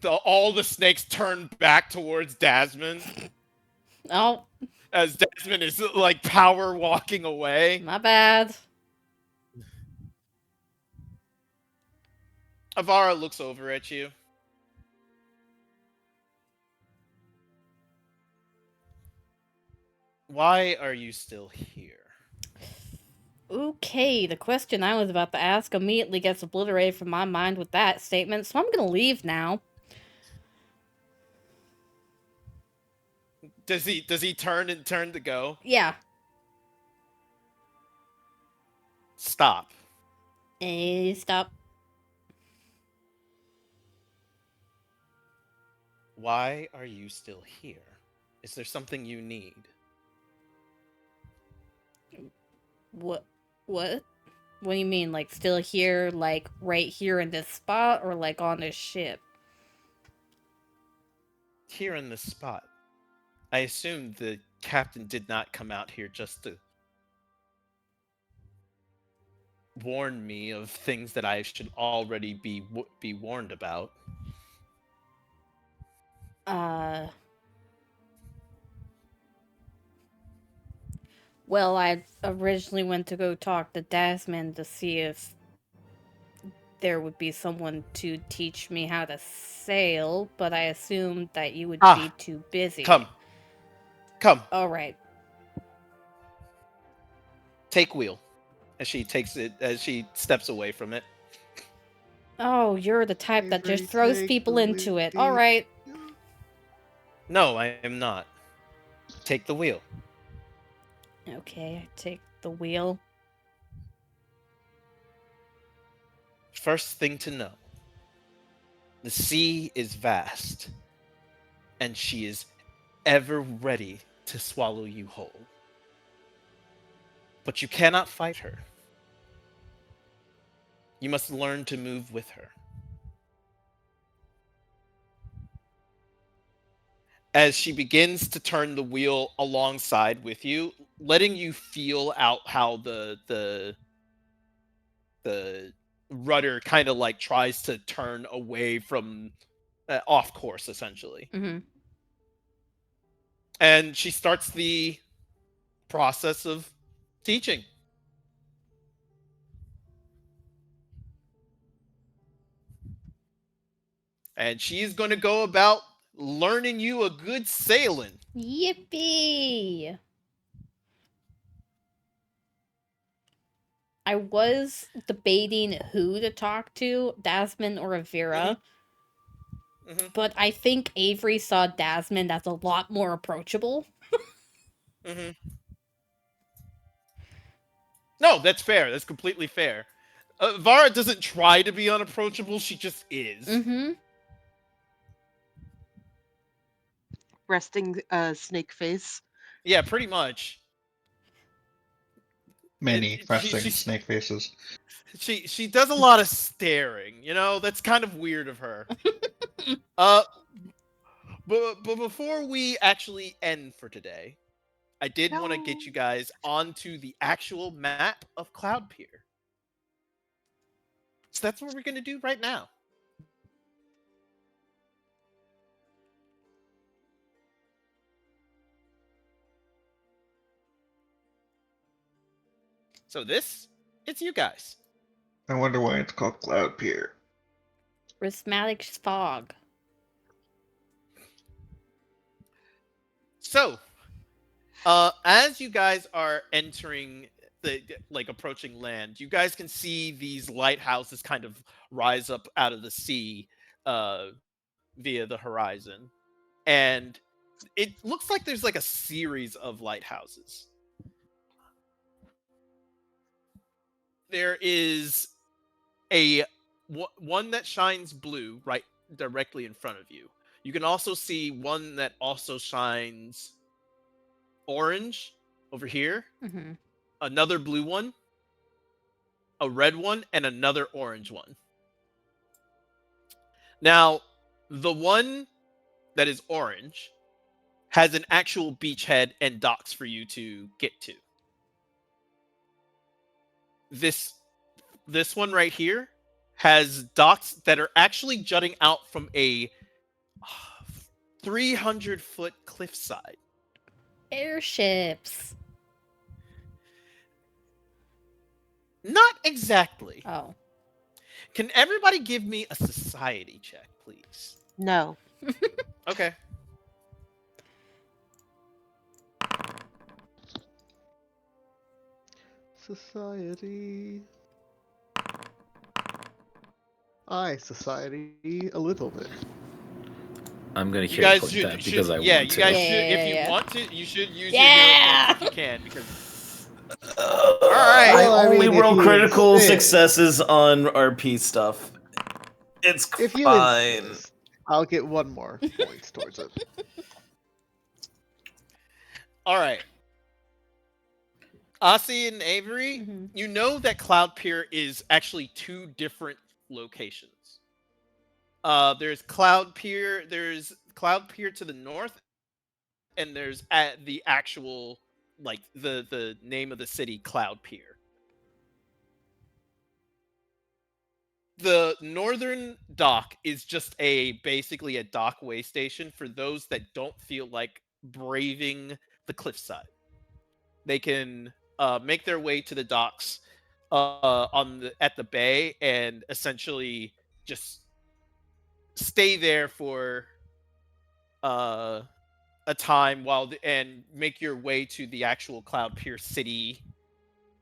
All the snakes turn back towards Dasmond. Oh. As Dasmond is, like, power walking away. My bad. Avara looks over at you. Why are you still here? Okay, the question I was about to ask immediately gets obliterated from my mind with that statement, so I'm gonna leave now. Does he turn to go? Yeah. Stop. Stop. Why are you still here? Is there something you need? What? What? What do you mean? Like still here, like right here in this spot, or like on this ship? Here in this spot. I assume the captain did not come out here just to warn me of things that I should already be warned about. Well, I originally went to go talk to Desmond to see if there would be someone to teach me how to sail, but I assumed that you would be too busy. Come. All right. Take wheel. As she steps away from it. Oh, you're the type that just Avery, throws take people the into it. wheel. All right. No, I am not. Take the wheel. Okay, I take the wheel. First thing to know. The sea is vast. And she is ever ready to swallow you whole. But you cannot fight her. You must learn to move with her. As she begins to turn the wheel alongside with you, letting you feel out how the rudder kind of like tries to turn away from off course, essentially. Mm-hmm. And she starts the process of teaching. And she's going to go about learning you a good sailing. Yippee! I was debating who to talk to, Desmond or Vera. Mm-hmm. But I think Avery saw Desmond as a lot more approachable. Mm-hmm. No, that's fair. That's completely fair. Vara doesn't try to be unapproachable. She just is. Mm-hmm. Resting snake face. Yeah, pretty much. Many resting snake faces. She does a lot of staring. You know, that's kind of weird of her. But before we actually end for today, I did want to get you guys onto the actual map of Cloud Pier. So that's what we're going to do right now. So it's you guys. I wonder why it's called Cloud Pier. Prismatic fog. So, as you guys are entering approaching land, you guys can see these lighthouses kind of rise up out of the sea via the horizon. And it looks like there's like a series of lighthouses. There is one that shines blue right directly in front of you. You can also see one that also shines orange over here. Mm-hmm. Another blue one, a red one, and another orange one. Now, the one that is orange has an actual beachhead and docks for you to get to. This one right here has docks that are actually jutting out from a 300-foot cliffside. Airships. Not exactly. Oh. Can everybody give me a society check, please? No. Okay. Society. Society a little bit. I'm gonna You carry guys point should, that because I yeah, want you to. guys Yeah, should, if you yeah. want to, you should use Yeah! your hero points if you can, because right. I Well, I only mean, if roll you critical insist. successes on RP stuff. It's If you fine. insist, I'll get one more point towards it. All right. Aussie and Avery, Mhm. you know that Cloud Pier is actually 2 different locations. There's Cloud Pier to the north, and there's at the actual like the name of the city, Cloud Pier. The northern dock is just basically a dock way station for those that don't feel like braving the cliffside. They can make their way to the docks at the bay and essentially just stay there for uh, a time and make your way to the actual Cloud Pier city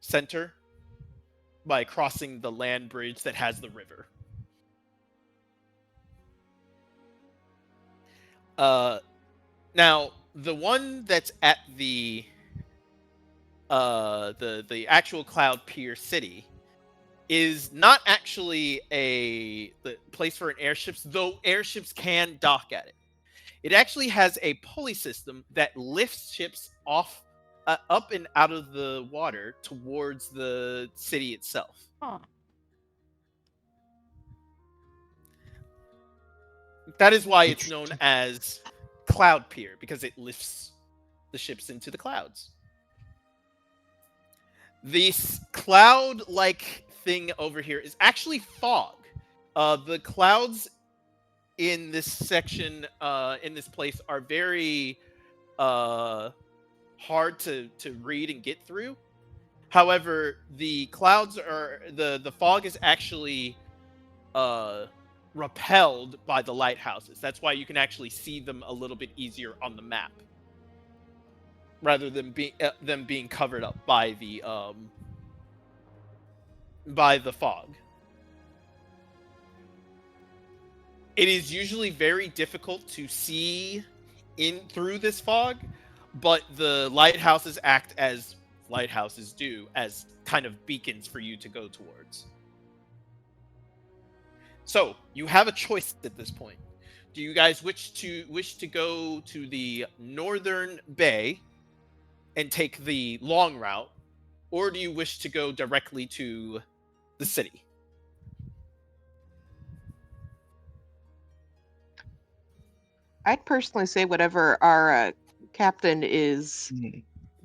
center by crossing the land bridge that has the river. Now the one that's at the actual Cloud Pier city is not actually the place for an airships, though airships can dock at it. It actually has a pulley system that lifts ships off up and out of the water towards the city itself. Huh. That is why it's known as Cloud Pier, because it lifts the ships into the clouds. This cloud-like thing over here is actually fog. The clouds in this section, in this place, are very hard to read and get through. However, the fog is actually repelled by the lighthouses. That's why you can actually see them a little bit easier on the map, rather than them being covered up by the fog. It is usually very difficult to see in through this fog, but the lighthouses act as lighthouses do, as kind of beacons for you to go towards. So you have a choice at this point. Do you guys wish to go to the northern bay and take the long route, or do you wish to go directly to the city? I'd personally say whatever our captain is Hmm.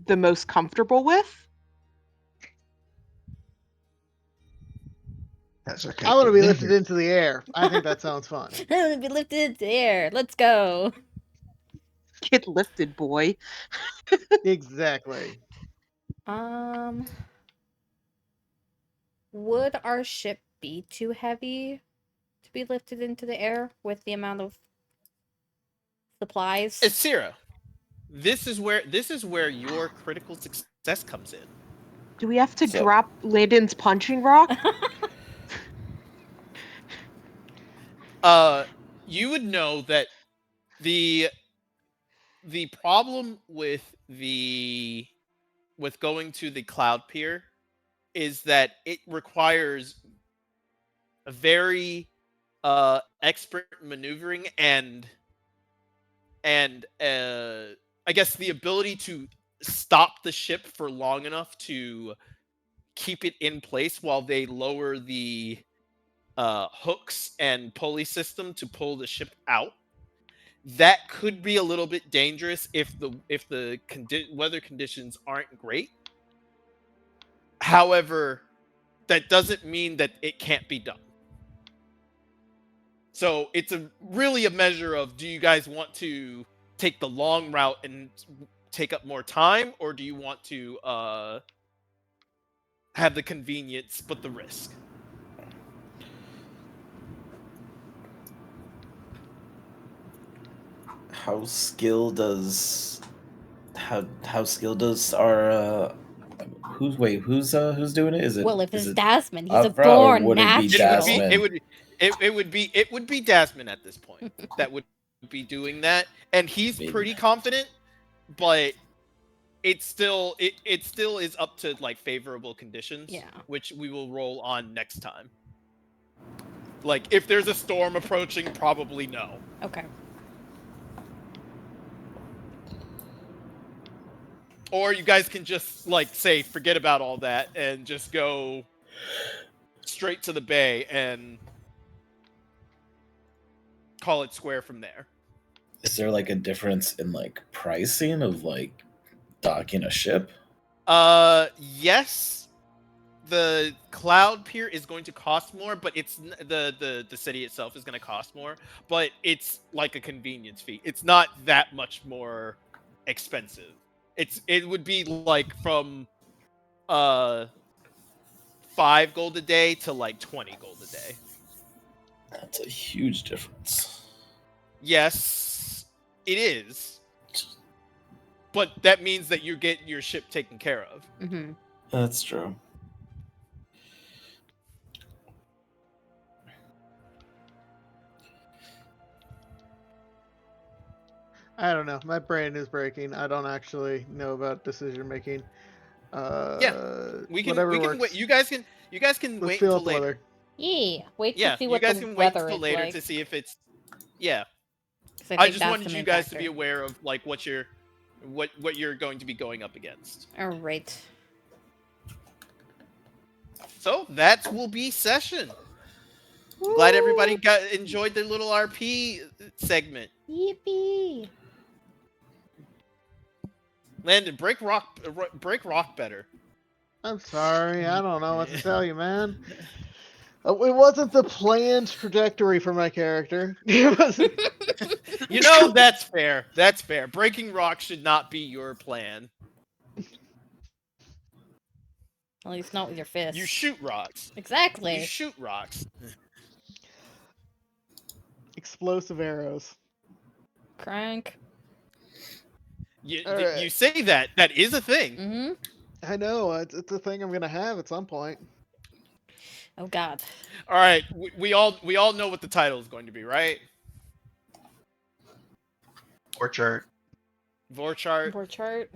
the most comfortable with. That's okay. I want to be lifted into the air. I think that sounds fun. I'm gonna be lifted into the air. Let's go. Get lifted, boy. Exactly. Would our ship be too heavy to be lifted into the air with the amount of supplies? It's Sierra. This is where your critical success comes in. Do we have to So- drop Landon's punching rock? You would know that the problem with going to the Cloud Pier is that it requires a very expert maneuvering and I guess the ability to stop the ship for long enough to keep it in place while they lower the hooks and pulley system to pull the ship out. That could be a little bit dangerous if the weather conditions aren't great. However, that doesn't mean that it can't be done. So it's really a measure of, do you guys want to take the long route and take up more time, or do you want to have the convenience but the risk? How skilled does our who's doing it? Is it Well, if is it's it Dasman, he's a Afra, or born would it be natural. Dasman? It would be Dasman at this point that would be doing that, and he's Maybe. pretty confident, but it still is up to like favorable conditions, Yeah. which we will roll on next time. Like if there's a storm approaching, probably no. Okay. Or you guys can just like say forget about all that and just go straight to the bay and call it square from there. Is there like a difference in like pricing of like docking a ship? Yes. The cloud pier is going to cost more, but it's the city itself is going to cost more, but it's like a convenience fee. It's not that much more expensive. It would be like from 5 gold a day to like 20 gold a day. That's a huge difference. Yes, it is. But that means that you get your ship taken care of. Mm-hmm. That's true. I don't know. My brain is breaking. I don't actually know about decision making. We can Whatever we can works. wait. You guys can Let's wait feel until out the later. weather. Yeah. Wait to Yeah, see you what guys the can wait weather until is later like. to see if it's. Yeah, 'Cause I think just that's wanted the you main guys to factor. be aware of like what you're going to be going up against. All right. So that will be session. Glad everybody enjoyed their little RP segment. Yippee! Landon, break rock better. I'm sorry. I don't know what to tell you, man. It wasn't the planned trajectory for my character. It wasn't. You know, that's fair. That's fair. Breaking rock should not be your plan. At least not with your fists. You shoot rocks. Exactly. You shoot rocks. Explosive arrows. Crank. Alright. You say that. That is a thing. Mm-hmm. I know. It's a thing I'm gonna have at some point. Oh God. All right. We all know what the title is going to be, right? Vore Chart. Vore Chart. Vore Chart.